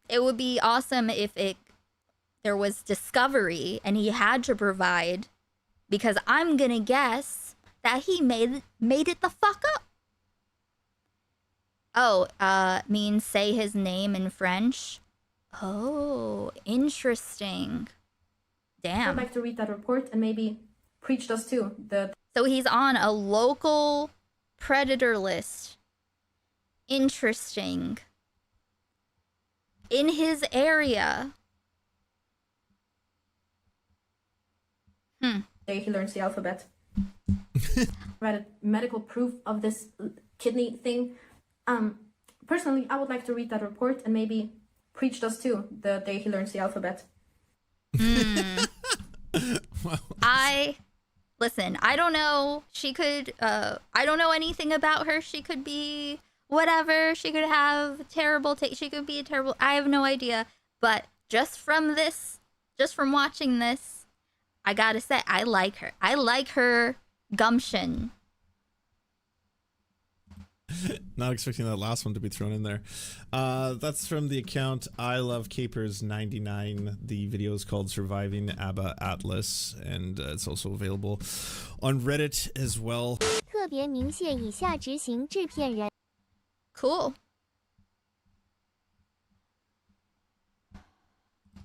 it would be awesome if there was discovery and he had to provide, because I'm gonna guess that he made it the fuck up. Oh, means say his name in French. Oh, interesting. Damn. I'd like to read that report and maybe preach those too. So he's on a local predator list. Interesting. In his area. Day he learns the alphabet. Provided medical proof of this kidney thing. Personally, I would like to read that report and maybe preach those too, the day he learns the alphabet. Listen, I don't know. She could, I don't know anything about her. She could be whatever. She could have terrible she could be a terrible, I have no idea. But just from watching this, I gotta say, I like her. I like her gumption. Not expecting that last one to be thrown in there. That's from the account I Love Capers 99. The video is called Surviving ABBA Atlas, and it's also available on Reddit as well. Cool.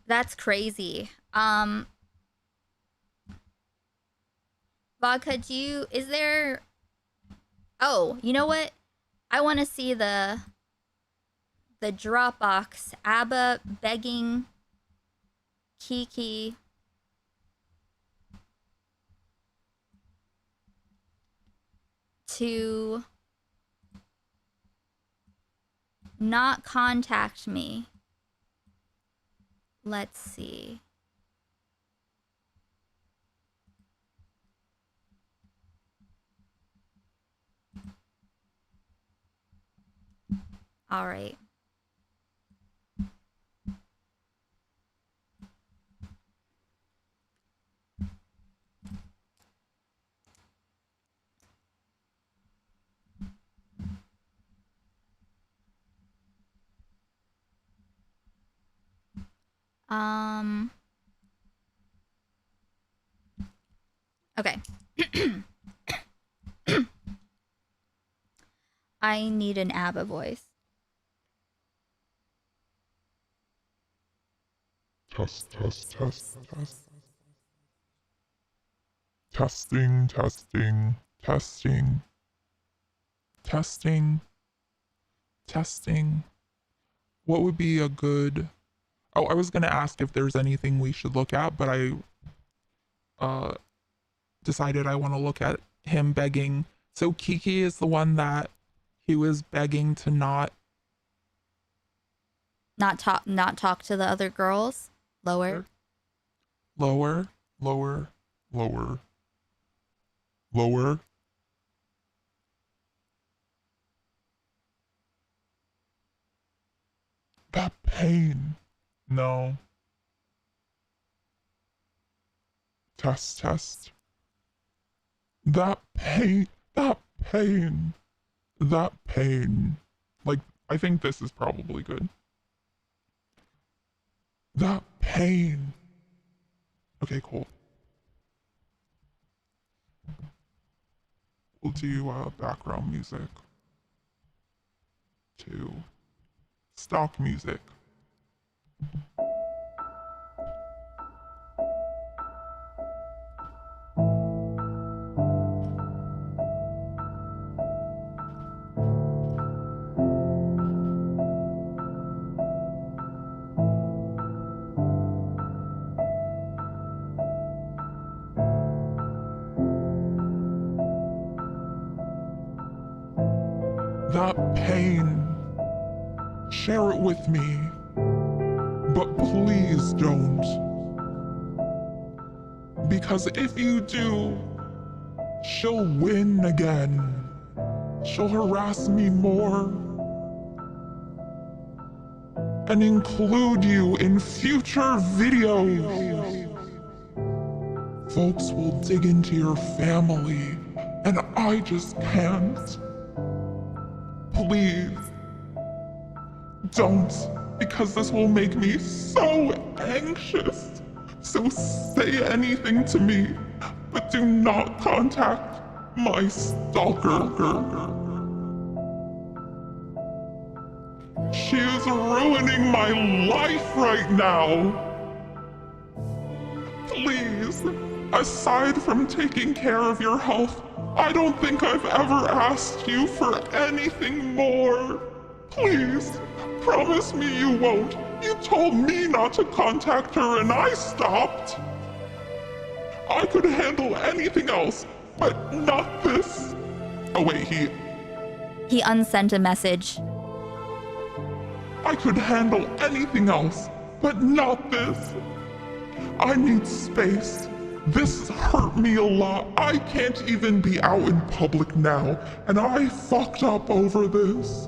That's crazy. Vodka, is there... Oh, you know what? I want to see the Dropbox. ABBA begging Kiki to not contact me. Let's see. All right. Okay. I need an ABBA voice. Test. Testing. What would be a good... Oh, I was gonna ask if there's anything we should look at, but I decided I want to look at him begging. So Kiki is the one that he was begging to not talk to the other girls. Lower. That pain. No. Test. That pain. Like, I think this is probably good. That pain. Okay, cool. We'll do background music. 2. Stock music. That pain. Share it with me. But please don't. Because if you do, she'll win again. She'll harass me more. And include you in future videos. Folks will dig into your family, and I just can't. Please, don't, because this will make me so anxious. So say anything to me, but do not contact my stalker. She is ruining my life right now. Please, aside from taking care of your health, I don't think I've ever asked you for anything more. Please, promise me you won't. You told me not to contact her and I stopped. I could handle anything else, but not this. Oh wait, He unsent a message. I could handle anything else, but not this. I need space. This hurt me a lot. I can't even be out in public now, and I fucked up over this.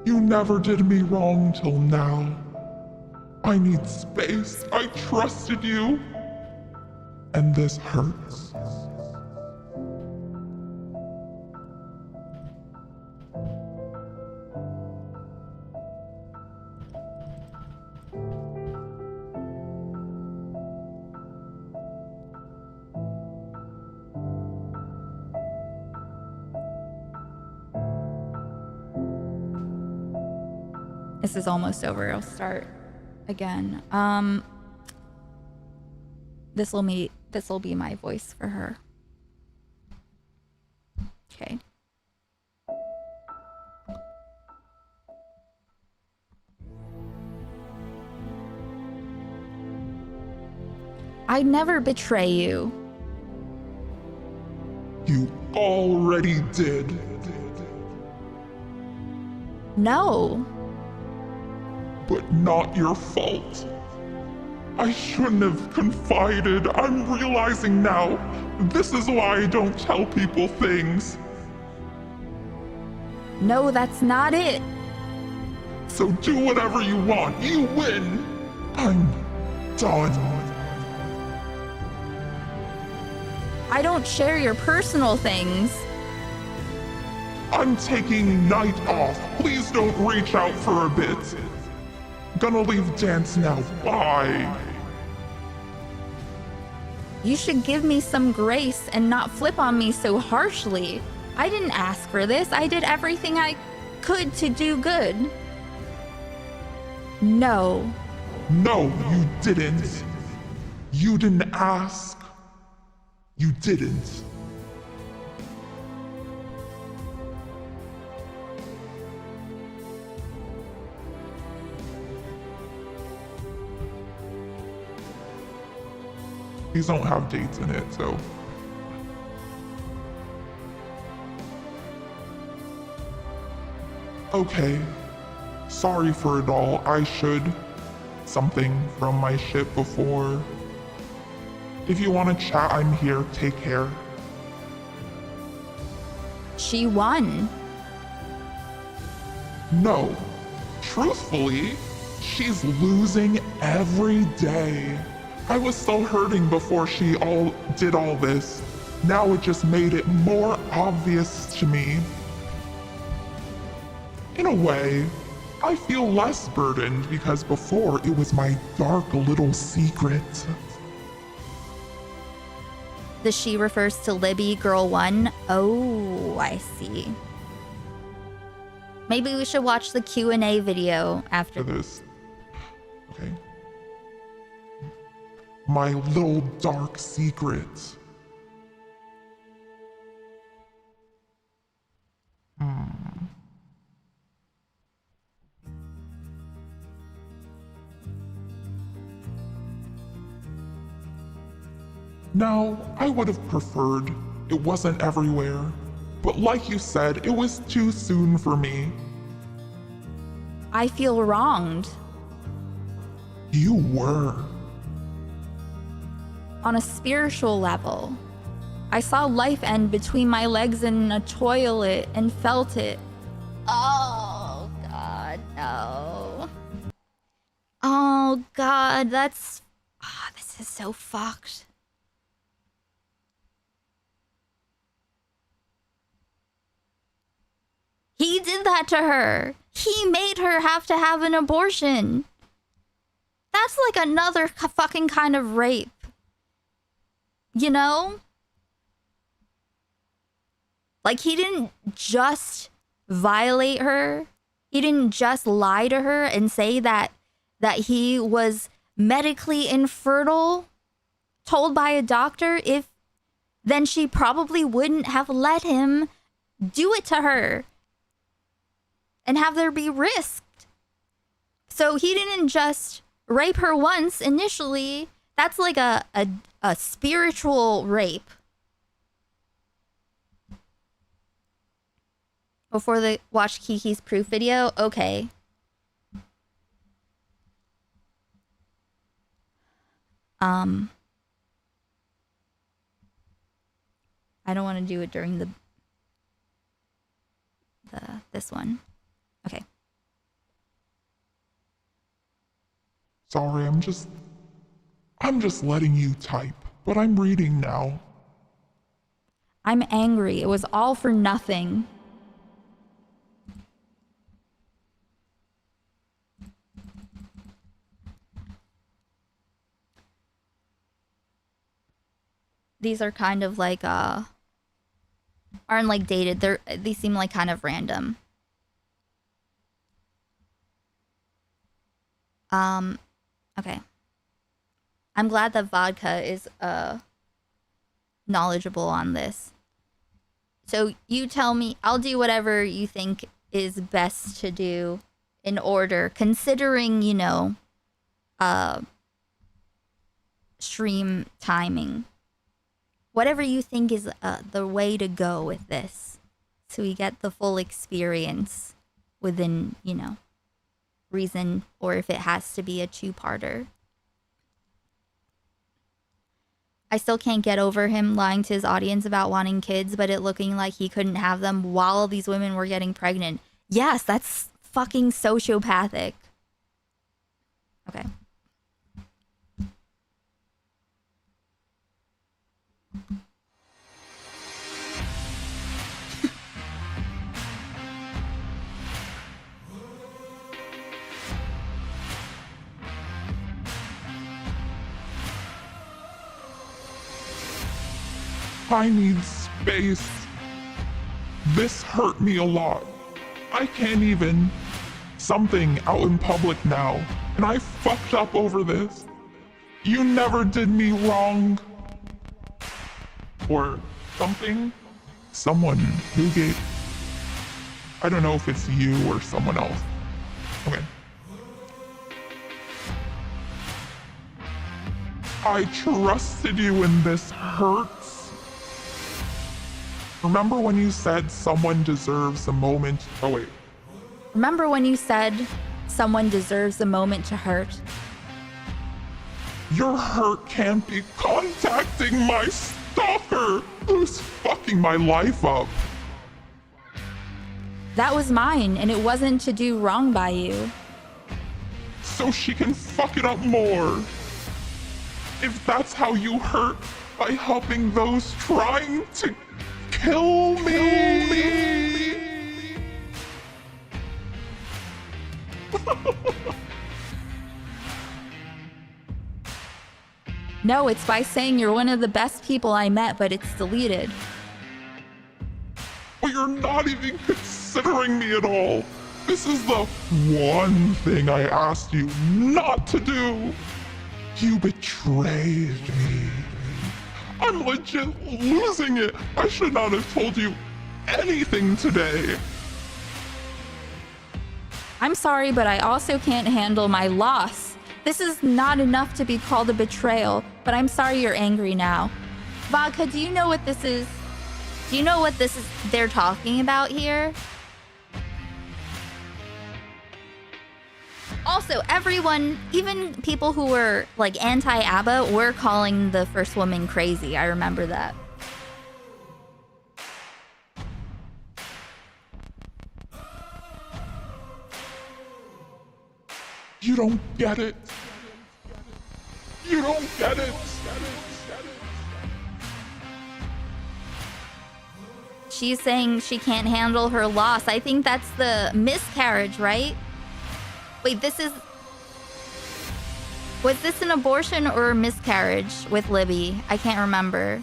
You never did me wrong till now. I need space. I trusted you. And this hurts. This is almost over. I'll start again. This will be my voice for her. Okay. I'd never betray you. You already did. No. But not your fault. I shouldn't have confided. I'm realizing now. This is why I don't tell people things. No, that's not it. So do whatever you want. You win. I'm done. I don't share your personal things. I'm taking night off. Please don't reach out for a bit. Gonna leave dance now. Bye. You should give me some grace and not flip on me so harshly. I didn't ask for this. I did everything I could to do good. No. No, you didn't. You didn't ask. You didn't. These don't have dates in it, so. Okay. Sorry for it all. I should. Something from my ship before. If you want to chat, I'm here. Take care. She won. No. Truthfully, she's losing every day. I was still hurting before she did all this. Now it just made it more obvious to me. In a way, I feel less burdened because before it was my dark little secret. The she refers to Libby, girl 1. Oh, I see. Maybe we should watch the Q&A video after this. Okay. My little dark secret. Now, I would have preferred it wasn't everywhere, but like you said, it was too soon for me. I feel wronged. You were. On a spiritual level. I saw life end between my legs in a toilet and felt it. Oh, God, no. Oh, God, that's... Oh, this is so fucked. He did that to her. He made her have to have an abortion. That's like another fucking kind of rape. You know? Like, he didn't just violate her. He didn't just lie to her and say that he was medically infertile, told by a doctor. If then she probably wouldn't have let him do it to her and have there be risked. So he didn't just rape her once initially. That's like a spiritual rape. Before they watch Kiki's proof video? Okay. I don't want to do it during this one. Okay. Sorry, I'm just letting you type, but I'm reading now. I'm angry. It was all for nothing. These are kind of like aren't like dated. They seem like kind of random. Okay. I'm glad that Vodka is knowledgeable on this. So you tell me, I'll do whatever you think is best to do in order, considering, you know, stream timing. Whatever you think is the way to go with this, so we get the full experience within, you know, reason, or if it has to be a two-parter. I still can't get over him lying to his audience about wanting kids, but it looking like he couldn't have them while these women were getting pregnant. Yes, that's fucking sociopathic. Okay. I need space. This hurt me a lot. I can't even something out in public now, and I fucked up over this. You never did me wrong. Or something. Someone who gave... I don't know if it's you or someone else. Okay. I trusted you and this hurts. Remember when you said someone deserves a moment? Oh wait. Remember when you said someone deserves a moment to hurt? Your hurt can't be contacting my stalker who's fucking my life up. That was mine, and it wasn't to do wrong by you. So she can fuck it up more. If that's how you hurt, by helping those trying to kill me. No, it's by saying you're one of the best people I met, but it's deleted. But you're not even considering me at all. This is the one thing I asked you not to do. You betrayed me. I'm legit losing it. I should not have told you anything today. I'm sorry, but I also can't handle my loss. This is not enough to be called a betrayal, but I'm sorry you're angry now. Vodka, do you know what this is? Do you know what this is they're talking about here? Also, everyone, even people who were like anti-ABBA, were calling the first woman crazy. I remember that. You don't get it. You don't get it. She's saying she can't handle her loss. I think that's the miscarriage, right? Wait, this is... Was this an abortion or a miscarriage with Libby? I can't remember.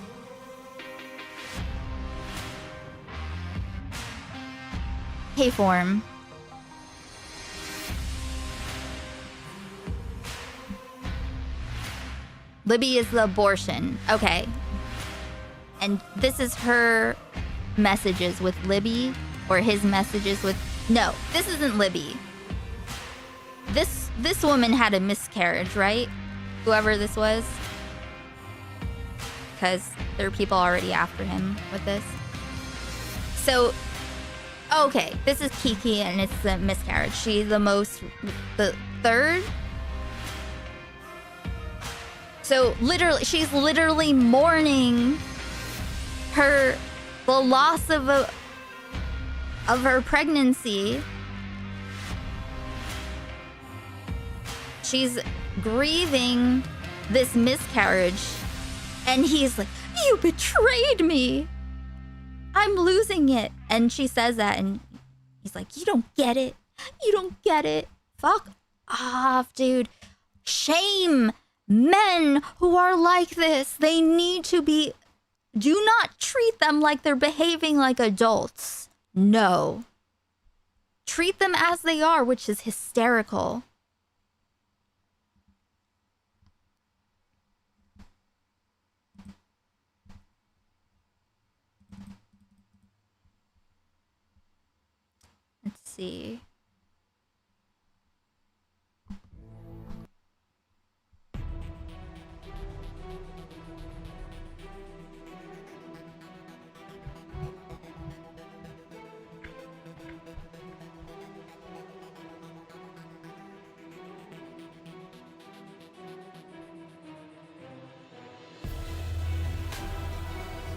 K-form. Libby is the abortion. Okay. And this is her messages with Libby, or his messages with... No, this isn't Libby. This woman had a miscarriage, right? Whoever this was. Because there are people already after him with this. So, okay, this is Kiki and it's the miscarriage. She's the third. So literally, she's literally mourning the loss of her pregnancy. She's grieving this miscarriage, and he's like, "You betrayed me. I'm losing it." And she says that, and he's like, "You don't get it. You don't get it. Fuck off, dude. Shame men who are like this. They need to be... Do not treat them like they're behaving like adults. No. Treat them as they are, which is hysterical." Let's see.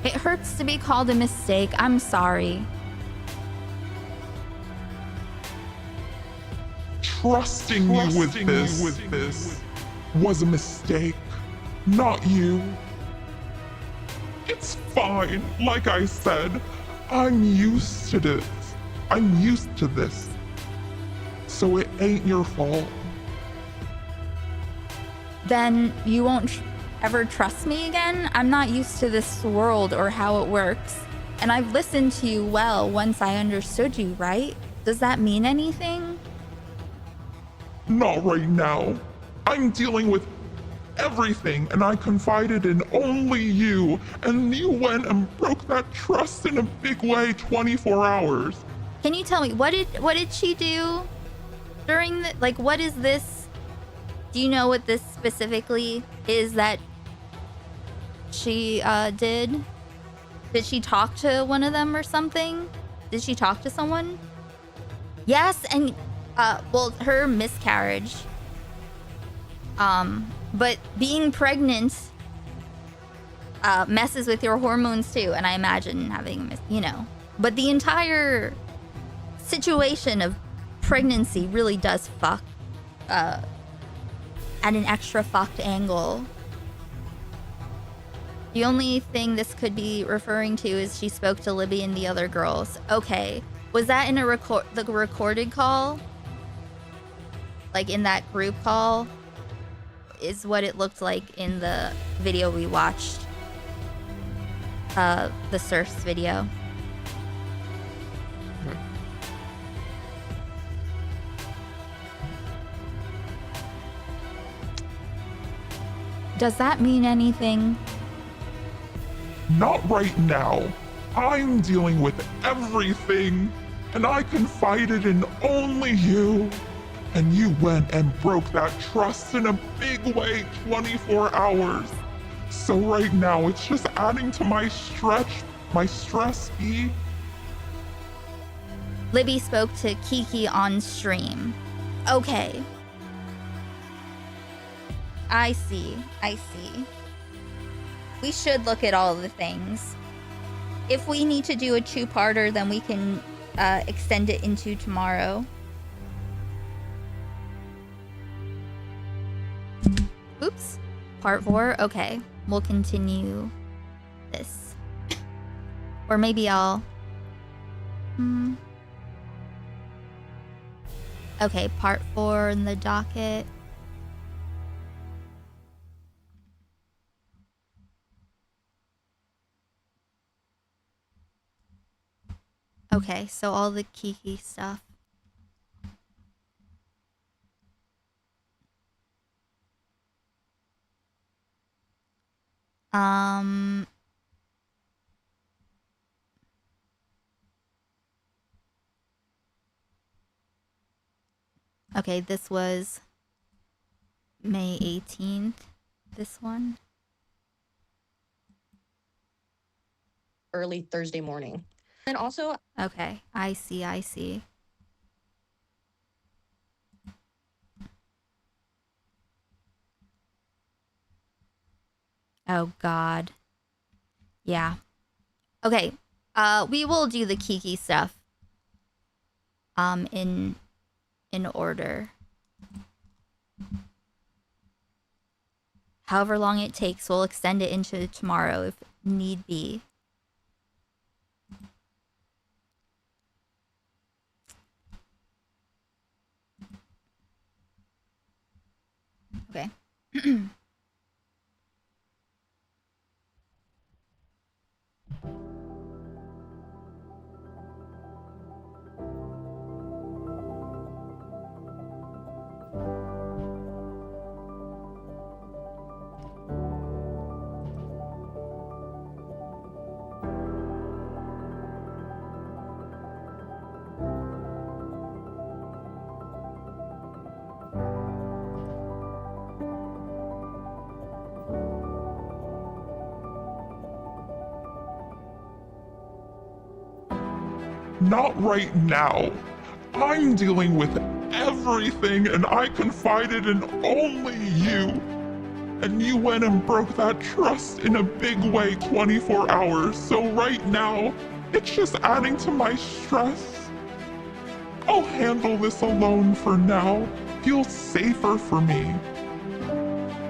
It hurts to be called a mistake. I'm sorry. Trusting you with this was a mistake, not you. It's fine. Like I said, I'm used to this. I'm used to this. So it ain't your fault. Then you won't ever trust me again? I'm not used to this world or how it works. And I've listened to you well once I understood you, right? Does that mean anything? Not right now. I'm dealing with everything, and I confided in only you, and you went and broke that trust in a big way 24 hours. Can you tell me what did she do during the, like, what is this? Do you know what this specifically is that she did? Did she talk to one of them or something? Did she talk to someone? Yes, and well, her miscarriage. But being pregnant messes with your hormones too, and I imagine having you know. But the entire situation of pregnancy really does fuck at an extra fucked angle. The only thing this could be referring to is she spoke to Libby and the other girls. Okay, was that in a recorded call? Like in that group call? Is what it looked like in the video we watched. The Surfs video. Does that mean anything? Not right now. I'm dealing with everything, and I confided in only you. And you went and broke that trust in a big way 24 hours. So right now, it's just adding to my stress, E. Libby spoke to Kiki on stream. Okay. I see. We should look at all the things. If we need to do a two-parter, then we can extend it into tomorrow. Oops. Part 4? Okay. We'll continue this. Or maybe I'll... Okay, part 4 in the docket. Okay, so all the Kiki stuff. Okay, this was May 18th. This one. Early Thursday morning. And also... Okay, I see. Oh, God. Yeah. Okay, we will do the Kiki stuff. In order. However long it takes, we'll extend it into tomorrow if need be. Okay. Not right now. I'm dealing with everything, and I confided in only you. And you went and broke that trust in a big way 24 hours. So right now, it's just adding to my stress. I'll handle this alone for now. Feels safer for me.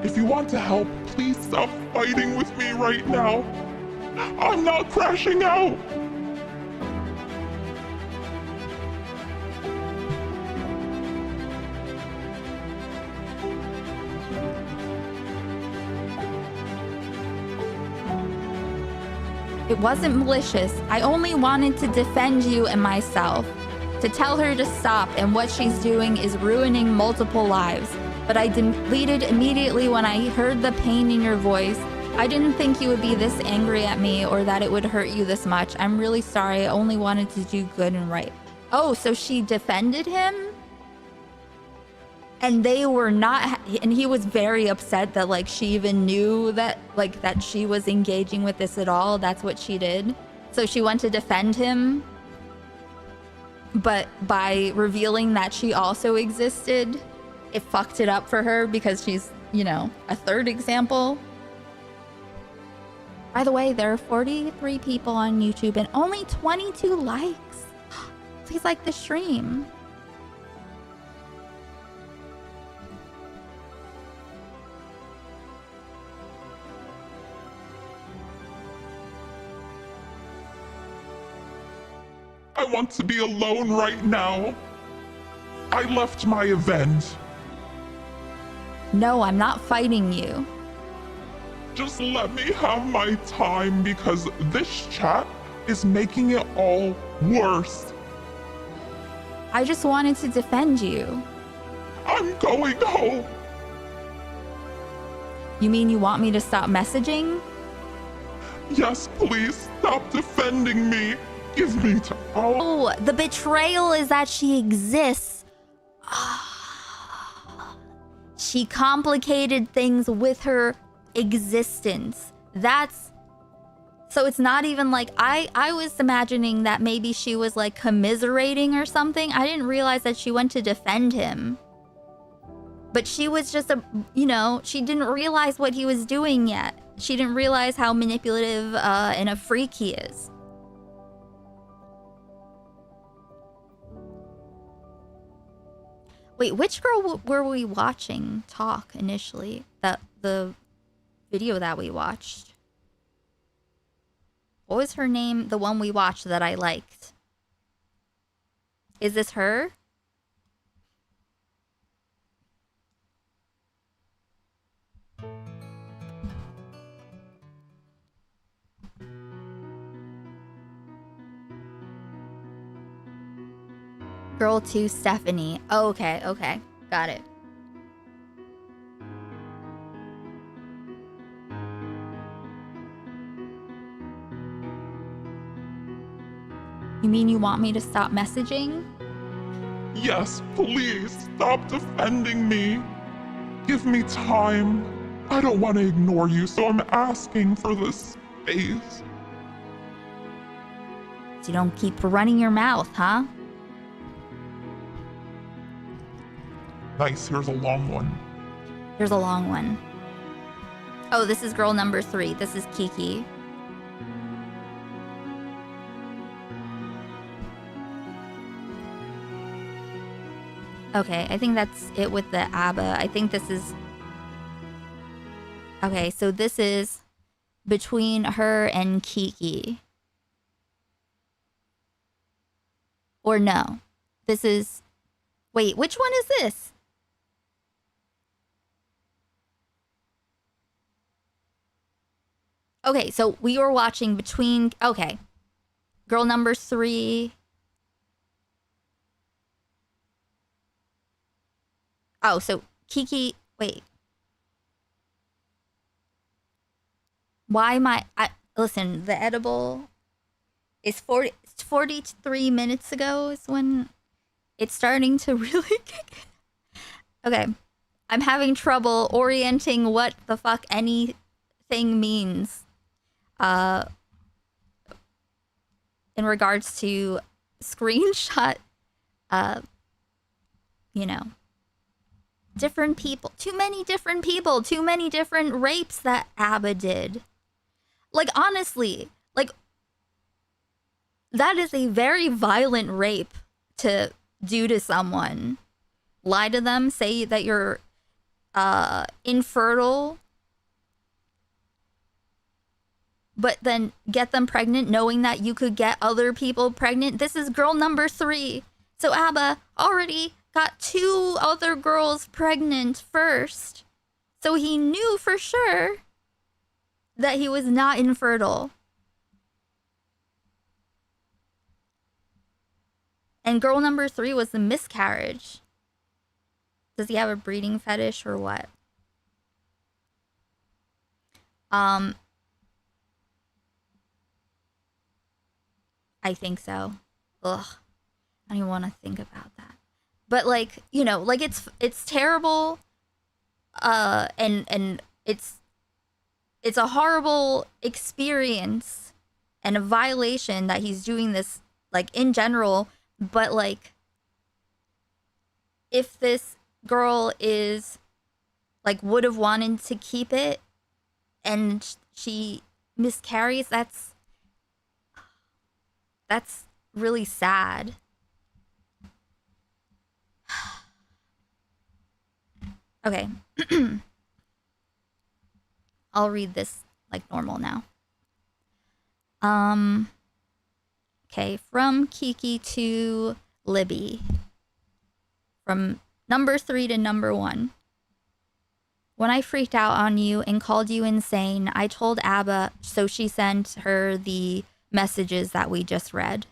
If you want to help, please stop fighting with me right now. I'm not crashing out. It wasn't malicious. I only wanted to defend you and myself. To tell her to stop, and what she's doing is ruining multiple lives. But I deleted immediately when I heard the pain in your voice. I didn't think you would be this angry at me or that it would hurt you this much. I'm really sorry. I only wanted to do good and right. Oh, so she defended him? And they were not, and he was very upset that like she even knew that like that she was engaging with this at all. That's what she did. So she went to defend him. But by revealing that she also existed, it fucked it up for her because she's, you know, a third example. By the way, there are 43 people on YouTube and only 22 likes. Please like the stream. I want to be alone right now. I left my event. No, I'm not fighting you. Just let me have my time because this chat is making it all worse. I just wanted to defend you. I'm going home. You mean you want me to stop messaging? Yes, please stop defending me. Give me time. Oh, the betrayal is that she exists. She complicated things with her existence. That's so it's not even like I was imagining that maybe she was like commiserating or something. I didn't realize that she went to defend him. But she was just you know, she didn't realize what he was doing yet. She didn't realize how manipulative and a freak he is. Wait, which girl were we watching talk initially? The video that we watched. What was her name? The one we watched that I liked. Is this her? Girl 2, Stephanie. Oh, okay, okay. Got it. You mean you want me to stop messaging? Yes, please stop defending me. Give me time. I don't want to ignore you, so I'm asking for this space. So you don't keep running your mouth, huh? Nice, here's a long one. Here's a long one. Oh, this is girl number 3. This is Kiki. Okay, I think that's it with the ABBA. I think this is... Okay, so this is between her and Kiki. Or no. This is... Wait, which one is this? Okay, so we were watching between... Okay. Girl number 3... Oh, so Kiki, wait. Why am listen, the edible is 43 minutes ago is when it's starting to really kick in. Okay. I'm having trouble orienting what the fuck anything means. In regards to screenshot, you know. Different people, too many different people, too many different rapes that ABBA did. Like, honestly, like, that is a very violent rape to do to someone. Lie to them, say that you're infertile, but then get them pregnant knowing that you could get other people pregnant. This is girl number 3. So ABBA already got 2 other girls pregnant first. So he knew for sure that he was not infertile. And girl number 3 was the miscarriage. Does he have a breeding fetish or what? I think so. Ugh. I don't even want to think about that. But like, you know, like it's terrible. And it's a horrible experience and a violation that he's doing this, like, in general. But like, if this girl is like would have wanted to keep it and she miscarries, that's really sad. Okay. I'll read this like normal now. Okay, from Kiki to Libby. From number 3 to number 1. When I freaked out on you and called you insane, I told Abba, so she sent her the messages that we just read.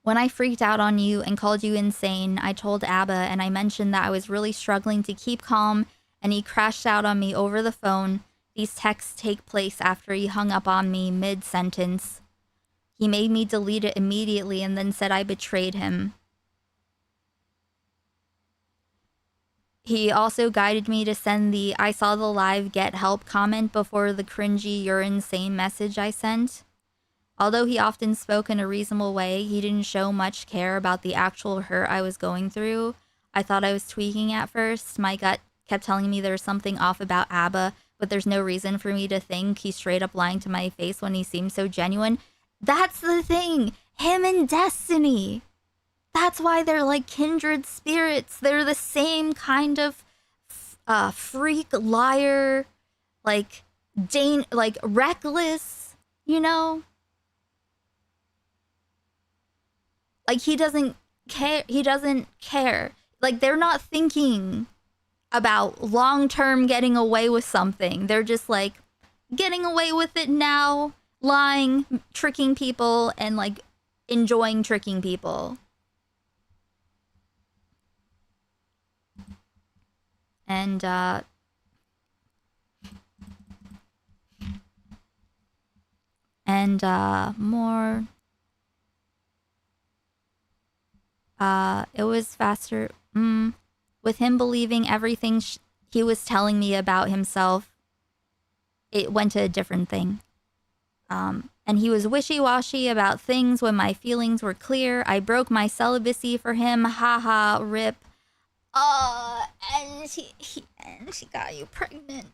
When I freaked out on you and called you insane, I told Abba, and I mentioned that I was really struggling to keep calm, and he crashed out on me over the phone. These texts take place after he hung up on me mid-sentence. He made me delete it immediately and then said I betrayed him. He also guided me to send the I saw the live get help comment before the cringy you're insane message I sent. Although he often spoke in a reasonable way, he didn't show much care about the actual hurt I was going through. I thought I was tweaking at first. My gut kept telling me there was something off about Abba, but there's no reason for me to think he's straight up lying to my face when he seems so genuine. That's the thing! Him and Destiny! That's why they're like kindred spirits. They're the same kind of freak, liar, like reckless, you know? Like, he doesn't care. He doesn't care. Like, they're not thinking about long-term getting away with something. They're just like getting away with it now, lying, tricking people, and like enjoying tricking people. And more. It was faster. With him believing everything he was telling me about himself, it went to a different thing. And he was wishy-washy about things when my feelings were clear. I broke my celibacy for him. Haha, rip. And she got you pregnant.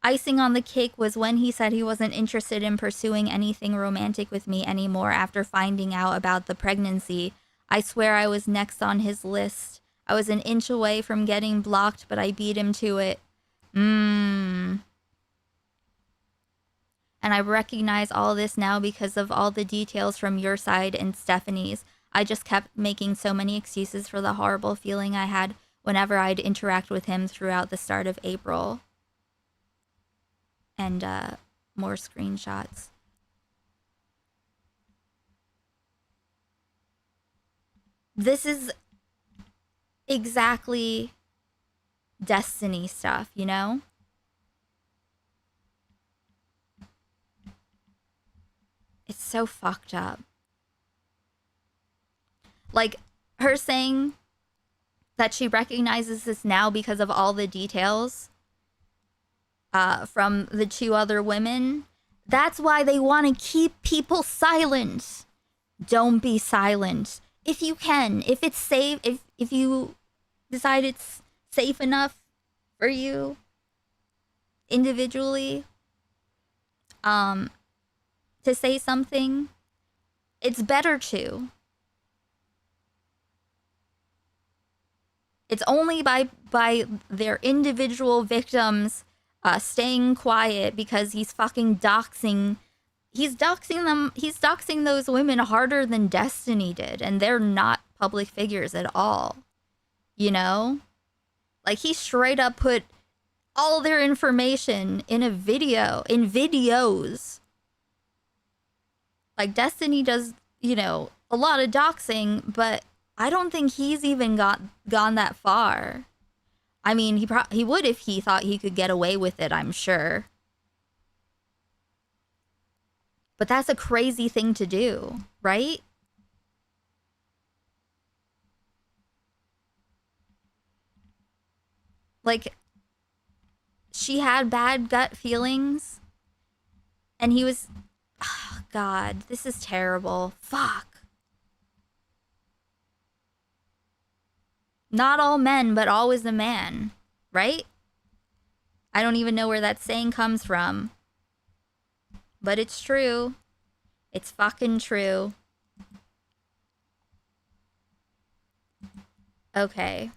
Icing on the cake was when he said he wasn't interested in pursuing anything romantic with me anymore after finding out about the pregnancy. I swear I was next on his list. I was an inch away from getting blocked, but I beat him to it. And I recognize all this now because of all the details from your side and Stephanie's. I just kept making so many excuses for the horrible feeling I had whenever I'd interact with him throughout the start of April. And more screenshots. This is exactly Destiny stuff, you know? It's so fucked up. Like, her saying that she recognizes this now because of all the details from the 2 other women. That's why they want to keep people silent. Don't be silent. If you can, if it's safe, if you decide it's safe enough for you individually to say something, it's better to. It's only by their individual victims staying quiet because he's fucking doxing. He's doxing them. He's doxing those women harder than Destiny did, and they're not public figures at all. You know? Like, he straight up put all their information in a video, in videos. Like Destiny does, you know, a lot of doxing, but I don't think he's even gone that far. I mean, he would if he thought he could get away with it, I'm sure. But that's a crazy thing to do, right? Like, she had bad gut feelings, and he was... Oh, God, this is terrible. Fuck. Not all men, but always a man, right? I don't even know where that saying comes from. But it's true. It's fucking true. Okay.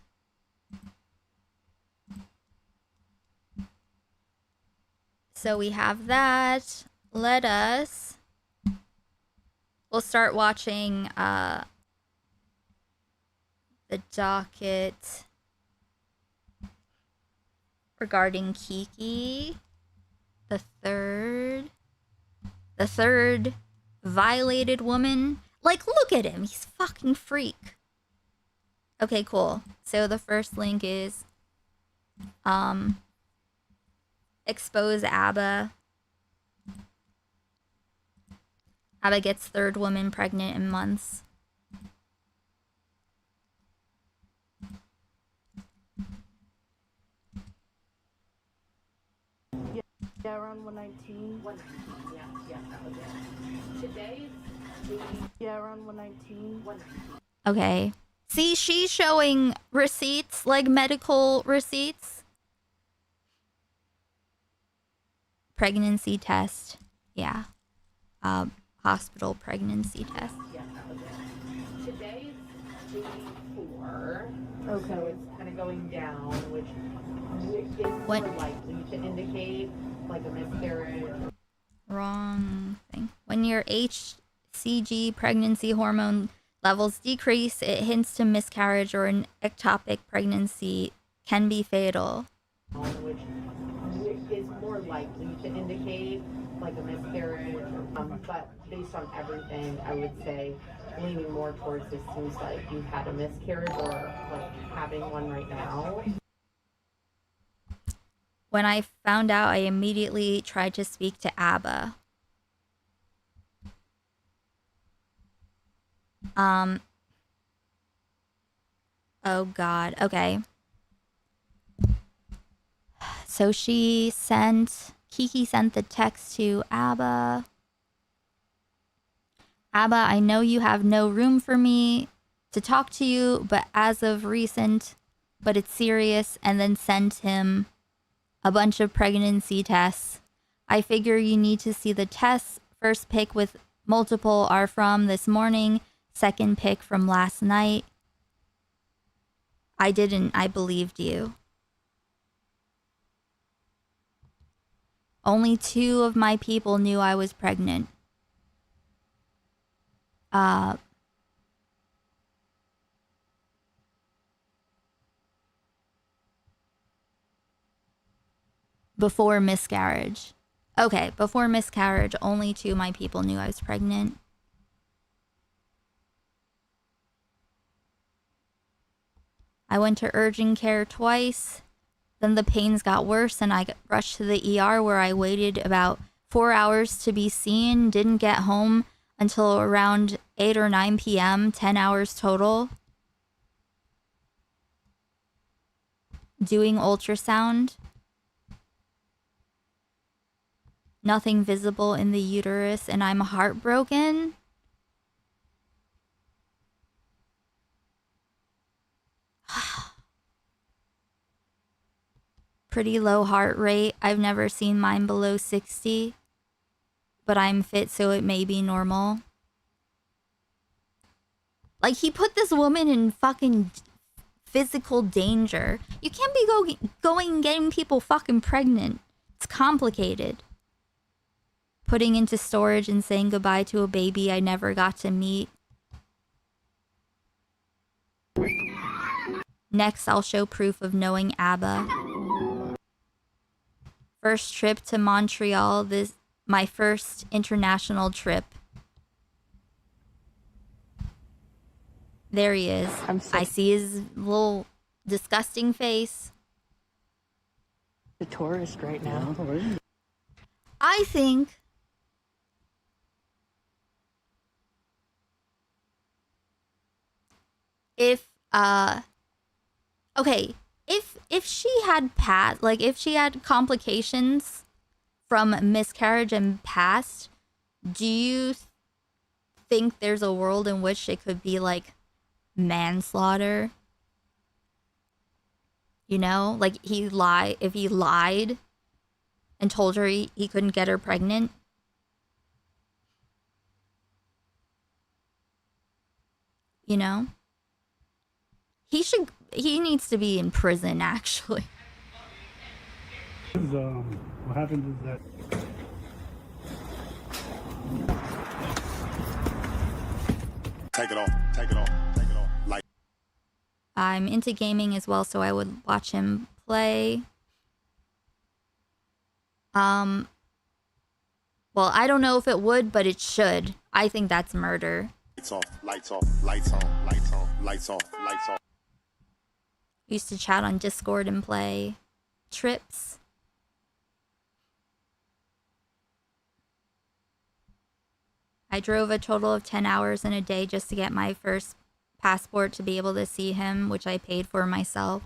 So we have that. Let us... We'll start watching the docket regarding Kiki. The third violated woman. Like, look at him. He's a fucking freak. Okay, cool. So the first link is expose ABBA. ABBA gets third woman pregnant in months. Yeah, around 119. Yeah, that was it. Today, yeah, around 119. Okay. See, she's showing receipts, like medical receipts. Pregnancy test. Yeah. Hospital pregnancy test. Yeah, that was it. Today is 84. Okay. So it's kind of going down, which is more likely to indicate like a miscarriage. Wrong thing. When your HCG pregnancy hormone levels decrease, it hints to miscarriage or an ectopic pregnancy can be fatal. Which is more likely to indicate like a miscarriage. But based on everything, I would say leaning more towards this seems like you've had a miscarriage or like having one right now. When I found out, I immediately tried to speak to ABBA. Oh God, okay. So Kiki sent the text to ABBA. ABBA, I know you have no room for me to talk to you, but as of recent, but it's serious, and then sent him a bunch of pregnancy tests. I figure you need to see the tests. First pick with multiple are from this morning. Second pick from last night. I didn't. I believed you. Only 2 of my people knew I was pregnant. Before miscarriage. Okay, before miscarriage, only 2 of my people knew I was pregnant. I went to urgent care twice. Then the pains got worse and I got rushed to the ER where I waited about 4 hours to be seen. Didn't get home until around 8 or 9 p.m., 10 hours total. Doing ultrasound. Nothing visible in the uterus and I'm heartbroken. Pretty low heart rate. I've never seen mine below 60. But I'm fit, so it may be normal. Like, he put this woman in fucking physical danger. You can't be going and getting people fucking pregnant. It's complicated. Putting into storage and saying goodbye to a baby I never got to meet. Next, I'll show proof of knowing ABBA. First trip to Montreal. This my first international trip. There he is. I see his little disgusting face. The tourist right now. I think if okay, if she had if she had complications from miscarriage and past, do you think there's a world in which it could be like manslaughter? You know, like if he lied and told her he couldn't get her pregnant. You know? He needs to be in prison, actually. What happens is that Take it off. Take it off. Take it off. Like. I'm into gaming as well, so I would watch him play. Well, I don't know if it would, but it should. I think that's murder. Lights off. Lights off. Lights on. Lights on. Lights off. Lights off. Used to chat on Discord and play trips. I drove a total of 10 hours in a day just to get my first passport to be able to see him, which I paid for myself.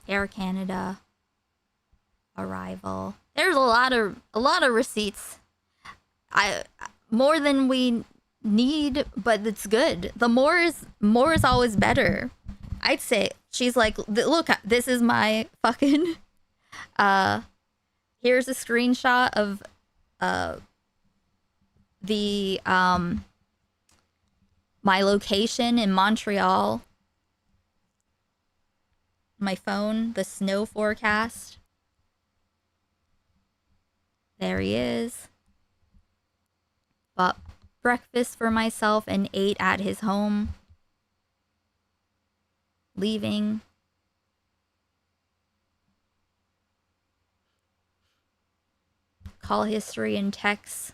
Air Canada. Arrival. There's a lot of receipts. More than we need, but it's good. The more is always better. I'd say she's like, look, this is my fucking here's a screenshot of the my location in Montreal. My phone, the snow forecast. There he is. Bought breakfast for myself and ate at his home. Leaving. Call history and texts.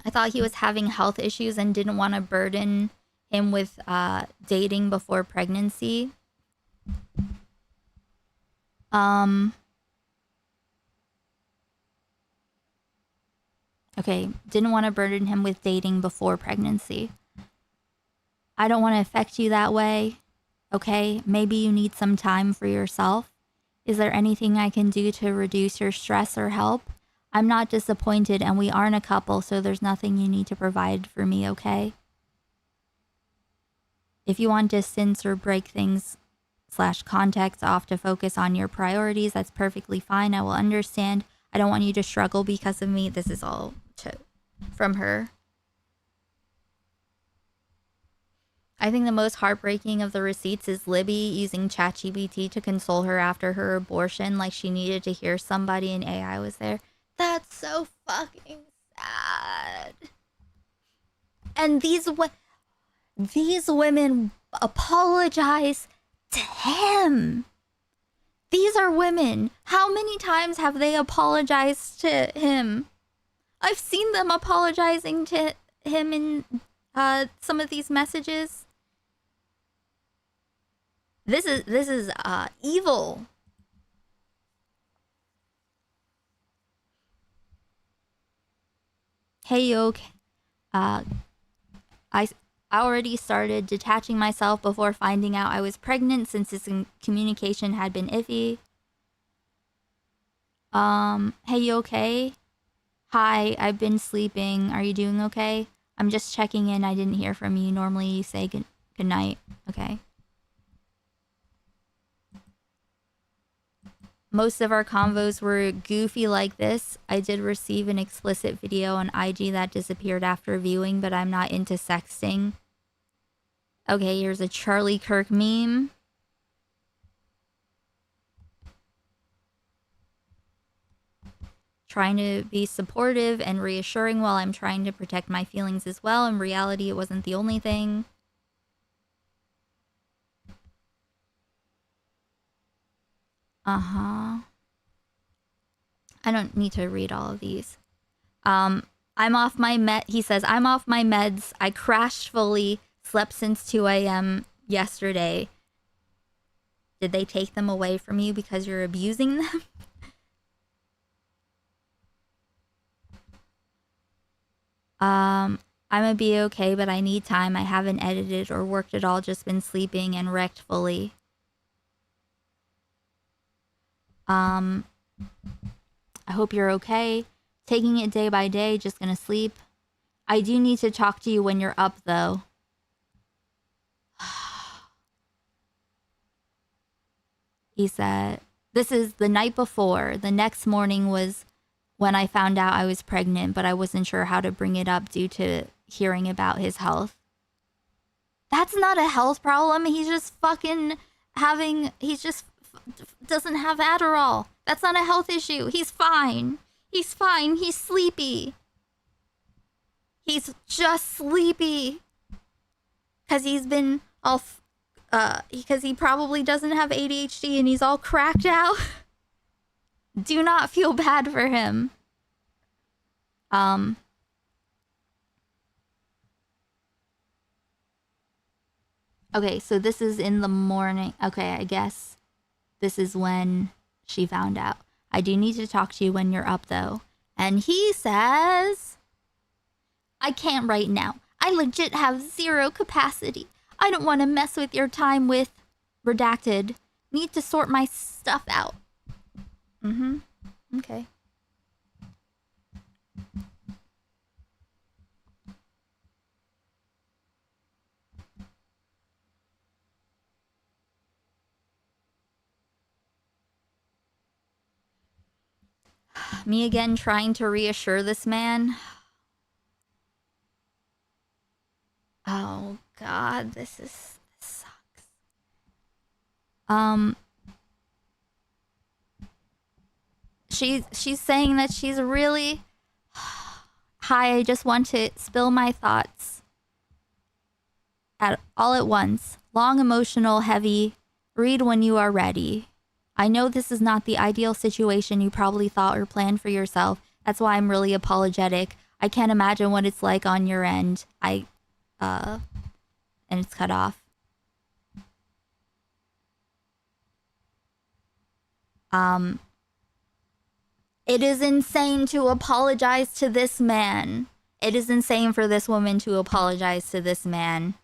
I thought he was having health issues and didn't want to burden him with dating before pregnancy. Okay, didn't want to burden him with dating before pregnancy. I don't want to affect you that way. Okay, maybe you need some time for yourself. Is there anything I can do to reduce your stress or help? I'm not disappointed and we aren't a couple, so there's nothing you need to provide for me, okay? If you want distance or break things / context off to focus on your priorities, that's perfectly fine. I will understand. I don't want you to struggle because of me. This is all from her. I think the most heartbreaking of the receipts is Libby using ChatGPT to console her after her abortion, like she needed to hear somebody and AI was there. That's so fucking sad. And these women apologize to him. These are women. How many times have they apologized to him? I've seen them apologizing to him in some of these messages. This is evil. Hey, Yoke. I already started detaching myself before finding out I was pregnant since his communication had been iffy. Hey, you okay? Hi, I've been sleeping. Are you doing okay? I'm just checking in. I didn't hear from you. Normally you say good night. Okay. Most of our convos were goofy like this. I did receive an explicit video on IG that disappeared after viewing, but I'm not into sexting. Okay, here's a Charlie Kirk meme. trying to be supportive and reassuring while I'm trying to protect my feelings as well. In reality, it wasn't the only thing. I don't need to read all of these. I'm off my he says, I'm off my meds. I crashed fully, slept since 2 a.m. yesterday. Did they take them away from you because you're abusing them? I'm gonna be okay, but I need time. I haven't edited or worked at all, just been sleeping and wrecked fully. I hope you're okay. Taking it day by day, just gonna sleep. I do need to talk to you when you're up, though. He said, this is the night before. The next morning was when I found out I was pregnant, but I wasn't sure how to bring it up due to hearing about his health. That's not a health problem. He's just fucking having, he's just doesn't have Adderall. That's not a health issue. He's fine. He's fine. He's sleepy. He's just sleepy. Because he's been all, because he probably doesn't have ADHD and he's all cracked out. Do not feel bad for him. Okay, so this is in the morning. Okay, I guess this is when she found out. I do need to talk to you when you're up, though. And he says, I can't right now. I legit have zero capacity. I don't want to mess with your time with redacted. Need to sort my stuff out. Okay. Me again trying to reassure this man. Oh God, this sucks. She's saying that she's really hi, I just want to spill my thoughts all at once. Long, emotional, heavy. Read when you are ready. I know this is not the ideal situation you probably thought or planned for yourself. That's why I'm really apologetic. I can't imagine what it's like on your end. And it's cut off. It is insane to apologize to this man. It is insane for this woman to apologize to this man.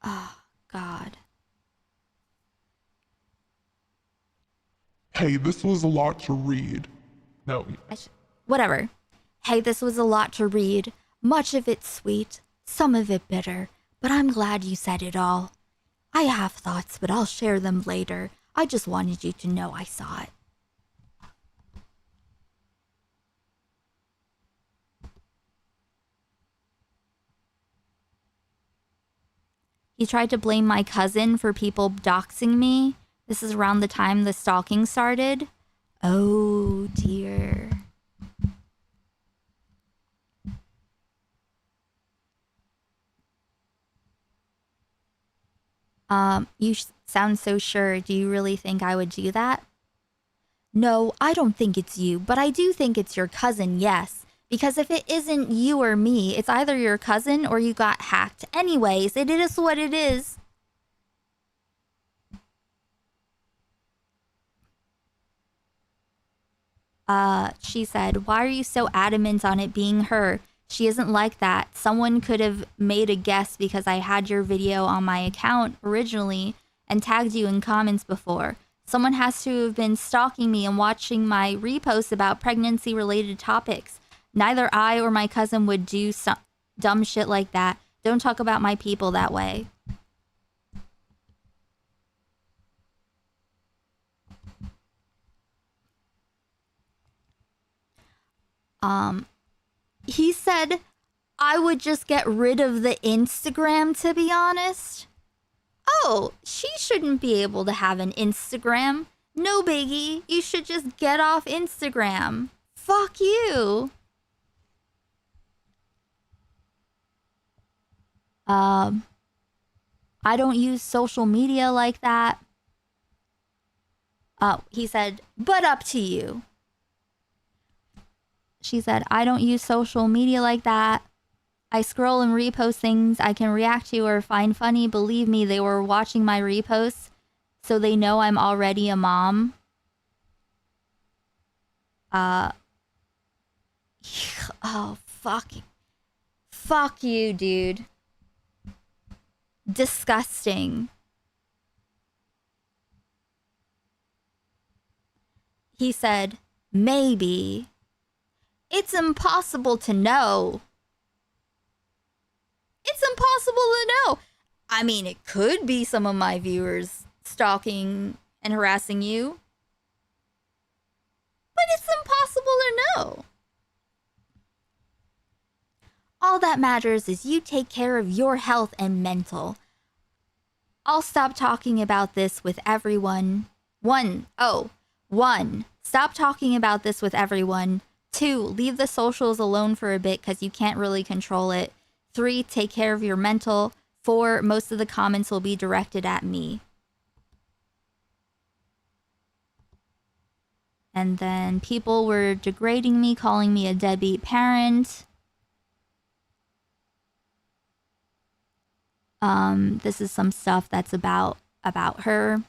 Oh, God. Hey, this was a lot to read. No. Whatever. Hey, this was a lot to read. Much of it sweet, some of it bitter, but I'm glad you said it all. I have thoughts, but I'll share them later. I just wanted you to know I saw it. He tried to blame my cousin for people doxing me. This is around the time the stalking started. Oh, dear. You sound so sure. Do you really think I would do that? No, I don't think it's you, but I do think it's your cousin, yes. Because if it isn't you or me, it's either your cousin or you got hacked. Anyways, it is what it is. She said, why are you so adamant on it being her? She isn't like that. Someone could have made a guess because I had your video on my account originally and tagged you in comments before. Someone has to have been stalking me and watching my reposts about pregnancy-related topics. Neither I or my cousin would do some dumb shit like that. Don't talk about my people that way. He said I would just get rid of the Instagram, to be honest. Oh, she shouldn't be able to have an Instagram. No biggie. You should just get off Instagram. Fuck you. I don't use social media like that. He said, but up to you. She said, I don't use social media like that. I scroll and repost things I can react to or find funny. Believe me, they were watching my reposts, so they know I'm already a mom. Oh, fuck you, dude. Disgusting. He said, maybe. It's impossible to know. It's impossible to know. I mean, it could be some of my viewers stalking and harassing you. But it's impossible to know. All that matters is you take care of your health and mental. I'll stop talking about this with everyone. 1. Stop talking about this with everyone. 2. Leave the socials alone for a bit because you can't really control it. 3. Take care of your mental. 4. Most of the comments will be directed at me. And then people were degrading me, calling me a deadbeat parent. This is some stuff that's about her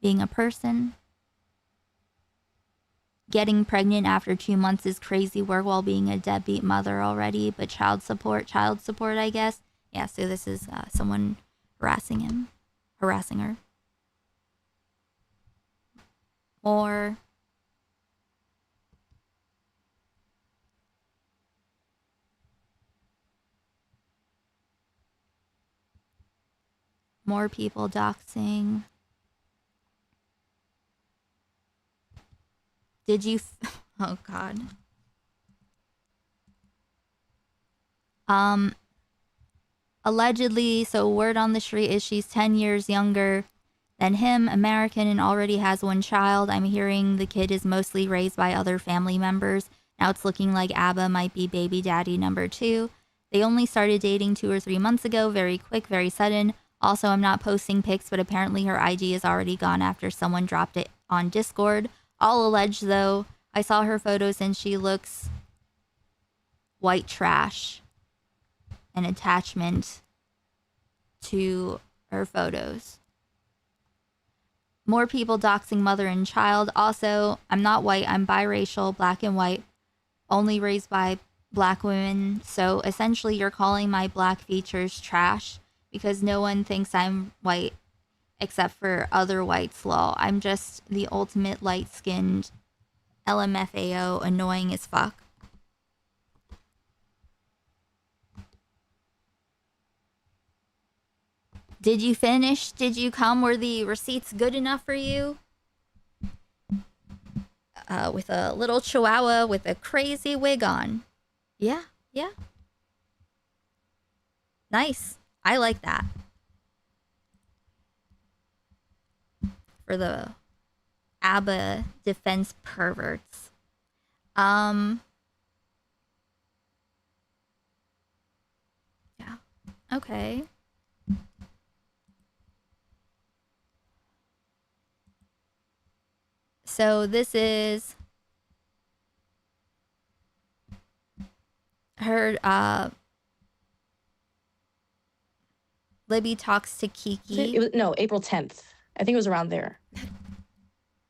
being a person. Getting pregnant after 2 months is crazy work while being a deadbeat mother already, but child support, I guess. Yeah, so this is someone harassing her. More people doxing. Did you... Oh, God. Allegedly, so word on the street is she's 10 years younger than him, American, and already has 1 child. I'm hearing the kid is mostly raised by other family members. Now it's looking like Abba might be baby daddy number 2. They only started dating 2 or 3 months ago. Very quick, very sudden. Also, I'm not posting pics, but apparently her IG is already gone after someone dropped it on Discord. All alleged, though. I saw her photos and she looks white trash. An attachment to her photos. More people doxing mother and child. Also, I'm not white. I'm biracial, black and white. Only raised by black women. So essentially, you're calling my black features trash because no one thinks I'm white except for other whites. Lol. I'm just the ultimate light-skinned LMFAO, annoying as fuck. Did you finish? Did you come? Were the receipts good enough for you? With a little chihuahua with a crazy wig on. Yeah, yeah. Nice. I like that. For the ABBA defense perverts. Yeah. Okay. So this is her, Libby talks to Kiki. It was, no, April 10th. I think it was around there.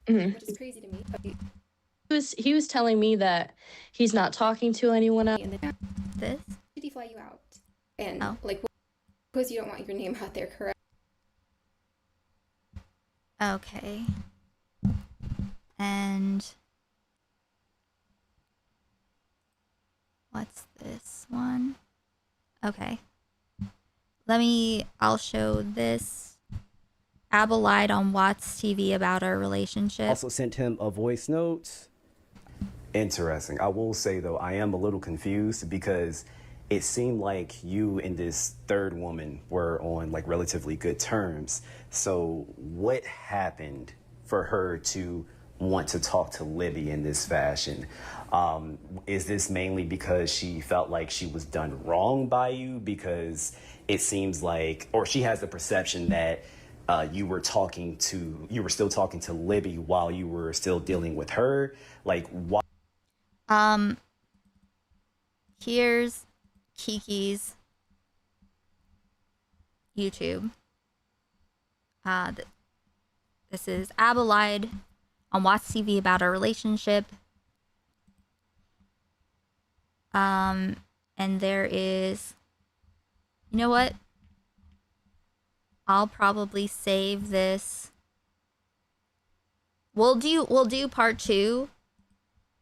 Which is crazy to me. He was telling me that he's not talking to anyone else. This? Did he fly you out? And like, because you don't want your name out there, correct? Okay. And what's this one? Okay. I'll show this. Abba lied on Watts TV about our relationship. Also sent him a voice note. Interesting. I will say, though, I am a little confused because it seemed like you and this third woman were on like relatively good terms. So what happened for her to want to talk to Libby in this fashion? Is this mainly because she felt like she was done wrong by you? Because it seems like, or she has the perception that you were still talking to Libby while you were still dealing with her. Like, why? Here's Kiki's YouTube. This is Abba lied on Watch TV about our relationship. And there is, you know what? I'll probably save this. We'll do part 2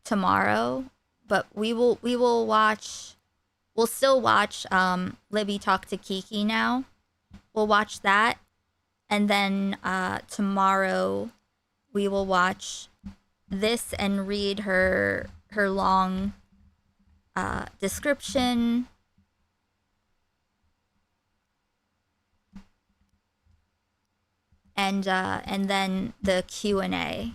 tomorrow, but we'll still watch Libby talk to Kiki now. We'll watch that, and then tomorrow we will watch this and read her long description. And then the Q&A.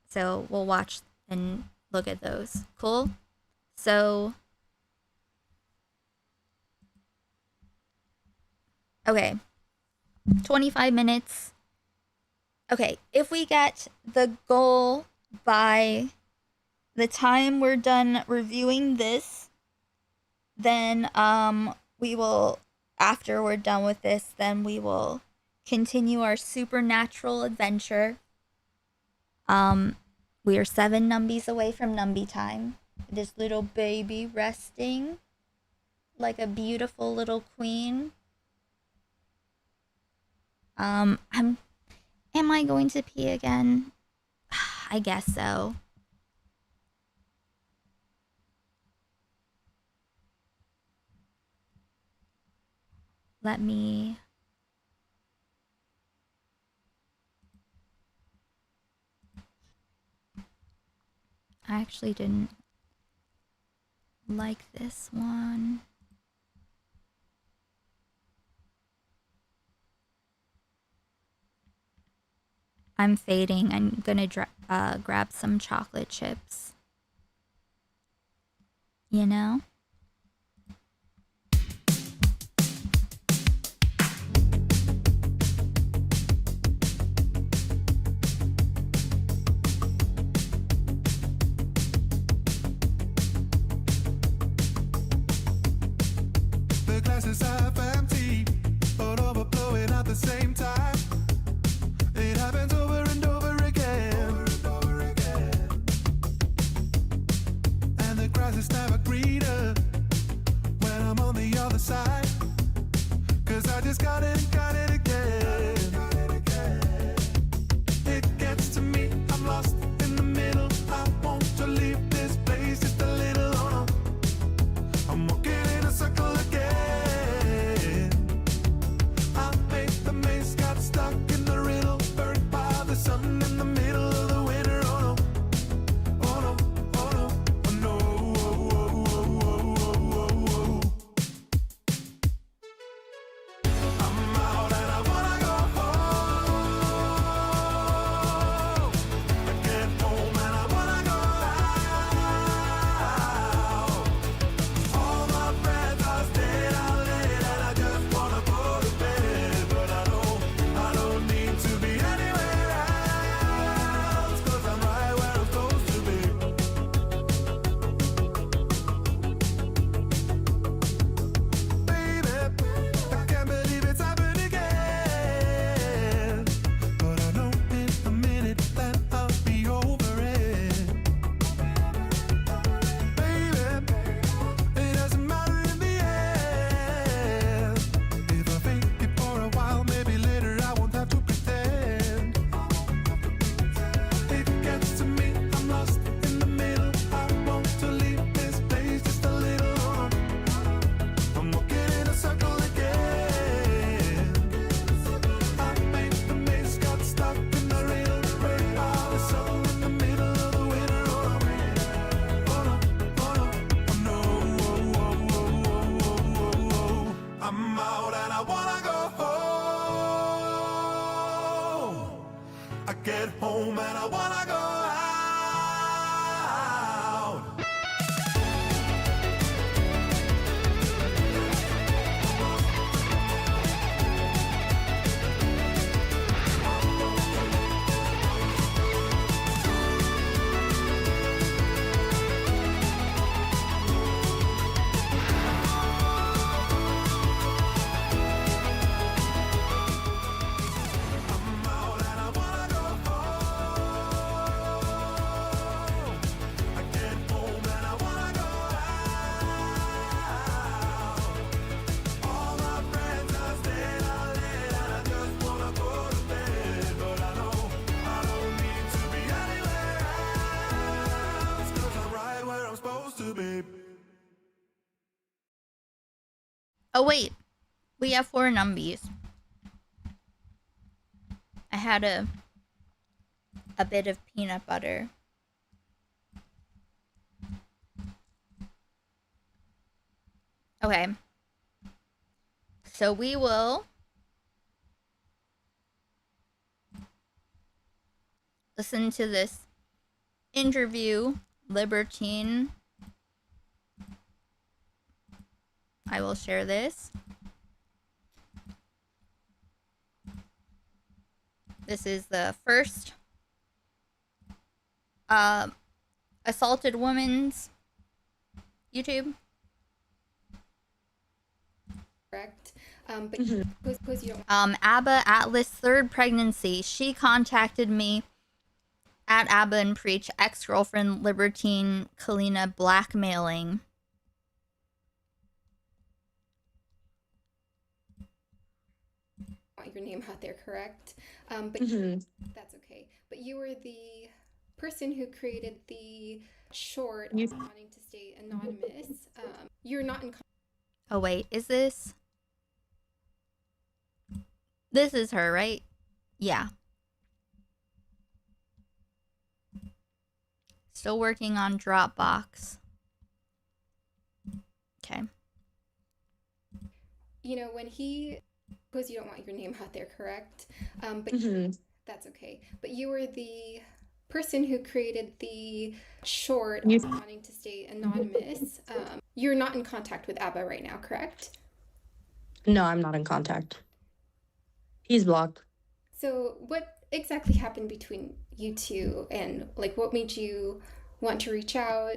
So we'll watch and look at those. Cool? So, okay. 25 minutes. Okay, if we get the goal by the time we're done reviewing this, then we will, after we're done with this, then we will continue our supernatural adventure. We are 7 numbies away from numby time. This little baby resting like a beautiful little queen. Am I going to pee again? I guess so. Let me... I actually didn't like this one. I'm fading. I'm gonna grab some chocolate chips. You know? The glasses half empty, but overflowing at the same time. It happens over and over again. And the grass is never greener when I'm on the other side. 'Cause I just got it again. It gets to me, I'm lost in the middle. I want to leave this place just a little, oh no. I'm walking in a circle again. I made the maze, got stuck in the riddle, burned by the sun in the middle of the winter. Oh no, oh no, oh no, oh no, oh, oh, oh, oh, oh, oh. I'm out I get home and I wanna go out. Oh wait, we have 4 numbies. I had a bit of peanut butter. Okay. So we will listen to this interview, Libertine. I will share this. This is the first assaulted woman's YouTube. Correct. But suppose you don't. Abba Atlas' 3rd pregnancy. She contacted me at Abba and Preach, ex-girlfriend Libertine Kalina blackmailing. Want your name out there, correct? But that's okay. But you were the person who created the short wanting to stay anonymous. You're not in. Oh wait, is this? This is her, right? Yeah. Still working on Dropbox. Okay. You know, when he, suppose you don't want your name out there, correct? But that's okay. But you were the person who created the short wanting to stay anonymous. You're not in contact with Abba right now, correct? No, I'm not in contact. He's blocked. So what exactly happened between you two, and like what made you want to reach out?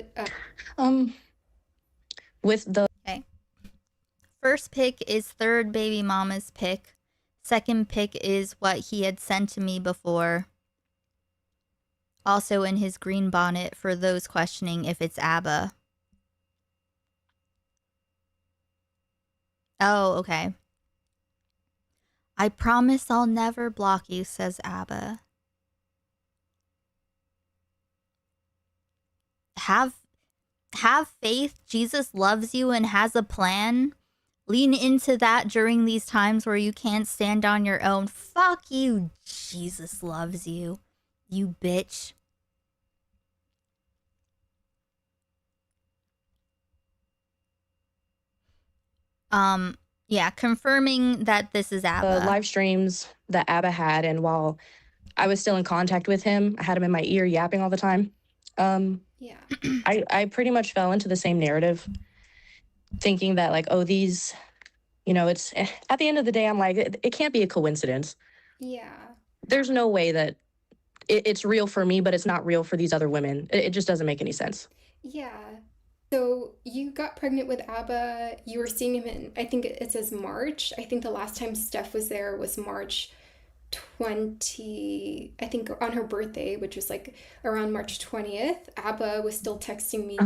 With the first pick is 3rd baby mama's pick. 2nd pick is what he had sent to me before. Also in his green bonnet for those questioning if it's Abba. Oh, okay. I promise I'll never block you, says Abba. Have faith. Jesus loves you and has a plan. Lean into that during these times where you can't stand on your own. Fuck you. Jesus loves you. You bitch. Yeah, confirming that this is Abba. The live streams that Abba had, and while I was still in contact with him, I had him in my ear yapping all the time. Yeah. I pretty much fell into the same narrative, thinking that like, oh, these, you know, it's at the end of the day, I'm like, it can't be a coincidence. Yeah. There's no way that it's real for me, but it's not real for these other women. It just doesn't make any sense. Yeah. So you got pregnant with Abba. You were seeing him in, I think it says March. I think the last time Steph was there was March 20, I think on her birthday, which was like around March 20th. Abba was still texting me.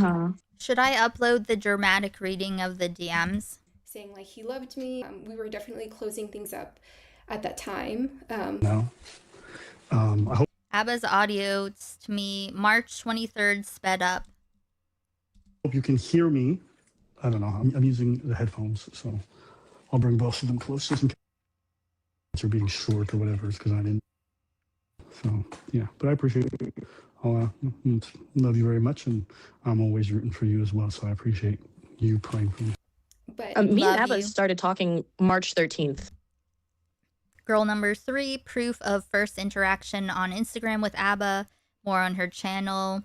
Should I upload the dramatic reading of the DMs? Saying like he loved me. We were definitely closing things up at that time. No. I hope. Abba's audio to me, March 23rd, sped up. Hope you can hear me. I don't know. I'm using the headphones, so I'll bring both of them close just in case are being short or whatever. It's because I didn't. So yeah, but I appreciate it. I'll love you very much, and I'm always rooting for you as well. So I appreciate you praying for me. But me and Abba started talking March 13th. Girl number 3, proof of first interaction on Instagram with ABBA. More on her channel.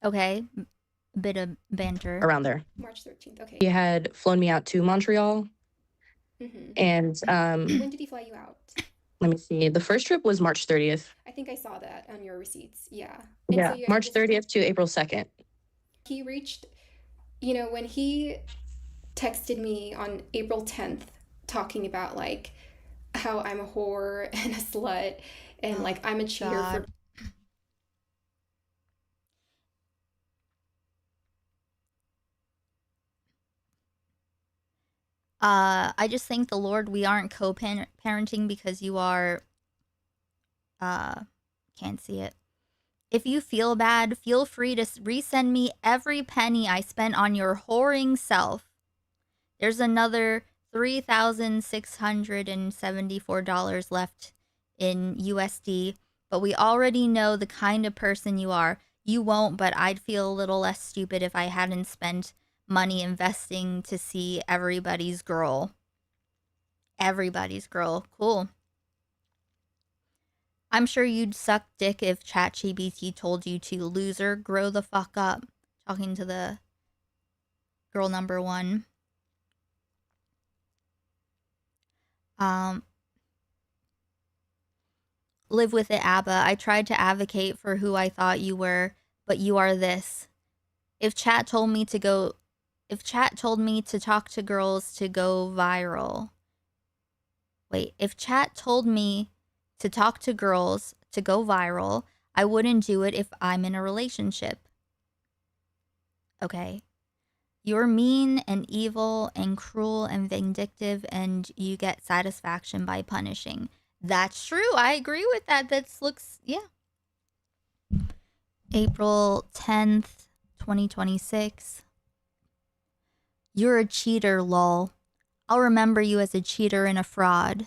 Okay. Bit of banter. Around there. March 13th. Okay. He had flown me out to Montreal. And when did he fly you out? let me see. The first trip was March 30th. I think I saw that on your receipts. Yeah. Yeah, March 30th to April 2nd. He reached, when he texted me on April 10th talking about like how I'm a whore and a slut and like I'm a cheater for I just thank the Lord we aren't co-parenting because you are can't see it. If you feel bad, feel free to resend me every penny I spent on your whoring self. There's another $3,674 left in USD, but we already know the kind of person you are. You won't, but I'd feel a little less stupid if I hadn't spent money investing to see everybody's girl. Everybody's girl. Cool. I'm sure you'd suck dick if ChatGPT told you to, loser. Grow the fuck up. Talking to the girl number 1. Live with it, ABBA. I tried to advocate for who I thought you were, but you are this. If chat told me to talk to girls to go viral. Wait, if chat told me to talk to girls to go viral, I wouldn't do it if I'm in a relationship. Okay. You're mean and evil and cruel and vindictive, and you get satisfaction by punishing. That's true. I agree with that. Yeah. April 10th, 2026. You're a cheater, lol. I'll remember you as a cheater and a fraud.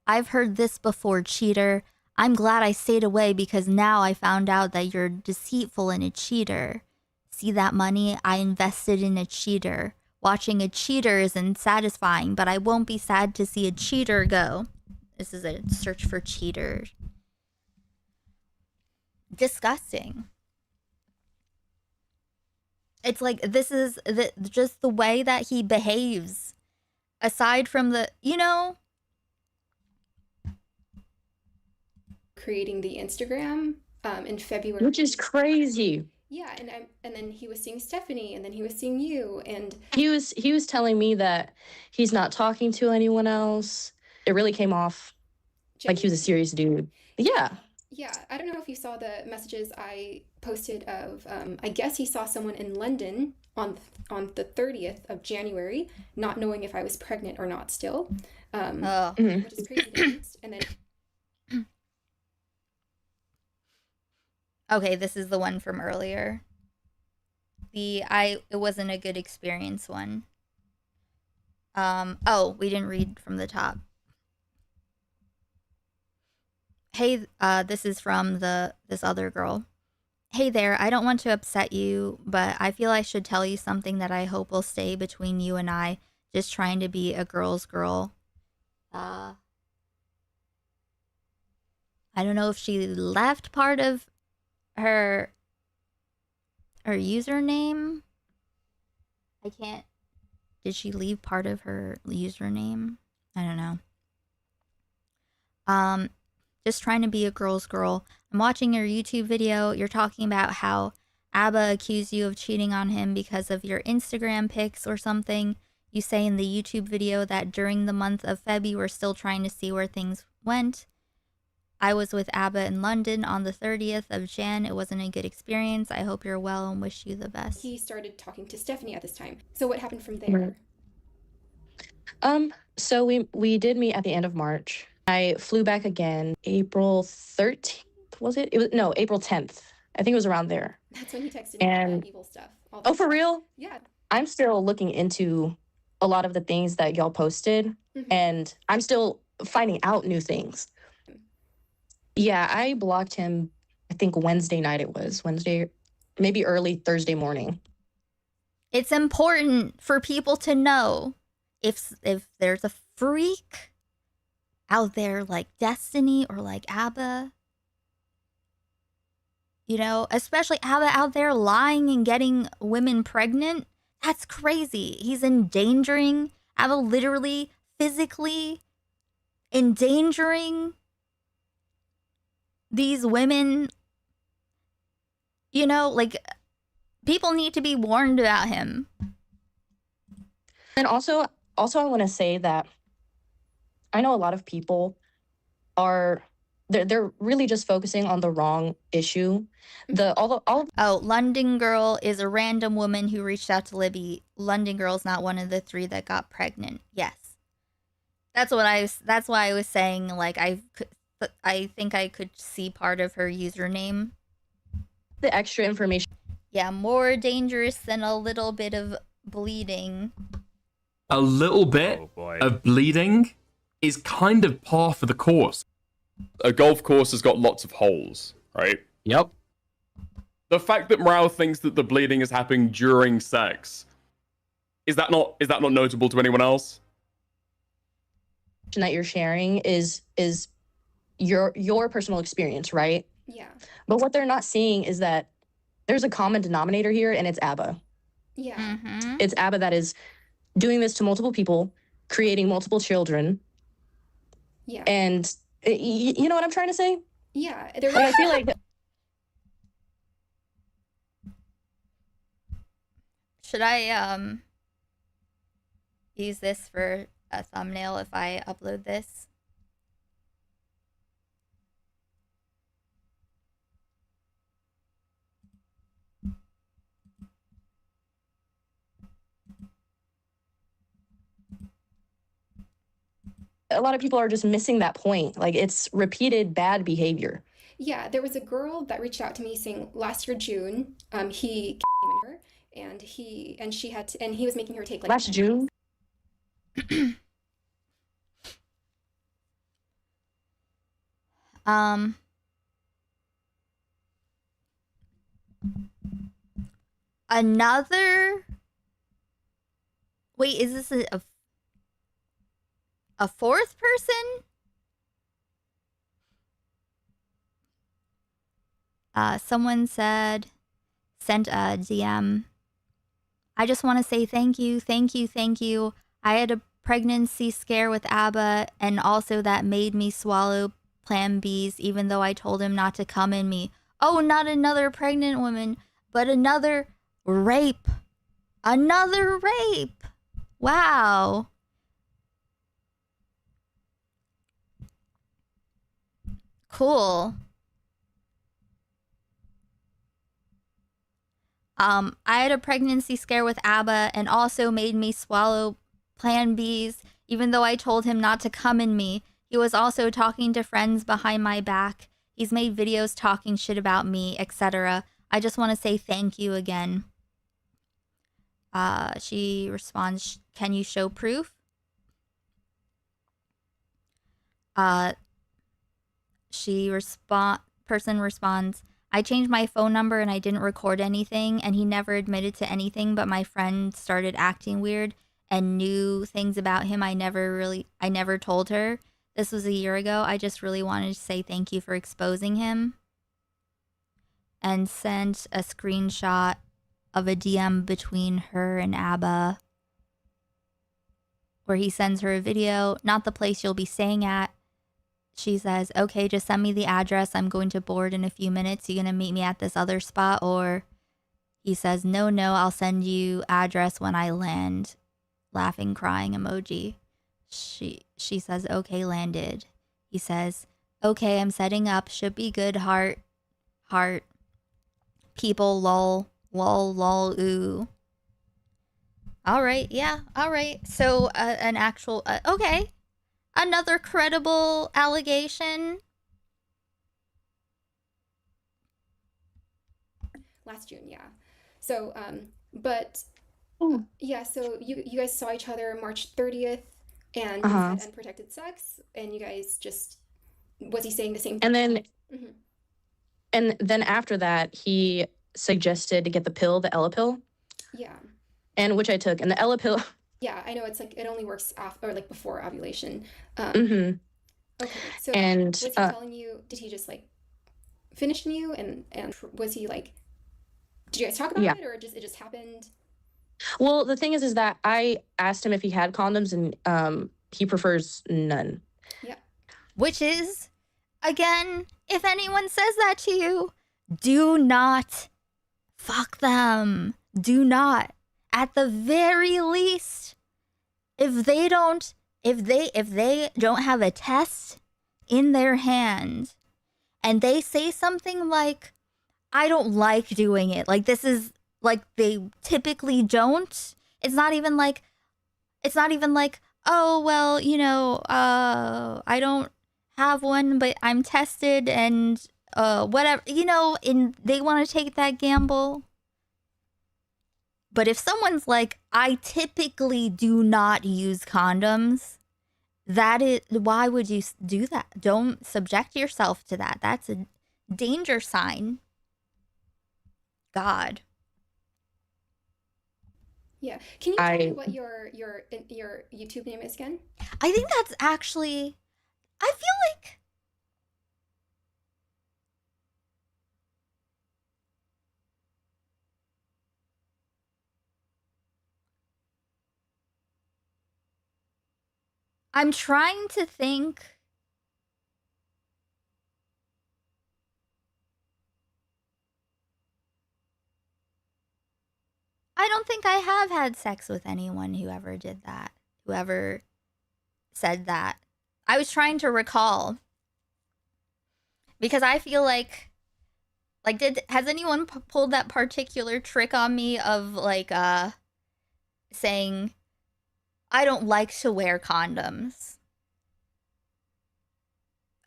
I've heard this before, cheater. I'm glad I stayed away because now I found out that you're deceitful and a cheater. See that money? I invested in a cheater. Watching a cheater isn't satisfying, but I won't be sad to see a cheater go. This is a search for cheaters. Disgusting. It's like, this is just the way that he behaves. Aside from the, creating the Instagram in February. Which is crazy. Yeah, and then he was seeing Stephanie, and then he was seeing you, and he was telling me that he's not talking to anyone else. It really came off like he was a serious dude. Yeah. Yeah, I don't know if you saw the messages I posted of, I guess he saw someone in London on the 30th of January, not knowing if I was pregnant or not still, which is crazy. And then. Okay, this is the one from earlier. It wasn't a good experience one. Oh, we didn't read from the top. Hey, this is from this other girl. Hey there, I don't want to upset you, but I feel I should tell you something that I hope will stay between you and I. Just trying to be a girl's girl. I don't know if she left part of her username. I can't. Did she leave part of her username? I don't know. Just trying to be a girl's girl. I'm watching your YouTube video. You're talking about how ABBA accused you of cheating on him because of your Instagram pics or something. You say in the YouTube video that during the month of Feb, you were still trying to see where things went. I was with ABBA in London on the 30th of Jan. It wasn't a good experience. I hope you're well and wish you the best. He started talking to Stephanie at this time. So what happened from there? So we did meet at the end of March. I flew back again April 13th, was it? No, April 10th. I think it was around there. That's when he texted me that evil stuff. Oh, for real? Yeah. I'm still looking into a lot of the things that y'all posted, and I'm still finding out new things. Yeah, I blocked him, I think Wednesday night it was. Wednesday maybe early Thursday morning. It's important for people to know if there's a freak out there like Destiny or like ABBA, you know, especially ABBA out there lying and getting women pregnant. That's crazy. He's endangering, ABBA literally, physically endangering these women. You know, like, people need to be warned about him. And also I want to say that I know a lot of people are they're really just focusing on the wrong issue. London Girl is a random woman who reached out to Libby. London Girl's not one of the 3 that got pregnant. Yes. That's why I was saying, like, I think I could see part of her username. The extra information. Yeah, more dangerous than a little bit of bleeding. A little bit of bleeding is kind of par for the course. A golf course has got lots of holes, right? Yep. The fact that Morale thinks that the bleeding is happening during sex, is that not notable to anyone else? That you're sharing is your personal experience, right? Yeah. But what they're not seeing is that there's a common denominator here, and it's ABBA. Yeah. It's ABBA that is doing this to multiple people, creating multiple children. Yeah. And you know what I'm trying to say? Yeah. Like, I feel like Should I use this for a thumbnail if I upload this? a lot of people are just missing that point. Like, it's repeated bad behavior. Yeah, there was a girl that reached out to me saying last year June, he came in her, and he was making her take like last June. Another. Wait, is this a fourth person? Someone sent a DM. I just want to say thank you, thank you, thank you. I had a pregnancy scare with ABBA, and also that made me swallow Plan Bs, even though I told him not to come in me. Oh, not another pregnant woman, but another rape. Another rape. Wow. Cool. I had a pregnancy scare with ABBA and also made me swallow Plan Bs, even though I told him not to come in me. He was also talking to friends behind my back. He's made videos talking shit about me, etc. I just want to say thank you again. She responds, can you show proof? Person responds, I changed my phone number and I didn't record anything, and he never admitted to anything, but my friend started acting weird and knew things about him I never told her. This was a year ago. I just really wanted to say thank you for exposing him. And sent a screenshot of a DM between her and ABBA, where he sends her a video, not the place you'll be staying at. She says, okay, just send me the address. I'm going to board in a few minutes. You gonna meet me at this other spot? Or he says, no, I'll send you address when I land. Laughing, crying emoji. She says, okay, landed. He says, okay, I'm setting up. Should be good, heart. People, lol, ooh. All right, yeah, all right. So an actual, okay. Another credible allegation. Last June, yeah. So, yeah, so you guys saw each other March 30th, and you had unprotected sex, and you guys just, was he saying the same thing? And then after that, he suggested to get the pill, the Ella pill, Yeah. and which I took. And the Ella pill. Yeah, I know it's like it only works after or like before ovulation. Okay, so And, was he telling you? Did he just like finish you and was he like? Did you guys talk about Yeah. it or it just happened? Well, the thing is that I asked him if he had condoms, and he prefers none. Yeah. Which is, again, if anyone says that to you, do not fuck them. Do not. At the very least, if they don't have a test in their hand and they say something like, I don't like doing it, like this is like they typically don't, it's not even like, oh well, you know, I don't have one but I'm tested and whatever, you know, and they want to take that gamble. But if someone's like, I typically do not use condoms, that is, why would you do that? Don't subject yourself to that. That's a danger sign. God. Yeah. Can you tell me what your YouTube name is again? I think that's actually, I feel like I'm trying to think. I don't think I have had sex with anyone who ever did that, who ever said that. I was trying to recall because I feel like has anyone pulled that particular trick on me of like saying I don't like to wear condoms?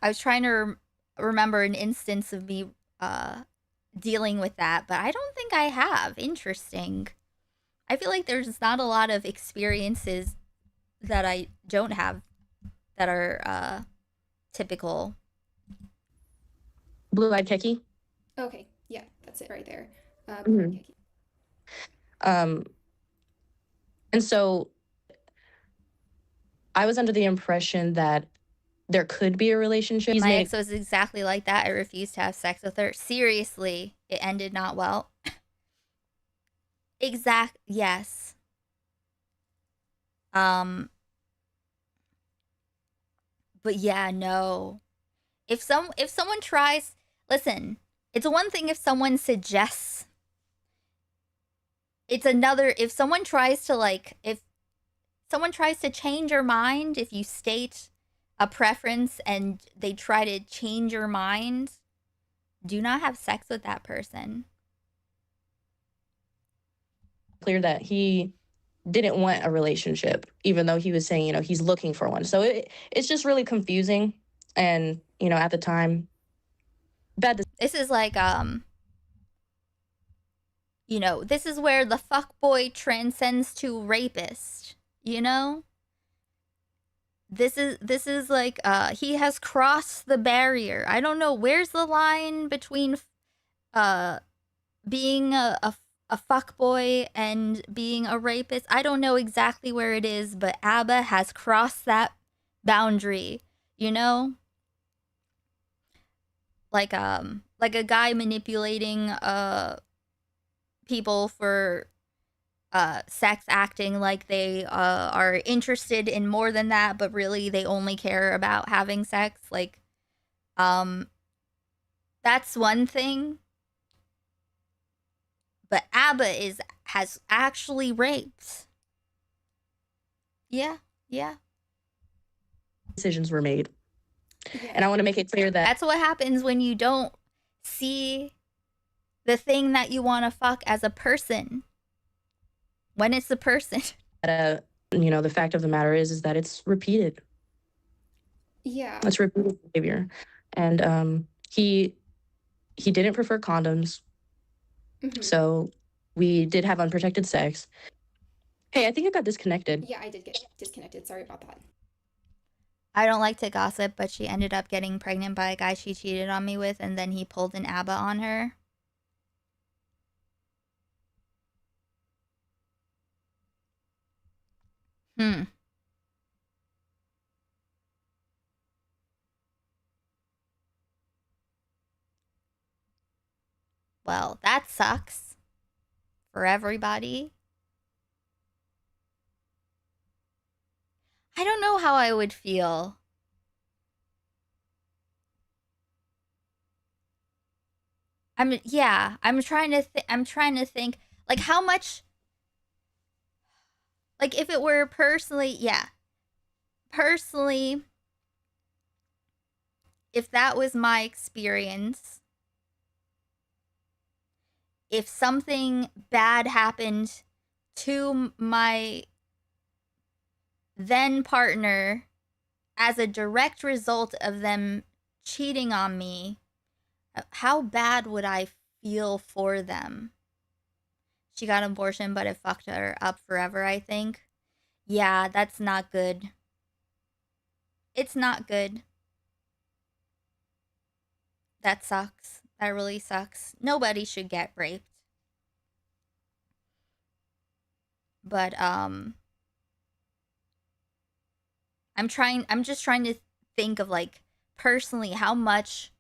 I was trying to remember an instance of me dealing with that, but I don't think I have. Interesting. I feel like there's not a lot of experiences that I don't have that are typical. Blue-eyed Keiki. Okay, yeah, that's it right there. And so I was under the impression that there could be a relationship. My ex was exactly like that. I refused to have sex with her. Seriously, it ended not well. Yes. But yeah, no. If someone tries, listen, it's one thing if someone suggests. It's another if someone tries to change your mind, if you state a preference and they try to change your mind, do not have sex with that person. Clear that he didn't want a relationship, even though he was saying, you know, he's looking for one. So it's just really confusing. And, you know, at the time, this is like, you know, this is where the fuckboy transcends to rapist, you know? This is like, he has crossed the barrier. I don't know, where's the line between, being a fuckboy and being a rapist? I don't know exactly where it is, but ABBA has crossed that boundary, you know? Like a guy manipulating people for sex, acting like they are interested in more than that, but really they only care about having sex. Like, that's one thing. But ABBA has actually raped. Yeah. decisions were made. And I want to make it clear that that's what happens when you don't see the thing that you want to fuck as a person. When it's a person. You know, the fact of the matter is that it's repeated. Yeah. It's repeated behavior. And he didn't prefer condoms. So we did have unprotected sex. Hey, I think I got disconnected. Yeah, I did get disconnected. Sorry about that. I don't like to gossip, but she ended up getting pregnant by a guy she cheated on me with, and then he pulled an ABBA on her. Hmm. Well, that sucks for everybody. I don't know how I would feel. I'm trying to think like how much, like if it were personally, personally, if that was my experience, if something bad happened to my then partner as a direct result of them cheating on me, how bad would I feel for them? She got an abortion, but it fucked her up forever, I think. Yeah, that's not good. It's not good. That sucks. That really sucks. Nobody should get raped. But I'm just trying to think of like personally how much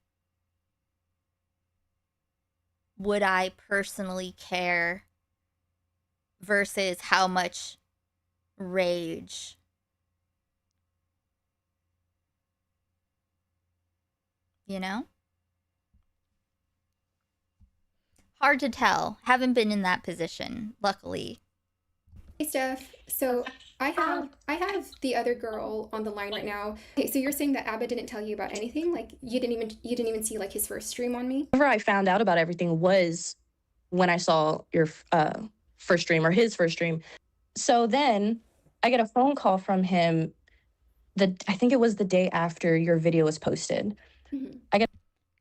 would I personally care versus how much rage. You know? Hard to tell. Haven't been in that position, luckily. Hey Steph, so I have the other girl on the line right now. Okay, so you're saying that Abba didn't tell you about anything? Like you didn't even see like his first stream on me? Whenever I found out about everything was when I saw your first stream or his first stream. So then I get a phone call from him. I think it was the day after your video was posted. Mm-hmm. I get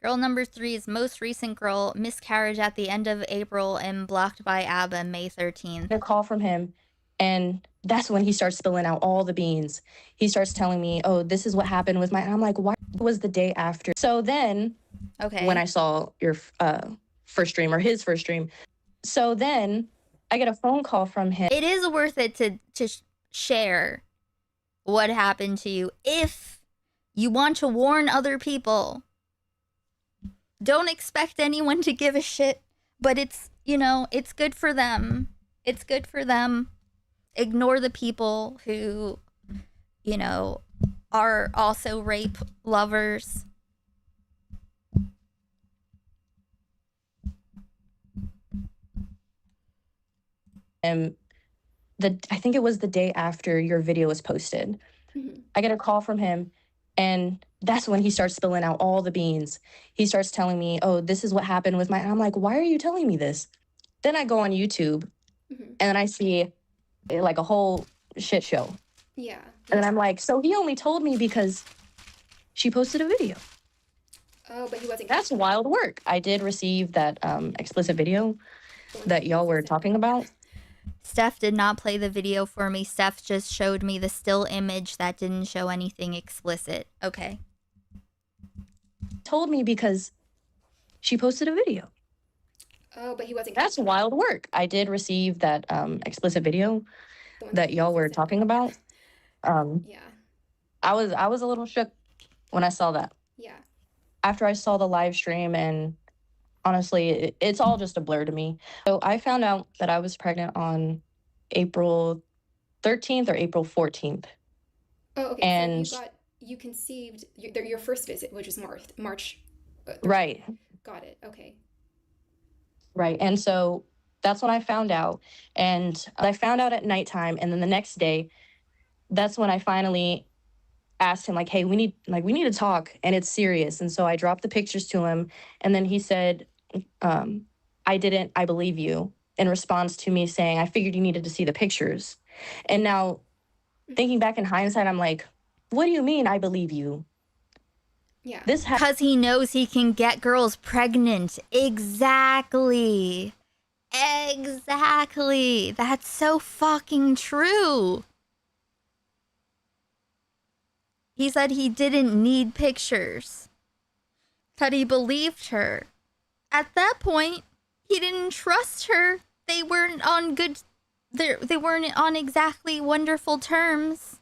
girl number 3's most recent girl miscarriage at the end of April and blocked by Abba May 13th. A call from him, and that's when he starts spilling out all the beans. He starts telling me, "Oh, this is what happened with my." And I'm like, "Why?" It was the day after. So then, when I saw your first stream or his first stream, so then I get a phone call from him. It is worth it to share what happened to you if you want to warn other people. Don't expect anyone to give a shit, but it's, you know, it's good for them. It's good for them. Ignore the people who, you know, are also rape lovers. I think it was the day after your video was posted. Mm-hmm. I get a call from him, and that's when he starts spilling out all the beans. He starts telling me, "Oh, this is what happened with my." And I'm like, "Why are you telling me this?" Then I go on YouTube, and I see like a whole shit show. Yeah. And I'm like, so he only told me because she posted a video. Oh, but he wasn't. That's wild work. I did receive that explicit video that y'all were talking about. Steph did not play the video for me. Steph just showed me the still image that didn't show anything explicit. Okay. Told me because she posted a video. Oh, but he wasn't. That's wild work. I did receive that explicit video that y'all were talking about. Yeah. I was a little shook when I saw that. Yeah. After I saw the live stream, and honestly, it's all just a blur to me. So I found out that I was pregnant on April 13th or April 14th. Oh, okay. And so you conceived your first visit, which was March. Right. Got it. Okay. Right. And so that's when I found out. And I found out at nighttime. And then the next day, that's when I finally asked him, like, hey, we need to talk, and it's serious. And so I dropped the pictures to him. And then he said, I believe you, in response to me saying, I figured you needed to see the pictures. And now thinking back in hindsight, I'm like, what do you mean I believe you? Yeah. Because he knows he can get girls pregnant. Exactly. Exactly. That's so fucking true. He said he didn't need pictures. That he believed her. At that point, he didn't trust her. They weren't on good they weren't on exactly wonderful terms.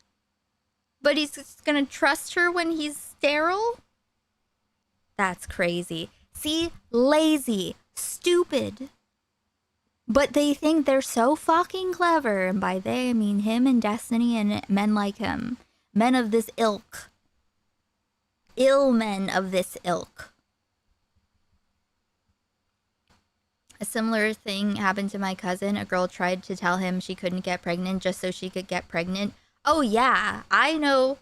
But he's just gonna trust her when he's sterile? That's crazy. See? Lazy. Stupid. But they think they're so fucking clever. And by they, I mean him and Destiny and men like him. Men of this ilk. Ill men of this ilk. A similar thing happened to my cousin. A girl tried to tell him she couldn't get pregnant just so she could get pregnant. Oh yeah, I know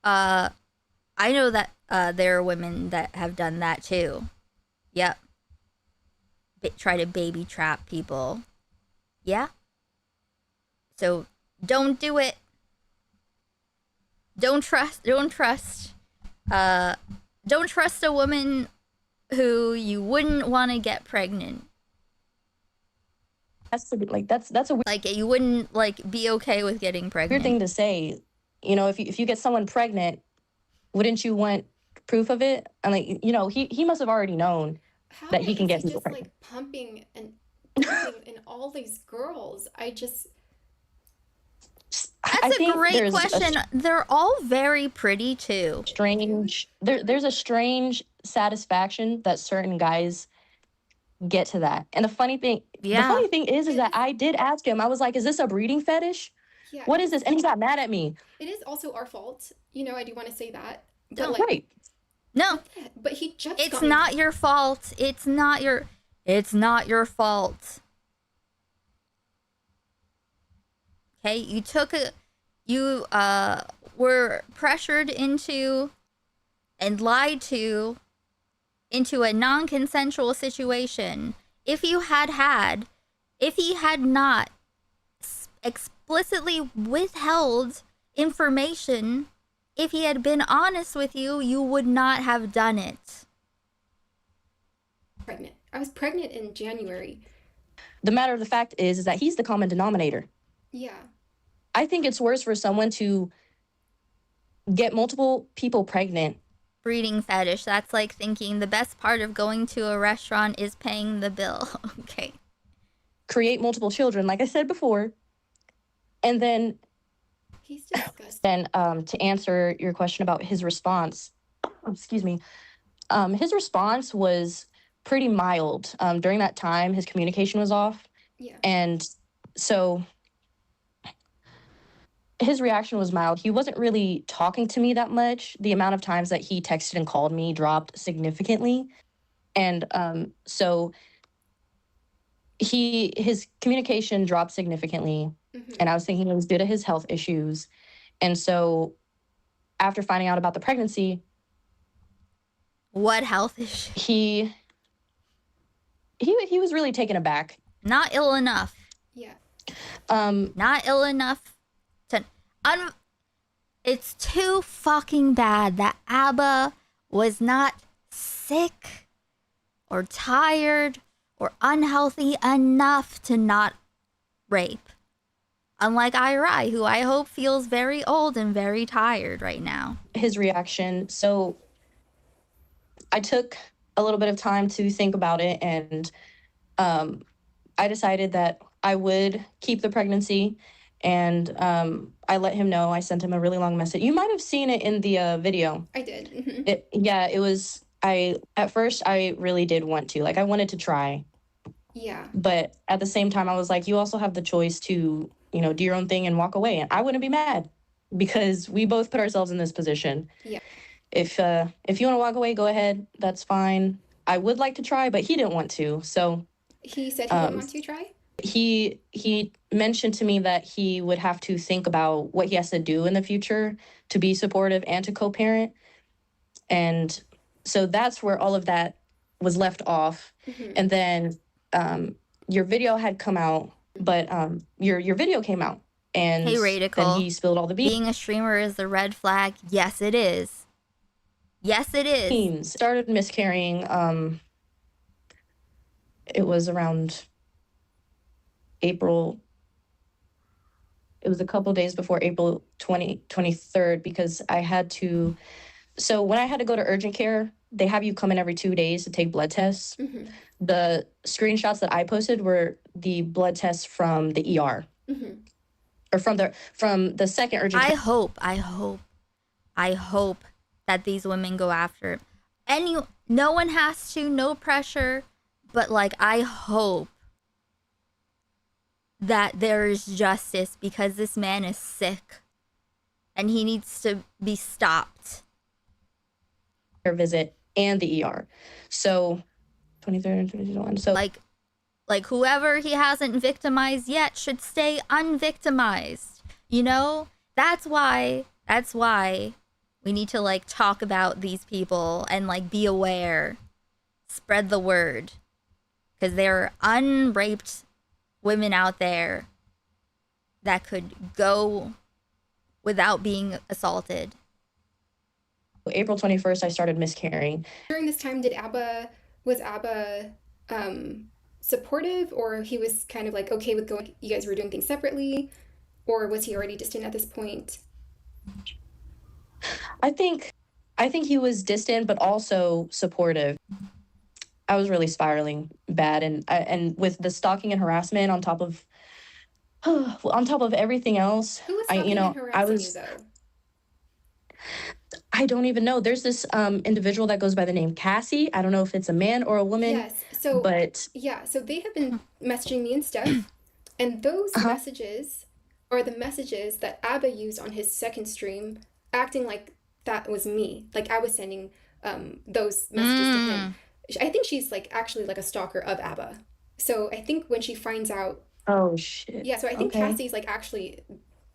that there are women that have done that too. Yep. Try to baby trap people. Yeah? So don't do it. Don't trust a woman who you wouldn't want to get pregnant. That's a weird, like you wouldn't like be okay with getting pregnant. weird thing to say. You know, if you get someone pregnant, wouldn't you want proof of it? And like, you know, he must have already known that he can get people just pregnant. like pumping and dumping in all these girls. That's a great question. They're all very pretty too. Strange. There's a strange satisfaction that certain guys get to that. And the funny thing is that I did ask him. I was like, "Is this a breeding fetish? Yeah. What is this?" And he got mad at me. It is also our fault. You know, I do want to say that. But No, like, right. No. But he just It's not your fault. It's not your fault. Okay, you were pressured into and lied to into a non-consensual situation. If he had not explicitly withheld information, if he had been honest with you, you would not have done it. Pregnant. I was pregnant in January. The matter of the fact is that he's the common denominator. Yeah. I think it's worse for someone to get multiple people pregnant. Breeding fetish. That's like thinking the best part of going to a restaurant is paying the bill. Okay. Create multiple children, like I said before. And then he's disgusting. Then to answer your question about his response, excuse me, his response was pretty mild. During that time, his communication was off. Yeah. And so his reaction was mild. He wasn't really talking to me that much. The amount of times that he texted and called me dropped significantly. And so his communication dropped significantly. Mm-hmm. And I was thinking it was due to his health issues. And so after finding out about the pregnancy. What health issue? He was really taken aback. Not ill enough. Yeah. Not ill enough to... it's too fucking bad that Abba was not sick or tired or unhealthy enough to not rape. Unlike Irai, who I hope feels very old and very tired right now. His reaction. So I took a little bit of time to think about it, and I decided that I would keep the pregnancy, and I let him know. I sent him a really long message. You might have seen it in the video. I did. Mm-hmm. It was, at first I really did want to, like I wanted to try. Yeah. But at the same time, I was like, you also have the choice to, you know, do your own thing and walk away. And I wouldn't be mad because we both put ourselves in this position. Yeah. If you want to walk away, go ahead. That's fine. I would like to try, but he didn't want to. So he said he didn't want to try? He mentioned to me that he would have to think about what he has to do in the future to be supportive and to co-parent. And so that's where all of that was left off. Mm-hmm. And then your video had come out, but your video came out. And hey, Radical. Then he spilled all the beans. Being a streamer is the red flag. Yes, it is. Yes, it is. Started miscarrying. It was around April. It was a couple days before April 23rd because I had to. So when I had to go to urgent care, they have you come in every 2 days to take blood tests. Mm-hmm. The screenshots that I posted were the blood tests from the ER. or from the second urgent. I hope that these women go after no one has to, no pressure, but like I hope that there is justice, because this man is sick and he needs to be stopped. Visit and the ER. So 23rd and 21. So like whoever he hasn't victimized yet should stay unvictimized. You know? That's why we need to like talk about these people and like be aware. Spread the word. Because there are unraped women out there that could go without being assaulted. April 21st, I started miscarrying. During this time, was Abba supportive, or he was kind of like okay with going, you guys were doing things separately, or was he already distant at this point? I think he was distant, but also supportive. I was really spiraling bad, and with the stalking and harassment on top of everything else. Who was stalking and harassing you, though? I don't even know. There's this individual that goes by the name Cassie. I don't know if it's a man or a woman. Yes. So so they have been messaging me and stuff, and those messages are the messages that Abba used on his second stream, acting like that was me. Like I was sending those messages to him. I think she's like actually like a stalker of Abba. So I think when she finds out. Oh shit. Yeah. So I think Cassie's like actually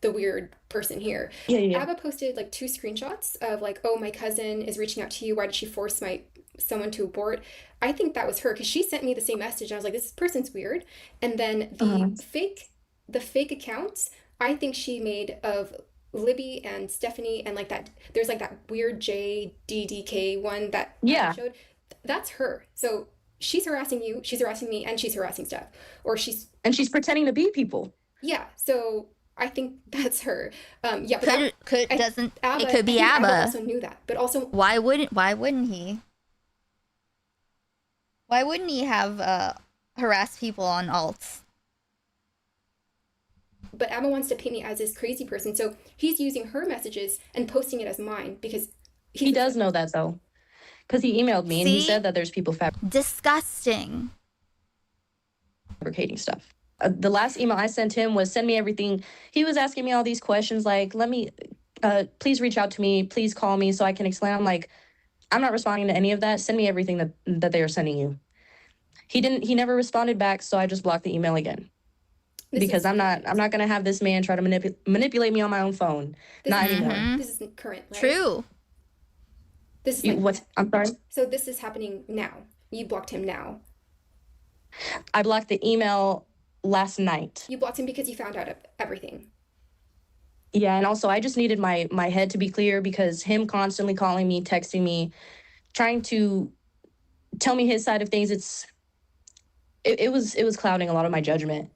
the weird person here. Yeah. Abba posted like 2 screenshots of like, oh, my cousin is reaching out to you. Why did she force someone to abort? I think that was her, because she sent me the same message. And I was like, this person's weird. And then the fake accounts, I think she made of Libby and Stephanie, and like that, there's like that weird JDDK one that I showed. That's her. So she's harassing you, she's harassing me, and she's harassing Steph. She's pretending to be people. Yeah. So I think that's her. Yeah, but it could be Abba. Abba also knew that, but also why wouldn't he? Why wouldn't he have harassed people on alts? But Abba wants to paint me as this crazy person, so he's using her messages and posting it as mine, because he does know that though, because he emailed me and he said that there's people disgusting fabricating stuff. The last email I sent him was send me everything. He was asking me all these questions like, please reach out to me, please call me so I can explain. I'm like, I'm not responding to any of that. Send me everything that they are sending you. He never responded back, so I just blocked the email again. Because I'm not going to have this man try to manipulate me on my own phone. Not anymore. This is current, right? True. This is what? I'm sorry? So this is happening now. You blocked him now. I blocked the email last night. You blocked him because you found out everything. Yeah, and also I just needed my head to be clear, because him constantly calling me, texting me, trying to tell me his side of things, it was clouding a lot of my judgment.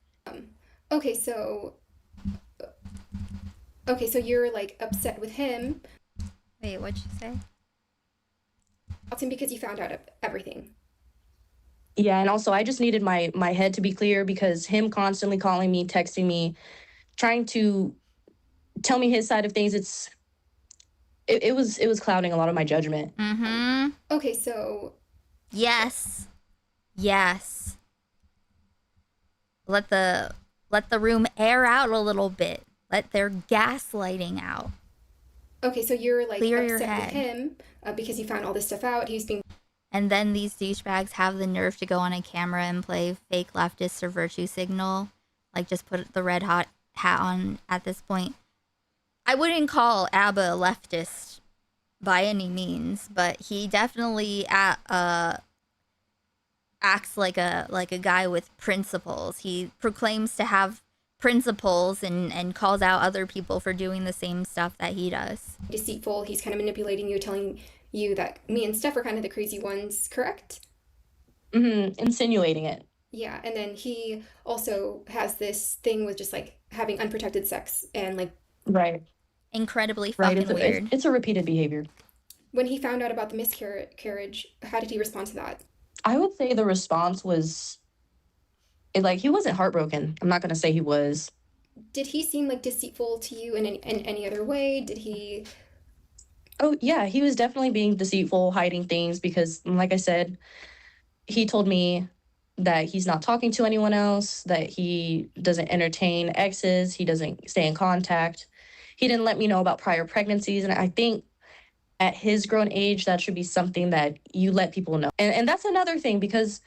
Okay, so you're like upset with him. Wait, what'd you say? Blocked him because you found out everything. Yeah, and also I just needed my head to be clear, because him constantly calling me, texting me, trying to tell me his side of things, it was clouding a lot of my judgment. Okay, so yes. Let the room air out a little bit. Let their gaslighting out. Okay, so you're like Clear upset your with head. him because you found all this stuff out. He's being. And then these douchebags have the nerve to go on a camera and play fake leftist or virtue signal. Like, just put the red hot hat on at this point. I wouldn't call Abba a leftist by any means, but he definitely acts like a guy with principles. He proclaims to have principles and calls out other people for doing the same stuff that he does. Deceitful. He's kind of manipulating you, telling you that me and Steph are kind of the crazy ones, correct? Insinuating it. Yeah, and then he also has this thing with just like having unprotected sex and like. Right. Incredibly fucking weird. It's a repeated behavior. When he found out about the miscarriage, how did he respond to that? I would say the response was, he wasn't heartbroken. I'm not going to say he was. Did he seem like deceitful to you in any other way? Did he? Oh yeah, he was definitely being deceitful, hiding things because, like I said, he told me that he's not talking to anyone else, that he doesn't entertain exes, he doesn't stay in contact. He didn't let me know about prior pregnancies, and I think at his grown age, that should be something that you let people know. And that's another thing, because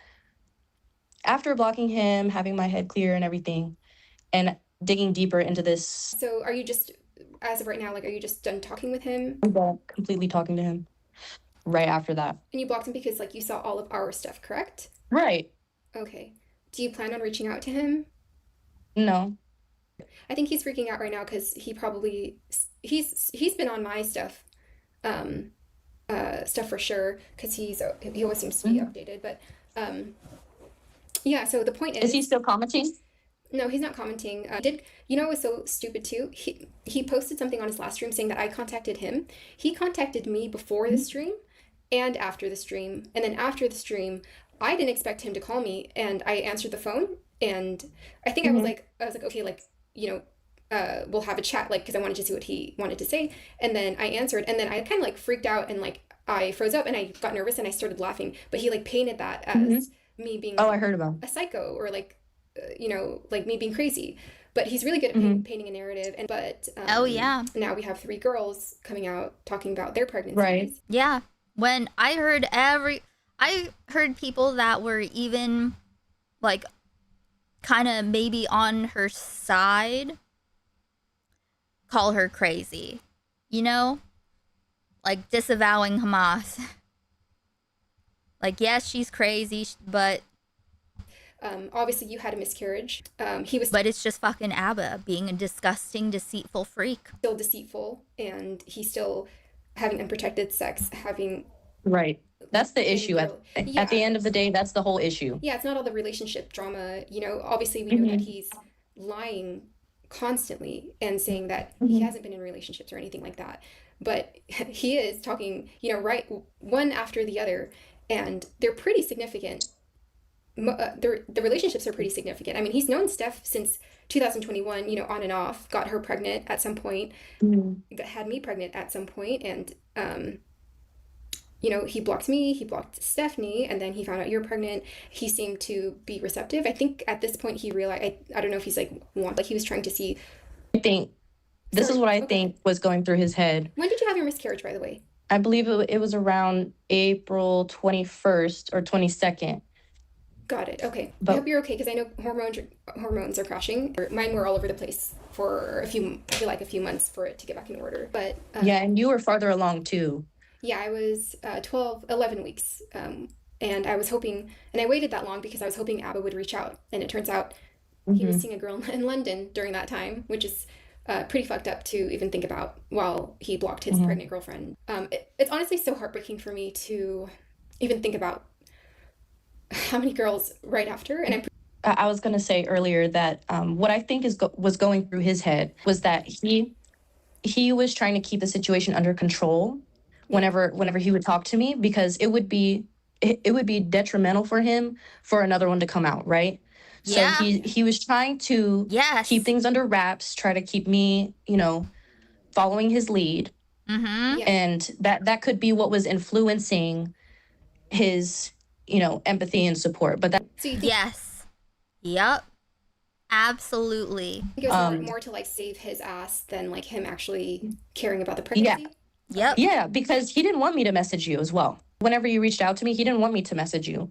after blocking him, having my head clear and everything, and digging deeper into this. So are you just, as of right now, like, are you just done talking with him? I'm done completely talking to him right after that. And you blocked him because, like, you saw all of our stuff, correct? Right. Okay. Do you plan on reaching out to him? No. I think he's freaking out right now because he's been on my stuff, stuff for sure, because he always seems to be updated. But yeah. So the point is he still commenting? No, he's not commenting. It was so stupid too? He posted something on his last stream saying that I contacted him. He contacted me before the stream and after the stream. And then after the stream, I didn't expect him to call me, and I answered the phone, and I think I was like, okay, like, we'll have a chat, like, because I wanted to see what he wanted to say. And then I answered, and then I kind of like freaked out, and like I froze up, and I got nervous, and I started laughing. But he like painted that as me being I heard about a psycho, or like like me being crazy. But he's really good at painting a narrative. But oh yeah, now we have 3 girls coming out talking about their pregnancies. Right. Yeah. When I heard people that were even like kind of maybe on her side call her crazy, like disavowing Hamas. Like, yes, she's crazy, but obviously you had a miscarriage. But it's just fucking Abba being a disgusting, deceitful freak. Still deceitful, and he's still having unprotected sex, having... Right. That's the issue. At the end of the day, that's the whole issue. Yeah, it's not all the relationship drama. Obviously we know that he's lying constantly and saying that he hasn't been in relationships or anything like that. But he is talking, right, one after the other, and they're pretty significant. The relationships are pretty significant. I mean, he's known Steph since 2021, on and off, got her pregnant at some point, had me pregnant at some point, and, he blocked me, he blocked Stephanie, and then he found out you're pregnant. He seemed to be receptive. I think at this point he realized, I don't know if he's like he was trying to see. I think this is what I think was going through his head. When did you have your miscarriage, by the way? I believe it was around April 21st or 22nd. Got it. Okay. I hope you're okay, because I know hormones are crashing. Mine were all over the place for a few months for it to get back in order. But yeah, and you were farther along too. Yeah, I was 11 weeks. And I was hoping, and I waited that long because I was hoping Abba would reach out. And it turns out he was seeing a girl in London during that time, which is pretty fucked up to even think about while he blocked his pregnant girlfriend. It's honestly so heartbreaking for me to even think about how many girls right after. And I was going to say earlier that what I think was going through his head was that he was trying to keep the situation under control whenever he would talk to me, because it would be detrimental for him for another one to come out, right? Yeah. So he was trying to keep things under wraps, try to keep me, following his lead. And that could be what was influencing his, empathy and support. But yes. Yep. Absolutely. It was more to like save his ass than like him actually caring about the pregnancy. Yep. Yeah, because he didn't want me to message you as well. Whenever you reached out to me, he didn't want me to message you.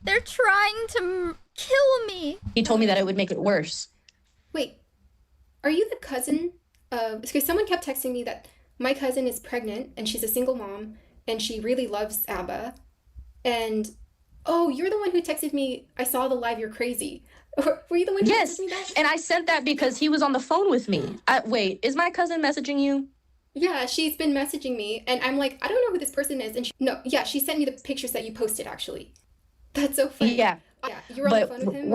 They're trying to kill me. He told me that it would make it worse. Wait, are you the cousin of... Because someone kept texting me that my cousin is pregnant and she's a single mom and she really loves Abba. And, oh, you're the one who texted me, I saw the live, you're crazy. Were you the one who texted me that? And I sent that because he was on the phone with me. Wait, is my cousin messaging you? Yeah, she's been messaging me, and I'm like, I don't know who this person is. And she sent me the pictures that you posted, actually. That's so funny. Yeah. You were on the phone with him?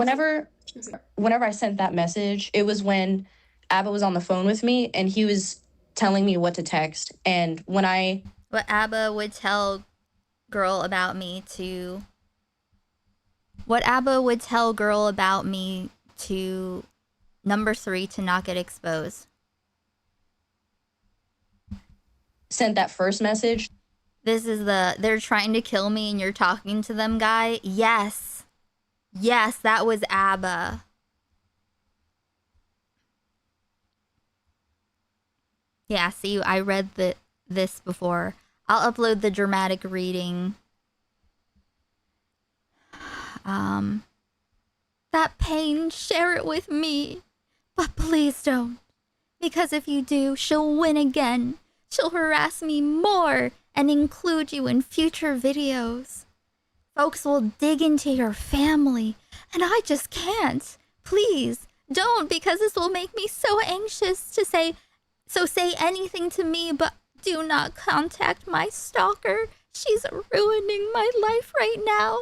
Whenever I sent that message, it was when Abba was on the phone with me, and he was telling me what to text. And when what Abba would tell girl about me to Number 3, to not get exposed. Sent that first message. This is the they're trying to kill me and you're talking to them guy. Yes. Yes, that was ABBA. Yeah, see, I read this before. I'll upload the dramatic reading. That pain, share it with me. But please don't. Because if you do, she'll win again. She'll harass me more and include you in future videos. Folks will dig into your family, and I just can't. Please, don't, because this will make me so anxious to say anything to me, but do not contact my stalker. She's ruining my life right now.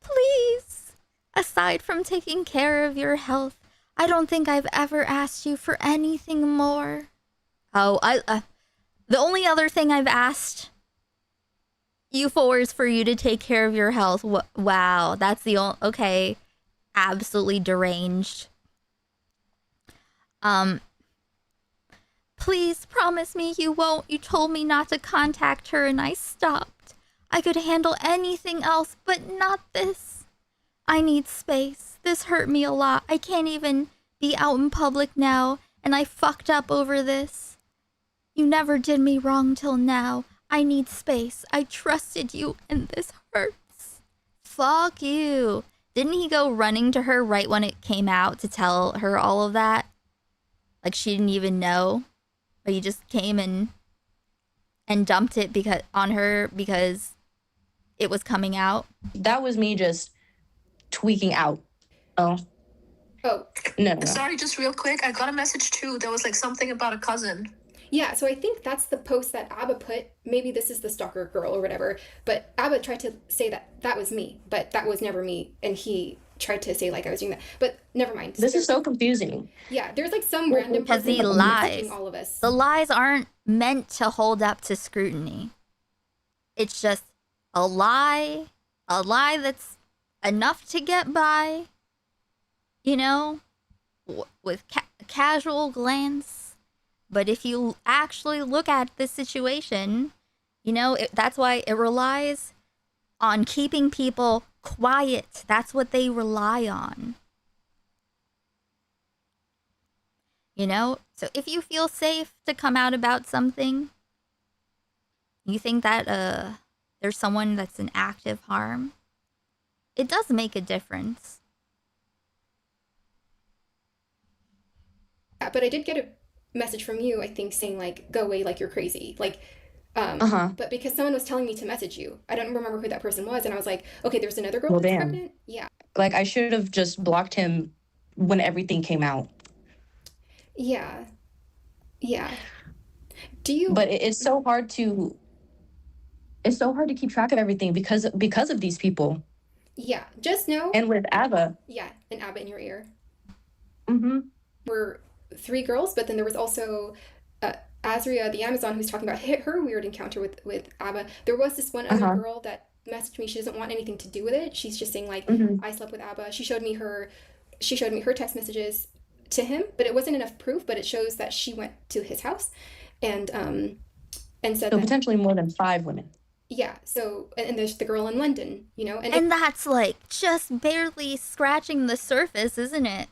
Please. Aside from taking care of your health, I don't think I've ever asked you for anything more. Oh, the only other thing I've asked you for is for you to take care of your health. Wow, that's the only... Okay, absolutely deranged. Please promise me you won't. You told me not to contact her and I stopped. I could handle anything else, but not this. I need space. This hurt me a lot. I can't even be out in public now, and I fucked up over this. You never did me wrong till now. I need space. I trusted you, and this hurts. Fuck you. Didn't he go running to her right when it came out to tell her all of that? Like she didn't even know, but he just came and dumped it on her because it was coming out. That was me just tweaking out. Oh. No. Sorry, just real quick. I got a message too. There was like something about a cousin. Yeah, so I think that's the post that ABBA put. Maybe this is the stalker girl or whatever. But ABBA tried to say that was me, but that was never me. And he tried to say like I was doing that. But never mind. This is so confusing. Yeah, there's like some random because person he lies. All of us. The lies aren't meant to hold up to scrutiny. It's just a lie that's enough to get by, you know, with casual glance. But if you actually look at the situation, you know, that's why it relies on keeping people quiet. That's what they rely on. You know, so if you feel safe to come out about something, you think that there's someone that's in active harm, it does make a difference. Yeah, but I did get a message from you, I think, saying like, go away, like you're crazy. Like, but because someone was telling me to message you, I don't remember who that person was. And I was like, okay, there's another girl that's pregnant. Yeah. Like I should have just blocked him when everything came out. Yeah. Yeah. Do you? But it's so hard to keep track of everything because of these people. Yeah. Just know. And with ABBA. Yeah. And ABBA in your ear. Mm-hmm. We're 3 girls, but then there was also Azria, the Amazon, who's talking about her weird encounter with ABBA. There was this one other girl that messaged me. She doesn't want anything to do with it. She's just saying like, I slept with ABBA. She showed me her text messages to him, but it wasn't enough proof. But it shows that she went to his house, and said so that, potentially more than 5 women. Yeah. So and there's the girl in London, you know, and that's like just barely scratching the surface, isn't it?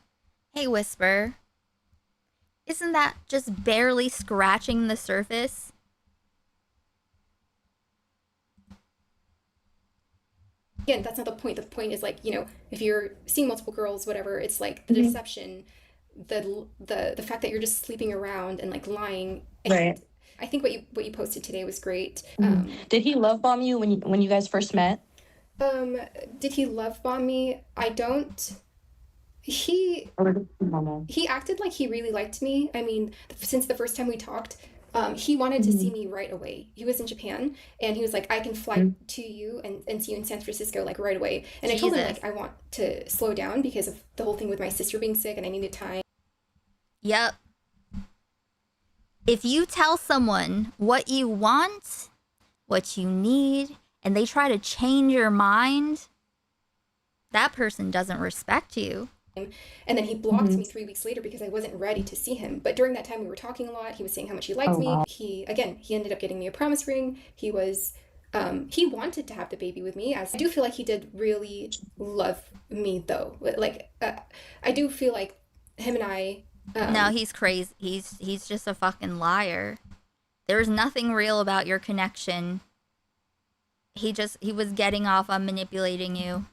Hey, Whisper. Isn't that just barely scratching the surface? Again, that's not the point. The point is like, you know, if you're seeing multiple girls, whatever, it's like the deception, the fact that you're just sleeping around and like lying. And right. I think what you posted today was great. Did he love bomb you when you guys first met? Did he love bomb me? I don't. He acted like he really liked me. I mean, since the first time we talked, he wanted to see me right away. He was in Japan, and he was like, I can fly to you and see you in San Francisco, like, right away. And I told him, like, I want to slow down because of the whole thing with my sister being sick, and I needed time. Yep. If you tell someone what you want, what you need, and they try to change your mind, that person doesn't respect you. And then he blocked Mhm. me 3 weeks later because I wasn't ready to see him. But during that time, we were talking a lot. He was saying how much he liked Oh, me. wow. He ended up getting me a promise ring. He wanted to have the baby with me. As I do feel like he did really love me, though. Like, I do feel like him and I. No, he's crazy. He's just a fucking liar. There's nothing real about your connection. He was getting off on manipulating you.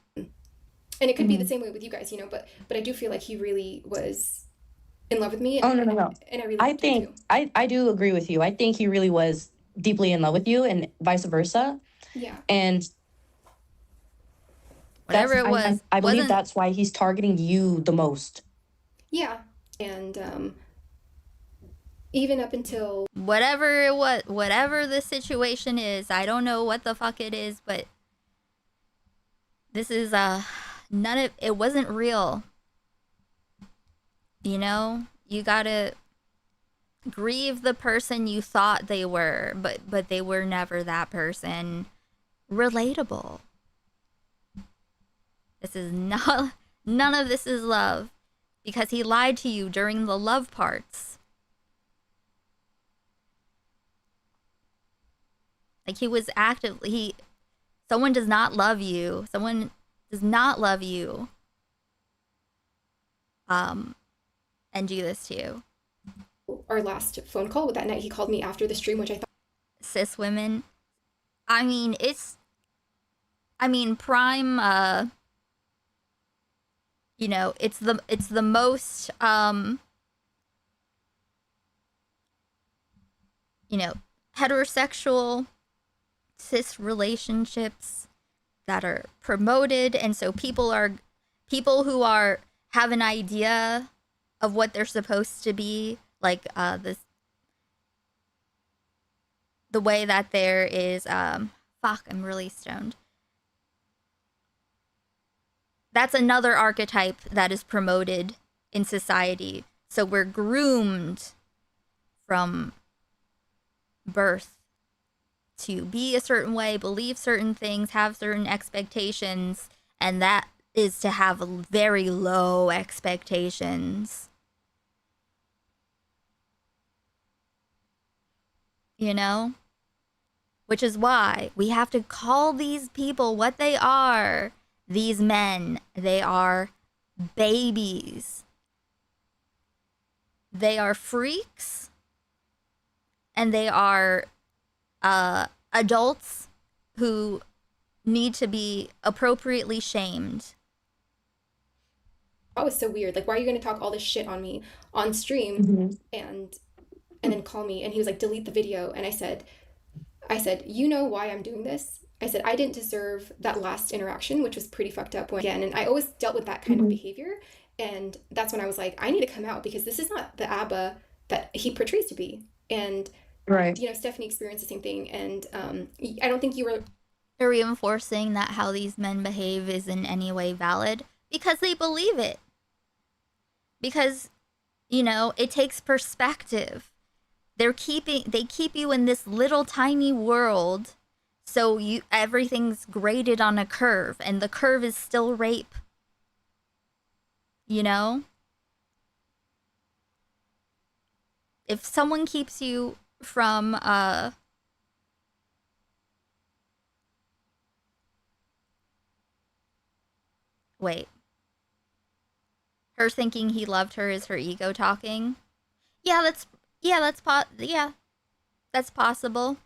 And it could be the same way with you guys, but I do feel like he really was in love with me. And, Oh, no. And I really I think I do agree with you. I think he really was deeply in love with you, and vice versa. Yeah. And whatever it was, I believe that's why he's targeting you the most. Yeah. And even up until whatever it was, whatever the situation is, I don't know what the fuck it is, but this is none of it wasn't real. You gotta grieve the person you thought they were, but they were never that person. Relatable. This is not, none of this is love, because he lied to you during the love parts. Like, he was actively, someone does not love you. Someone does not love you. And do this to you. Our last phone call with that night, he called me after the stream, which I thought. Cis women. I mean, prime, it's the most, heterosexual cis relationships that are promoted, and so people who have an idea of what they're supposed to be, like the way that there is fuck, I'm really stoned. That's another archetype that is promoted in society. So we're groomed from birth to be a certain way, believe certain things, have certain expectations, and that is to have very low expectations. Which is why we have to call these people what they are. These men, they are babies. They are freaks. And they are adults who need to be appropriately shamed. That was so weird. Like, why are you going to talk all this shit on me on stream and then call me? And he was like, delete the video. And I said, you know why I'm doing this? I said, I didn't deserve that last interaction, which was pretty fucked up again. And I always dealt with that kind of behavior. And that's when I was like, I need to come out, because this is not the Abba that he portrays to be. And, right. Stephanie experienced the same thing. And I don't think you were reinforcing that how these men behave is in any way valid, because they believe it. Because, it takes perspective. They keep you in this little tiny world, so everything's graded on a curve, and the curve is still rape. If someone keeps you from wait. Her thinking he loved her is her ego talking. That's possible.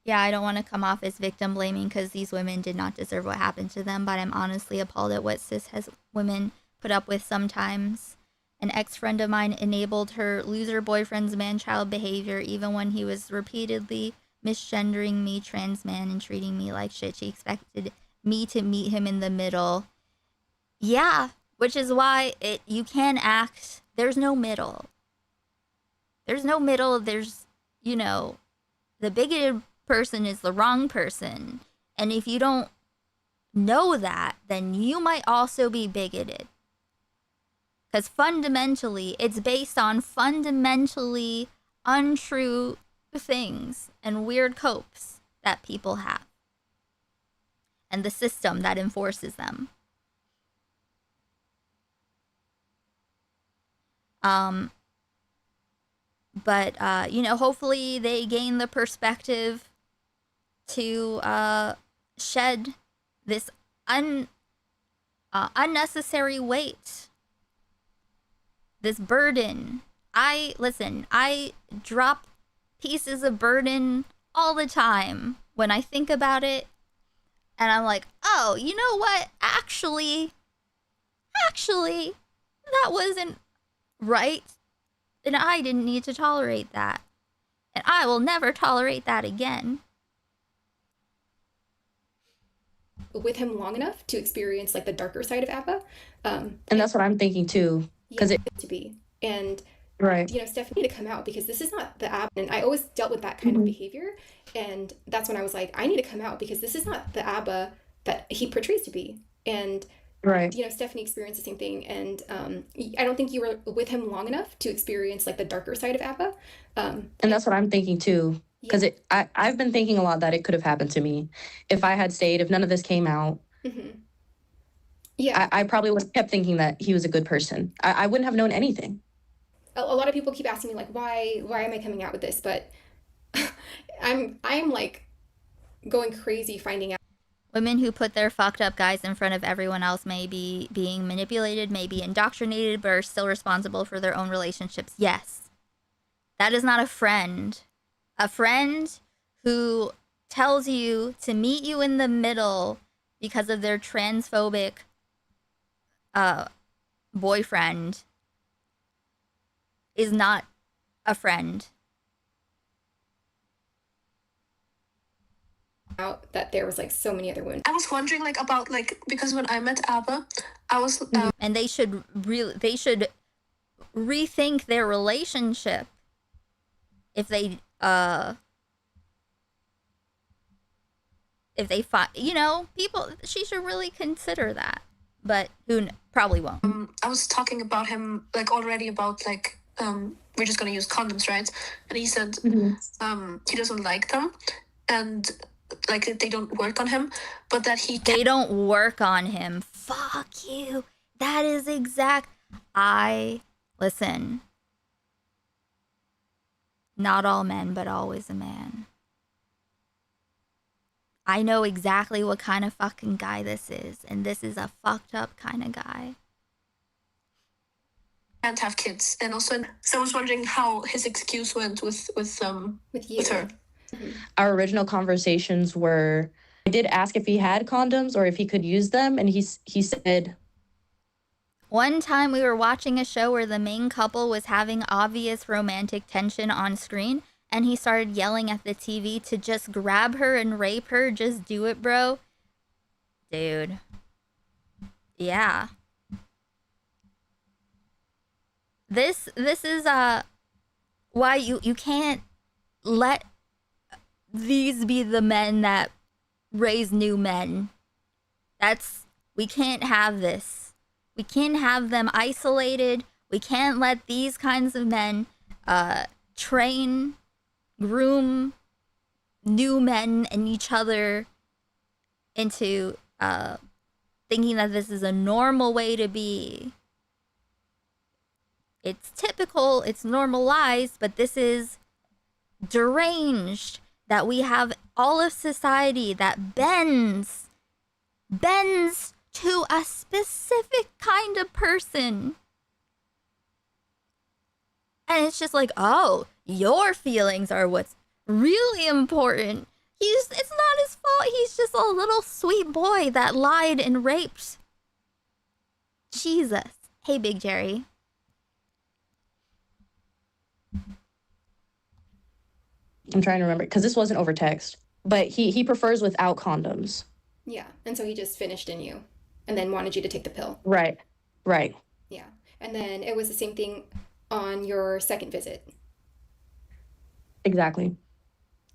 Yeah, I don't want to come off as victim blaming, because these women did not deserve what happened to them, but I'm honestly appalled at what cis women put up with sometimes. An ex-friend of mine enabled her loser boyfriend's man-child behavior even when he was repeatedly misgendering me, trans man, and treating me like shit. She expected me to meet him in the middle. Yeah, which is why you can't act. There's no middle. There's no middle. There's, the bigoted person is the wrong person. And if you don't know that, then you might also be bigoted. Because fundamentally, it's based on fundamentally untrue things and weird copes that people have. and the system that enforces them. But you know, hopefully they gain the perspective to shed this unnecessary weight, this burden. I drop pieces of burden all the time when I think about it, and I'm like, oh, you know what? Actually, that wasn't right, and I didn't need to tolerate that, and I will never tolerate that again. With him long enough to experience like the darker side of ABBA. And that's what I'm thinking too, because it to be. And right, you know, Stephanie to come out, because this is not the ABBA, and I always dealt with that kind of behavior, and that's when I was like, I need to come out because this is not the ABBA that he portrays to be. And right, you know, Stephanie experienced the same thing, and I don't think you were with him long enough to experience like the darker side of ABBA. And that's what I'm thinking too, because I've been thinking a lot that it could have happened to me if I had stayed, if none of this came out. Yeah, I probably would have kept thinking that he was a good person. I wouldn't have known anything. a lot of people keep asking me like, why am I coming out with this? But I'm like going crazy finding out. Women who put their fucked up guys in front of everyone else may be being manipulated, may be indoctrinated, but are still responsible for their own relationships. Yes. That is not a friend. A friend who tells you to meet you in the middle because of their transphobic boyfriend is not a friend. Out that there was like so many other women. I was wondering like about like, because when I met ABBA, I was and they should rethink their relationship if they find, you know, people, she should really consider that, but probably won't. I was talking about him like already about like we're just gonna use condoms, right? And he said he doesn't like them, and like they don't work on him, but that they don't work on him. Fuck you. That is exact. Listen. Not all men, but always a man. I know exactly what kind of fucking guy this is, and this is a fucked up kind of guy. Can't have kids, and also so I was wondering how his excuse went with her. Our original conversations were, I did ask if he had condoms or if he could use them, and he said. One time we were watching a show where the main couple was having obvious romantic tension on screen, and he started yelling at the TV to just grab her and rape her. Just do it, bro. Dude. Yeah. This is why you can't let these be the men that raise new men. We can't have this. We can't have them isolated. We can't let these kinds of men train, groom new men and each other into thinking that this is a normal way to be. It's typical, it's normalized, but this is deranged, that we have all of society that bends to a specific kind of person. And it's just like, oh, your feelings are what's really important. It's not his fault. He's just a little sweet boy that lied and raped. Jesus. Hey, Big Jerry. I'm trying to remember, because this wasn't over text, but he prefers without condoms. Yeah, and so he just finished in you and then wanted you to take the pill. Right. Yeah, and then it was the same thing on your second visit. Exactly.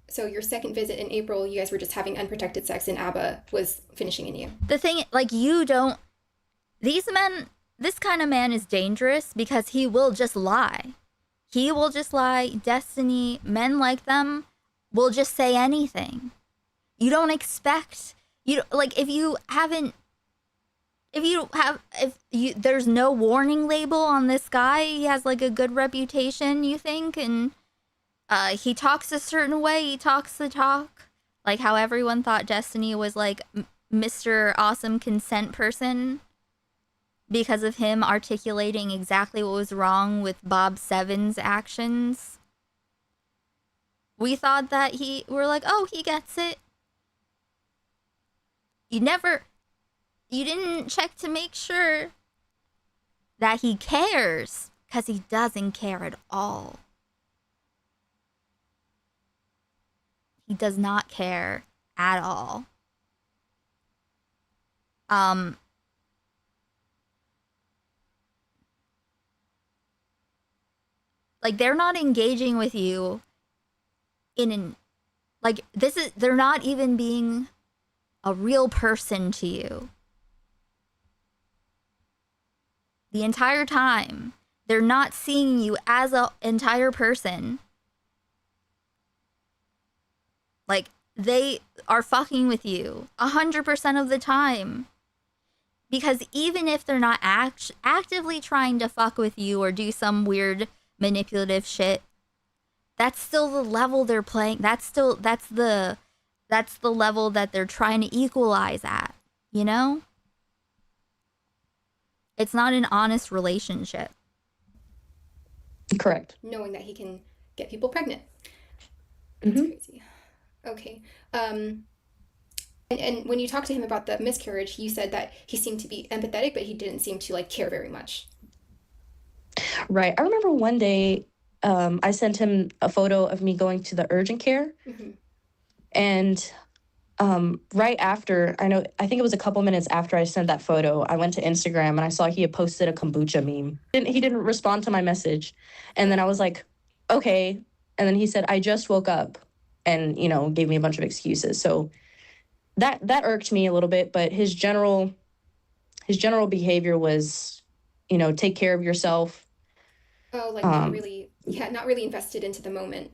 So your second visit in April, you guys were just having unprotected sex, and ABBA was finishing in you. The thing, like, these men, this kind of man is dangerous because he will just lie. He will just lie. Destiny, men like them will just say anything. You don't expect like if you haven't, there's no warning label on this guy. He has like a good reputation, you think, and he talks a certain way. He talks the talk, like how everyone thought Destiny was like Mr. Awesome Consent person because of him articulating exactly what was wrong with Bob Seven's actions. We thought that we're like, oh, he gets it. You didn't check to make sure that he cares, because he doesn't care at all. He does not care at all. Like, they're not engaging with you they're not even being a real person to you. The entire time, they're not seeing you as an entire person. Like, they are fucking with you 100% of the time. Because even if they're not actively trying to fuck with you or do some weird manipulative shit, that's still the level they're playing. That's the level that they're trying to equalize at, you know? It's not an honest relationship. Correct. Knowing that he can get people pregnant. That's crazy. Okay. And when you talked to him about the miscarriage, you said that he seemed to be empathetic, but he didn't seem to like care very much. Right. I remember one day I sent him a photo of me going to the urgent care. And right after, I think it was a couple minutes after I sent that photo, I went to Instagram and I saw he had posted a kombucha meme. He didn't respond to my message. And then I was like, okay. And then he said, I just woke up, and, gave me a bunch of excuses. So that irked me a little bit, but his general behavior was, take care of yourself. Oh, like not really invested into the moment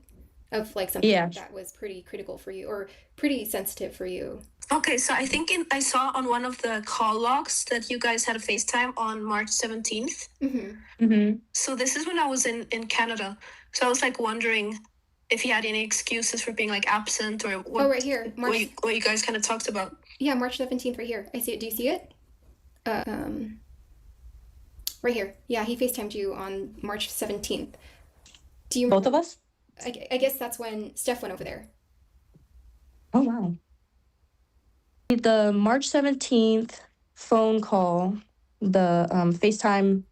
of like something that was pretty critical for you or pretty sensitive for you. Okay, so I think I saw on one of the call logs that you guys had a FaceTime on March 17th. So this is when I was in Canada. So I was like wondering if he had any excuses for being like absent or what. Oh, right here. What you guys kind of talked about. Yeah, March 17th right here. I see it. Do you see it? Right here. Yeah, he FaceTimed you on March 17th. Do you both of us? I guess that's when Steph went over there. Oh, wow. The March 17th phone call, the FaceTime.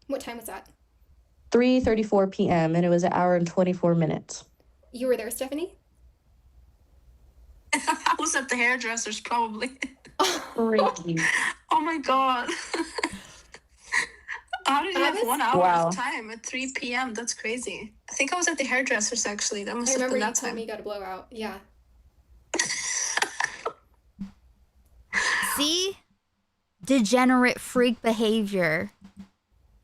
What time was that? 3:34 p.m. and it was an hour and 24 minutes. You were there, Stephanie? I was at the hairdresser's probably. Crazy. Oh my god. How did you have 1 hour of time at 3 p.m.? That's crazy. I think I was at the hairdresser's actually. That must have been that time. I remember you told me you got a blowout. Yeah. See? Degenerate freak behavior.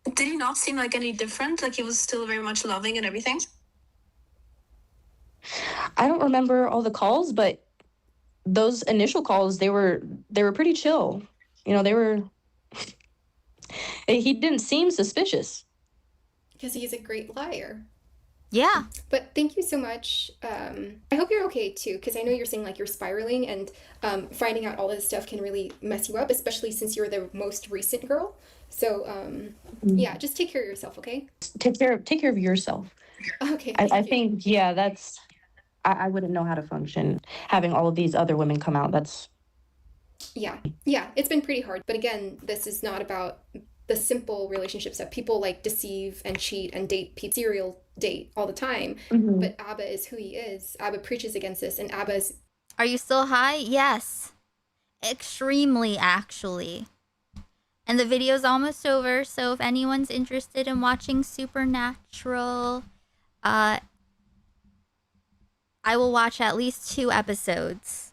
Did he not seem like any different? Like he was still very much loving and everything? I don't remember all the calls, but those initial calls, they were pretty chill. They were... He didn't seem suspicious. Because he's a great liar. Yeah. But thank you so much. I hope you're okay too, because I know you're saying like you're spiraling, and finding out all this stuff can really mess you up, especially since you're the most recent girl. So yeah, just take care of yourself, okay? Take care of yourself. Okay. I think that's. I wouldn't know how to function having all of these other women come out. That's. Yeah, it's been pretty hard. But again, this is not about the simple relationships that people like deceive and cheat and serial date all the time. But Abba is who he is. Abba preaches against this, and Abba's... Are you still high? Yes. Extremely, actually. And the video's almost over, so if anyone's interested in watching Supernatural, I will watch at least 2 episodes.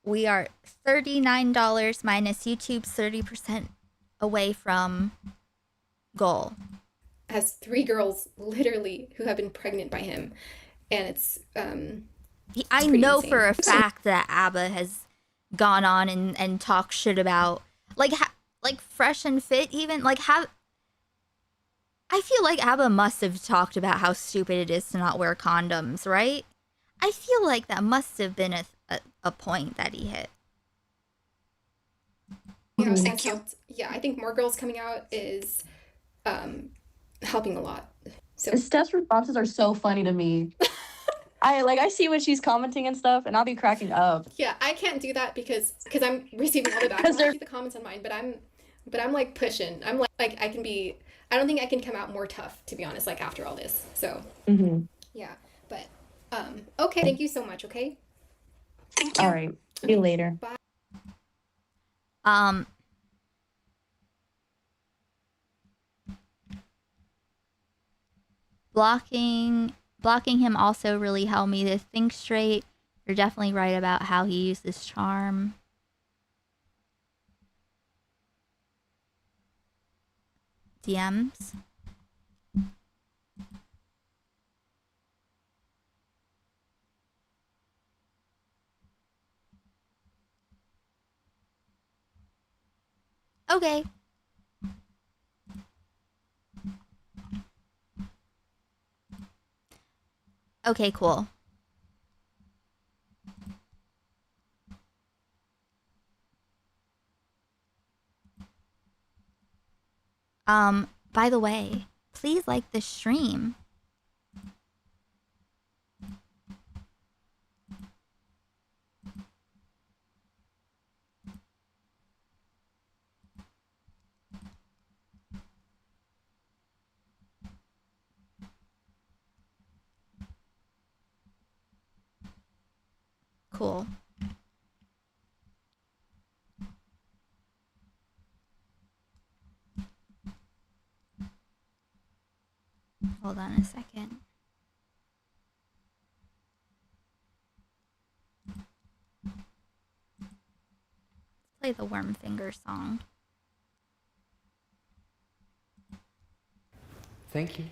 We are $39 minus YouTube's 30% away from goal. Has 3 girls literally who have been pregnant by him, and it's I know for a fact that ABBA has gone on and talked shit about like Fresh and Fit even like have. I feel like ABBA must have talked about how stupid it is to not wear condoms, right? I feel like that must have been a point that he hit. Yeah, thank you. Yeah, I think more girls coming out is helping a lot. So Steph's responses are so funny to me. I see when she's commenting and stuff, and I'll be cracking up. yeah, I can't do that because I'm receiving all the back. I see the comments on mine, but I'm like pushing. I'm like I can be. I don't think I can come out more tough, to be honest. Like after all this, so yeah. But okay, thank you so much. Okay. Thank you. All right. See you later. Bye. Blocking him also really helped me to think straight. You're definitely right about how he used this charm. DMs. Okay. Okay, cool. By the way, please like the stream. Cool. Hold on a second. Let's play the Worm Finger song. Thank you.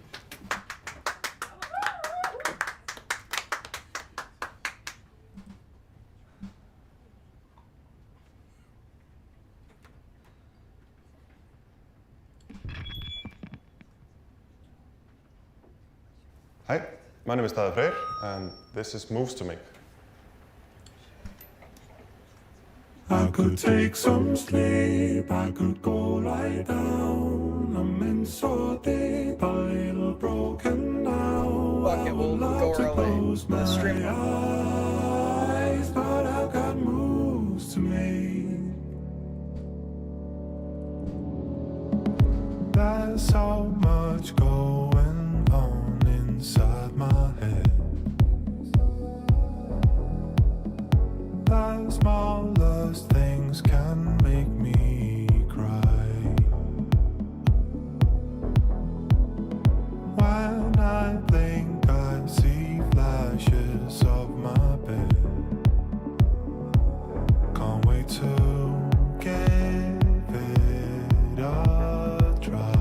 Hi, my name is Daði Freyr, and this is Moves to Make. I could take some sleep, I could go lie down. I'm in so deep, a little broken now. Fuck it, we'll go early. The stream. Eyes, but I've got moves to make. There's so much going on inside my head. The smallest things can make me cry. When I blink, I see flashes of my bed. Can't wait to give it a try.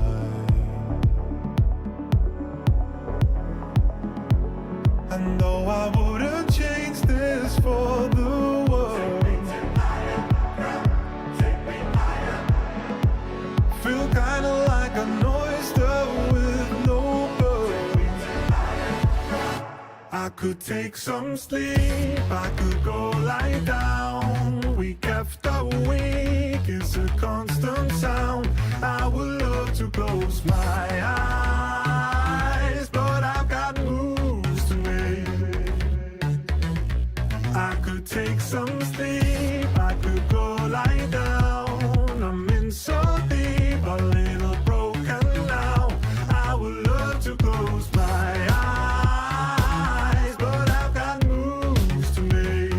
And though I wouldn't change this for the world, feel kinda like an oyster with no pearl. I could take some sleep, I could go lie down. Week after week is a constant sound. I would love to close my eyes, but I've got moves to make. I could take some sleep, I could go lie down. I'm in so deep, a little broken now. I would love to close my eyes, but I've got moves to make.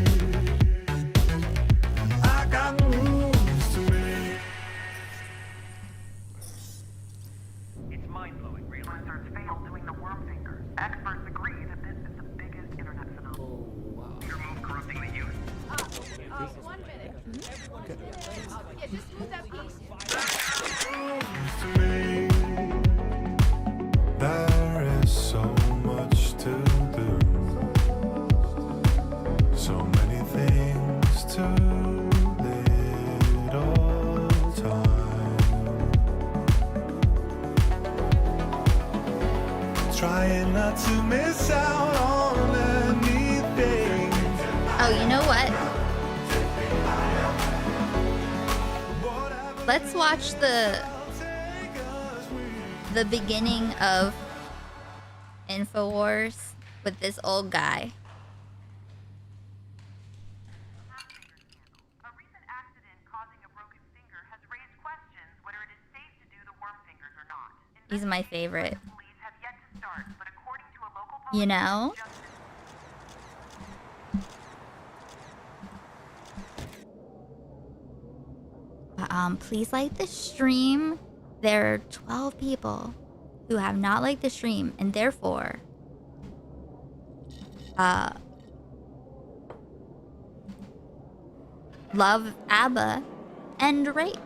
I got moves to make. not to miss out on anything. Oh, you know what? Let's watch the beginning of InfoWars with this old guy. He's my favorite. You know? Please like the stream. There are 12 people who have not liked the stream and therefore love ABBA and rape.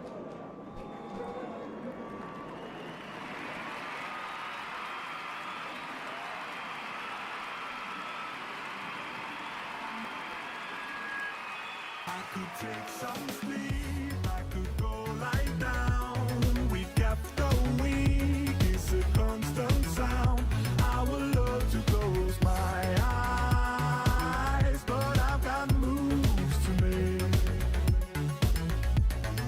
I could take some sleep, I could go lie down. We kept going, it's a constant sound. I would love to close my eyes, but I've got moves to make.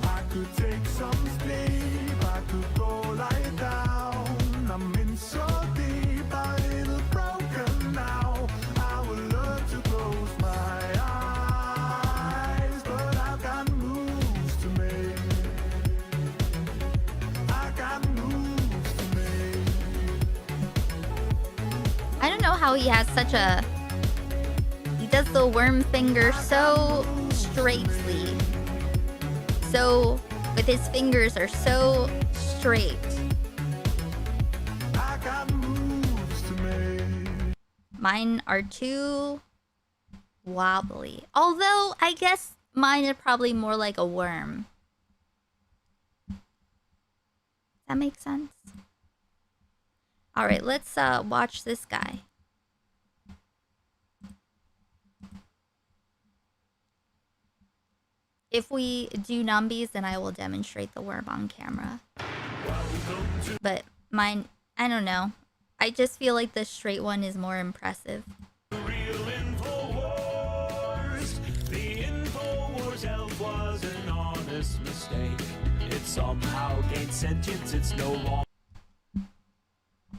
I could take some sleep, I could go lie down. I'm in so deep, a little broken now. I would love to close my eyes, but I've got moves to make. I got moves to make. I don't know how he has such a... He does the worm finger so straightly. So... With his fingers are so straight. I got moves to make. Mine are too wobbly. Although, I guess mine are probably more like a worm. That makes sense? Alright, let's watch this guy. If we do numbies, then I will demonstrate the worm on camera. But mine, I don't know. I just feel like the straight one is more impressive. The InfoWars elf was an honest mistake. It somehow gained sentience, it's no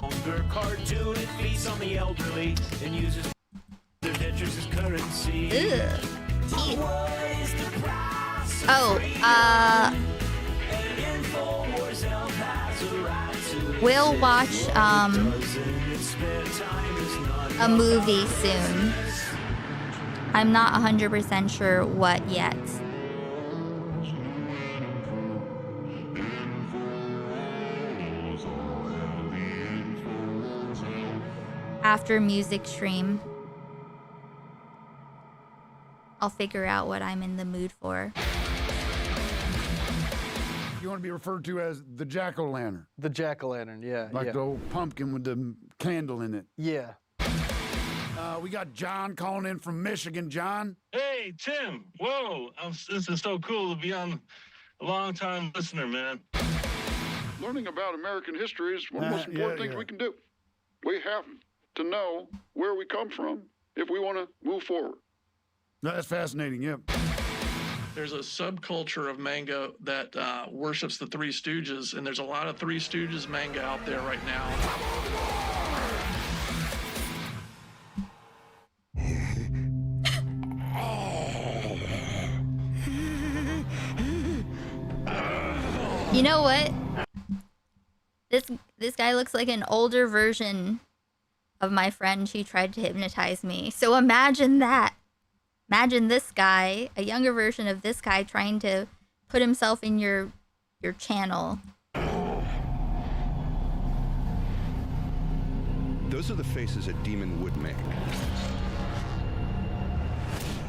longer cartoon. It feeds on the elderly and uses their dentures as currency. Ugh. Oh, we'll watch a movie soon. I'm not 100% sure what yet. After music stream, I'll figure out what I'm in the mood for. You want to be referred to as the jack-o'-lantern. The jack-o'-lantern, yeah. Like yeah. the old pumpkin with the candle in it. Yeah. We got John calling in from Michigan. John? Hey, Tim. Whoa. This is so cool to be on. A long-time listener, man. Learning about American history is one of the most important things we can do. We have to know where we come from if we want to move forward. That's fascinating, yep. There's a subculture of manga that worships the Three Stooges, and there's a lot of Three Stooges manga out there right now. You know what? This guy looks like an older version of my friend who tried to hypnotize me. So imagine that. Imagine this guy, a younger version of this guy, trying to put himself in your channel. Those are the faces a demon would make.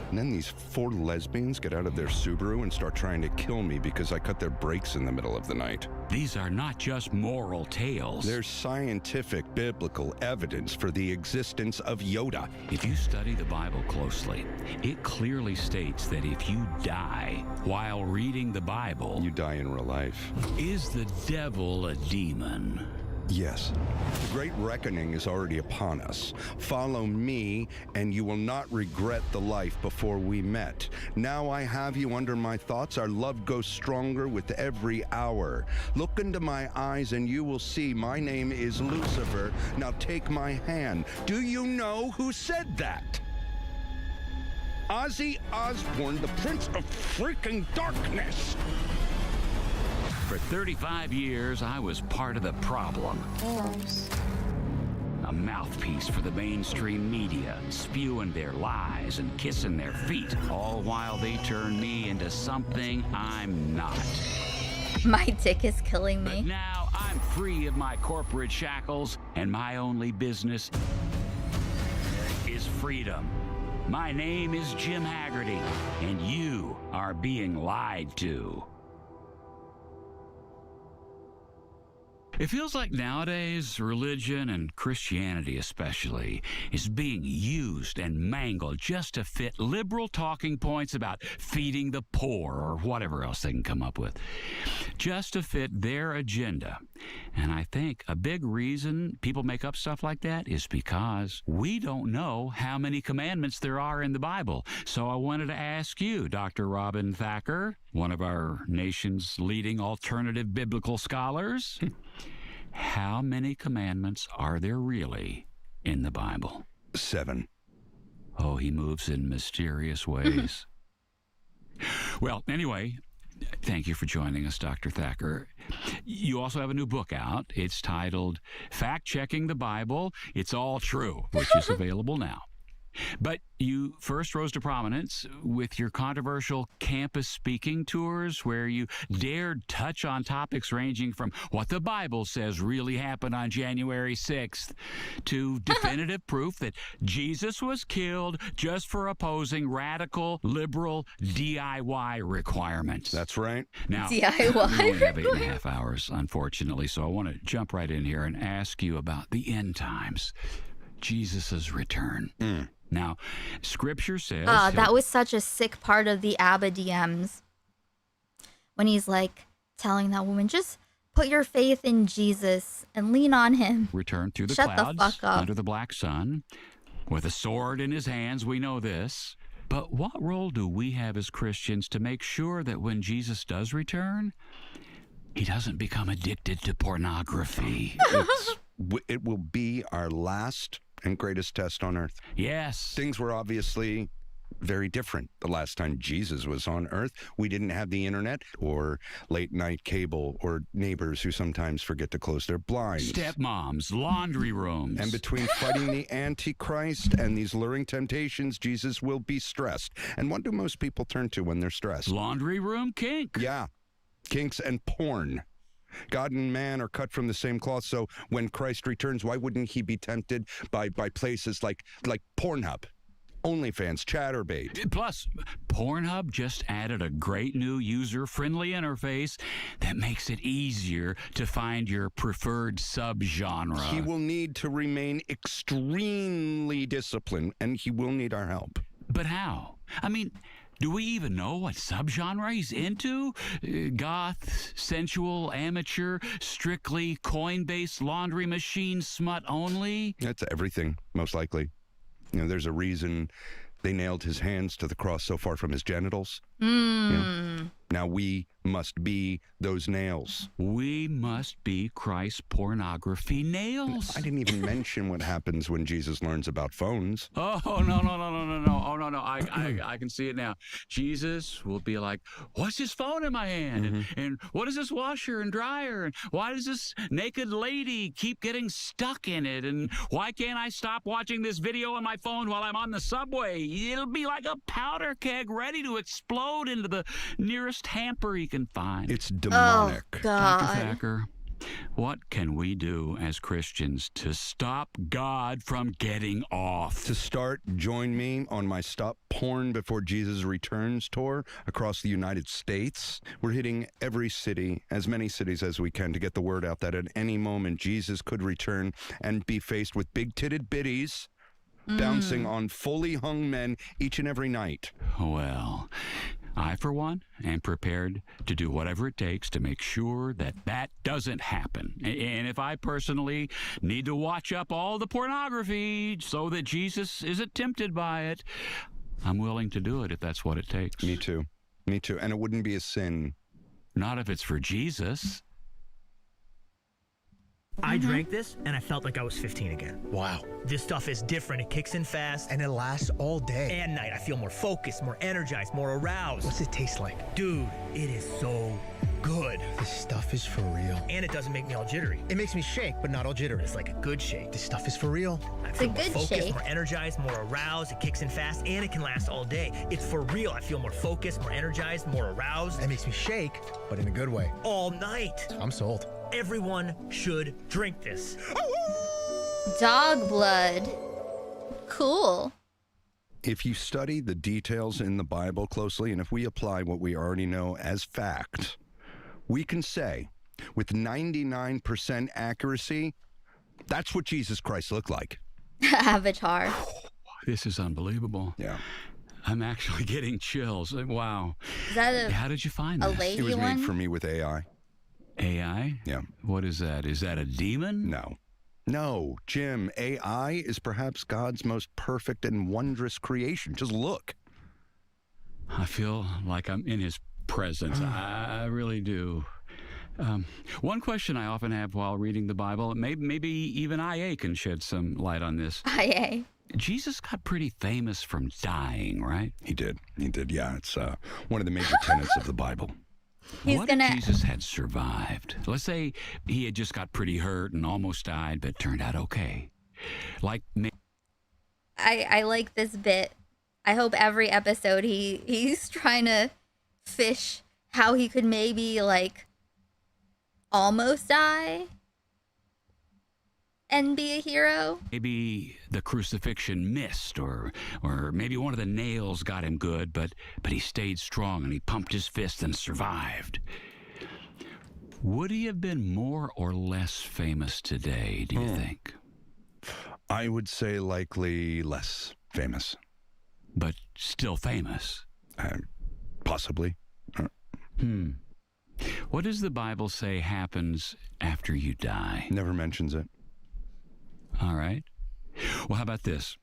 And then these 4 lesbians get out of their Subaru and start trying to kill me because I cut their brakes in the middle of the night. These are not just moral tales. There's scientific, biblical evidence for the existence of Yoda. If you study the Bible closely, it clearly states that if you die while reading the Bible... You die in real life. Is the devil a demon? Yes. The great reckoning is already upon us. Follow me, and you will not regret the life before we met. Now I have you under my thoughts. Our love goes stronger with every hour. Look into my eyes, and you will see my name is Lucifer. Now take my hand. Do you know who said that? Ozzy Osbourne, the Prince of Freaking Darkness. For 35 years, I was part of the problem. A mouthpiece for the mainstream media, spewing their lies and kissing their feet, all while they turn me into something I'm not. My dick is killing me. But now I'm free of my corporate shackles, and my only business is freedom. My name is Jim Haggerty, and you are being lied to. It feels like nowadays, religion, and Christianity especially, is being used and mangled just to fit liberal talking points about feeding the poor or whatever else they can come up with, just to fit their agenda. And I think a big reason people make up stuff like that is because we don't know how many commandments there are in the Bible. So I wanted to ask you, Dr. Robin Thacker, one of our nation's leading alternative biblical scholars, how many commandments are there really in the Bible? 7. Oh, he moves in mysterious ways. Well, anyway, thank you for joining us, Dr. Thacker. You also have a new book out. It's titled Fact Checking the Bible. It's All True, which is available now. But you first rose to prominence with your controversial campus speaking tours, where you dared touch on topics ranging from what the Bible says really happened on January 6th to definitive proof that Jesus was killed just for opposing radical liberal DIY requirements. That's right. Now, DIY we only have 8.5 hours, unfortunately, so I want to jump right in here and ask you about the end times, Jesus' return. Now, Scripture says... that was such a sick part of the ABBA DMs. When he's like telling that woman, just put your faith in Jesus and lean on him. Return through the Shut clouds, the fuck up. under the black sun, with a sword in his hands, we know this. But what role do we have as Christians to make sure that when Jesus does return, he doesn't become addicted to pornography? It will be our last and greatest test on earth. Yes. Things were obviously very different the last time Jesus was on earth. We didn't have the internet or late night cable or neighbors who sometimes forget to close their blinds. Stepmoms, laundry rooms. And between fighting the Antichrist and these luring temptations, Jesus will be stressed. And what do most people turn to when they're stressed? Laundry room kink. Yeah. Kinks and porn. God and man are cut from the same cloth, so when Christ returns, why wouldn't he be tempted by places like Pornhub, OnlyFans, Chatterbait? Plus, Pornhub just added a great new user-friendly interface that makes it easier to find your preferred subgenre. He will need to remain extremely disciplined, and he will need our help. But how? I mean, do we even know what subgenre he's into? Goth, sensual, amateur, strictly coin-based laundry machine smut only? That's everything, most likely. You know, there's a reason they nailed his hands to the cross so far from his genitals. You know? Now we must be those nails. We must be Christ's pornography nails. I didn't even mention what happens when Jesus learns about phones. Oh, no. Oh, no. I can see it now. Jesus will be like, what's this phone in my hand? And what is this washer and dryer? And why does this naked lady keep getting stuck in it? And why can't I stop watching this video on my phone while I'm on the subway? It'll be like a powder keg ready to explode into the nearest hamper he can find. It's demonic. Oh, God. Dr. Thacker, what can we do as Christians to stop God from getting off? To start, join me on my Stop Porn Before Jesus Returns tour across the United States. We're hitting every city, as many cities as we can, to get the word out that at any moment Jesus could return and be faced with big-titted biddies bouncing on fully hung men each and every night. Well, I, for one, am prepared to do whatever it takes to make sure that that doesn't happen. And if I personally need to watch up all the pornography so that Jesus isn't tempted by it, I'm willing to do it if that's what it takes. Me too. Me too. And it wouldn't be a sin. Not if it's for Jesus. I drank this and I felt like I was 15 again. Wow. This stuff is different. It kicks in fast. And it lasts all day. And night. I feel more focused, more energized, more aroused. What's it taste like? Dude, it is so good. This stuff is for real. And it doesn't make me all jittery. It makes me shake, but not all jittery. It's like a good shake. This stuff is for real. I It's feel a more good focused, shake. more energized, more aroused. It kicks in fast and it can last all day. It's for real. I feel more focused, more energized, more aroused. It makes me shake, but in a good way. All night. I'm sold. Everyone should drink this. Dog blood. Cool. If you study the details in the Bible closely, and if we apply what we already know as fact, we can say with 99% accuracy, that's what Jesus Christ looked like. Avatar. This is unbelievable. Yeah. I'm actually getting chills. Wow. Is that How did you find a this? lady It was one? made for me with AI. AI? Yeah. What is that? Is that a demon? No. No, Jim, AI is perhaps God's most perfect and wondrous creation. Just look. I feel like I'm in his presence. I really do. One question I often have while reading the Bible, maybe even IA can shed some light on this. IA. Jesus got pretty famous from dying, right? He did. He did, yeah. It's one of the major tenets of the Bible. What if Jesus had survived? Let's say he had just got pretty hurt and almost died, but turned out okay. Like me. I like this bit. I hope every episode he's trying to fish how he could maybe like almost die and be a hero. Maybe the crucifixion missed, or maybe one of the nails got him good, but he stayed strong and he pumped his fist and survived. Would he have been more or less famous today, do you think? I would say likely less famous. But still famous? Possibly. What does the Bible say happens after you die? Never mentions it. All right. Well, how about this?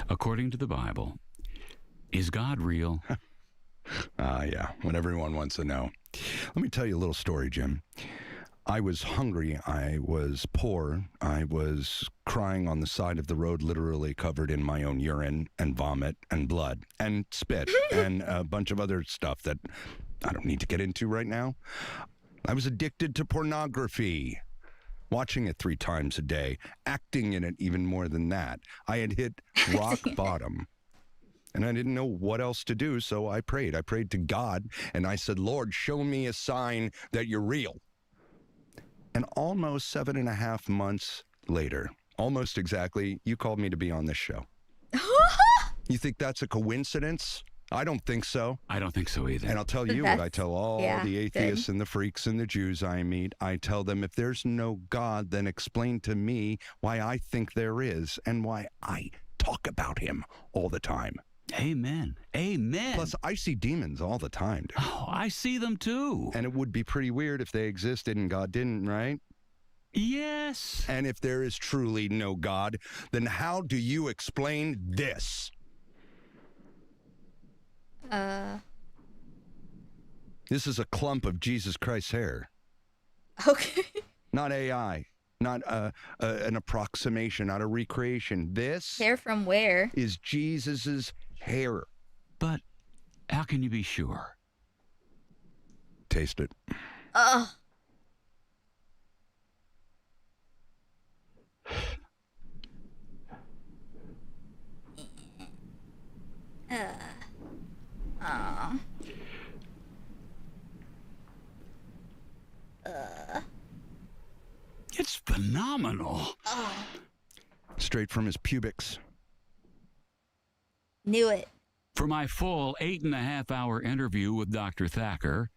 According to the Bible, is God real? Yeah, what everyone wants to know. Let me tell you a little story, Jim. I was hungry. I was poor. I was crying on the side of the road, literally covered in my own urine and vomit and blood and spit and a bunch of other stuff that I don't need to get into right now. I was addicted to pornography. Watching it 3 times a day, acting in it even more than that. I had hit rock bottom. And I didn't know what else to do, so I prayed. I prayed to God, and I said, Lord, show me a sign that you're real. And almost 7.5 months later, almost exactly, you called me to be on this show. You think that's a coincidence? I don't think so. I don't think so either. And I'll tell you what I tell all the atheists good. and the freaks and the Jews I meet. I tell them, if there's no God, then explain to me why I think there is and why I talk about him all the time. Amen. Amen. Plus, I see demons all the time, dude. Oh, I see them too. And it would be pretty weird if they existed and God didn't, right? Yes. And if there is truly no God, then how do you explain this? This is a clump of Jesus Christ's hair. Okay. Not AI. Not an approximation, not a recreation. This Hair from where? is Jesus's hair. But how can you be sure? Taste it. Ugh. It's phenomenal. Straight from his pubics. Knew it. For my full 8.5-hour interview with Dr. Thacker,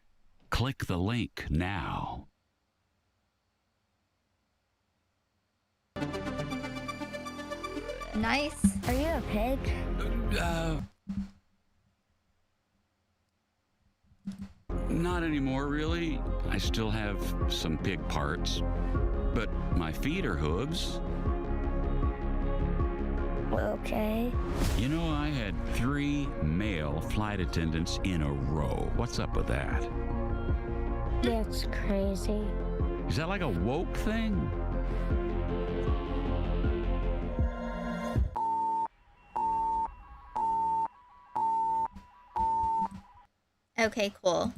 click the link now. Nice. Are you a pig? Not anymore, really. I still have some pig parts, but my feet are hooves. Okay. You know, I had 3 male flight attendants in a row. What's up with that? That's crazy. Is that like a woke thing? Okay, cool.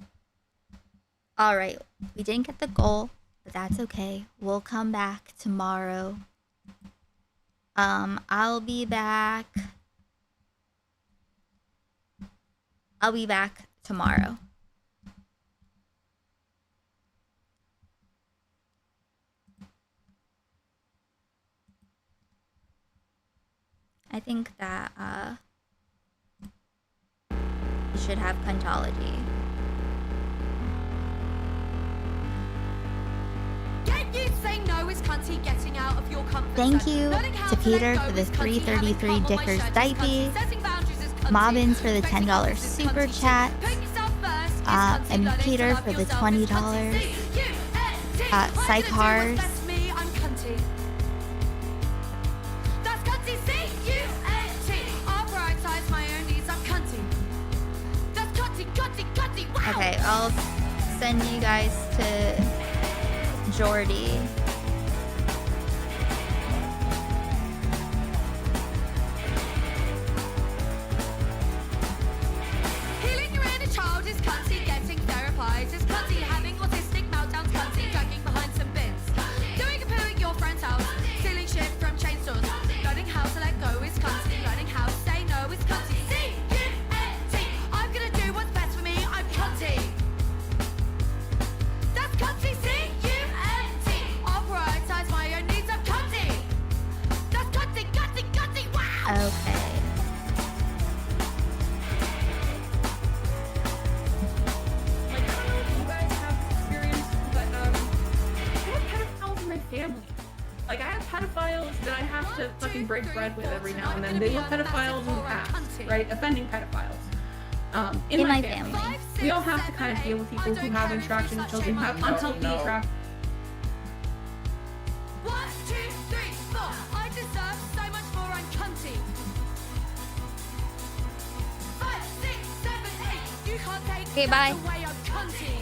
All right, we didn't get the goal, but that's okay. We'll come back tomorrow. I'll be back tomorrow. I think that we should have cuntology. Thank you to Peter for the 333 Dickers Diapies, Mobbins for the $10 super chat, and Peter for the $20. Psychars. Okay, I'll send you guys to Jordy. Healing your inner child is cunty, getting therapized is cunty, having autistic meltdowns cunty, dragging behind some bins, doing a poo at your friend's house, stealing shit from chain stores, learning how to let go is cunty, learning how to say no is cunty. C-U-N-T, I'm gonna do what's best for me, I'm cunty. That's cunty, C-U-N-T, I'll prioritize my own needs, I'm cunty. That's cunty, cunty, cunty, wow! Okay. Family. Like, I have pedophiles that I have to fucking break bread with every now and then. They were pedophiles in the past, right? Offending pedophiles. In my family. We all have to kind of deal with people who have interaction with children, who have unhealthy interaction. 1, 2, 3, 4. I deserve so much more. I'm cunty. 5, 6, 7, 8. You can't take Okay, bye. away. I'm cunty.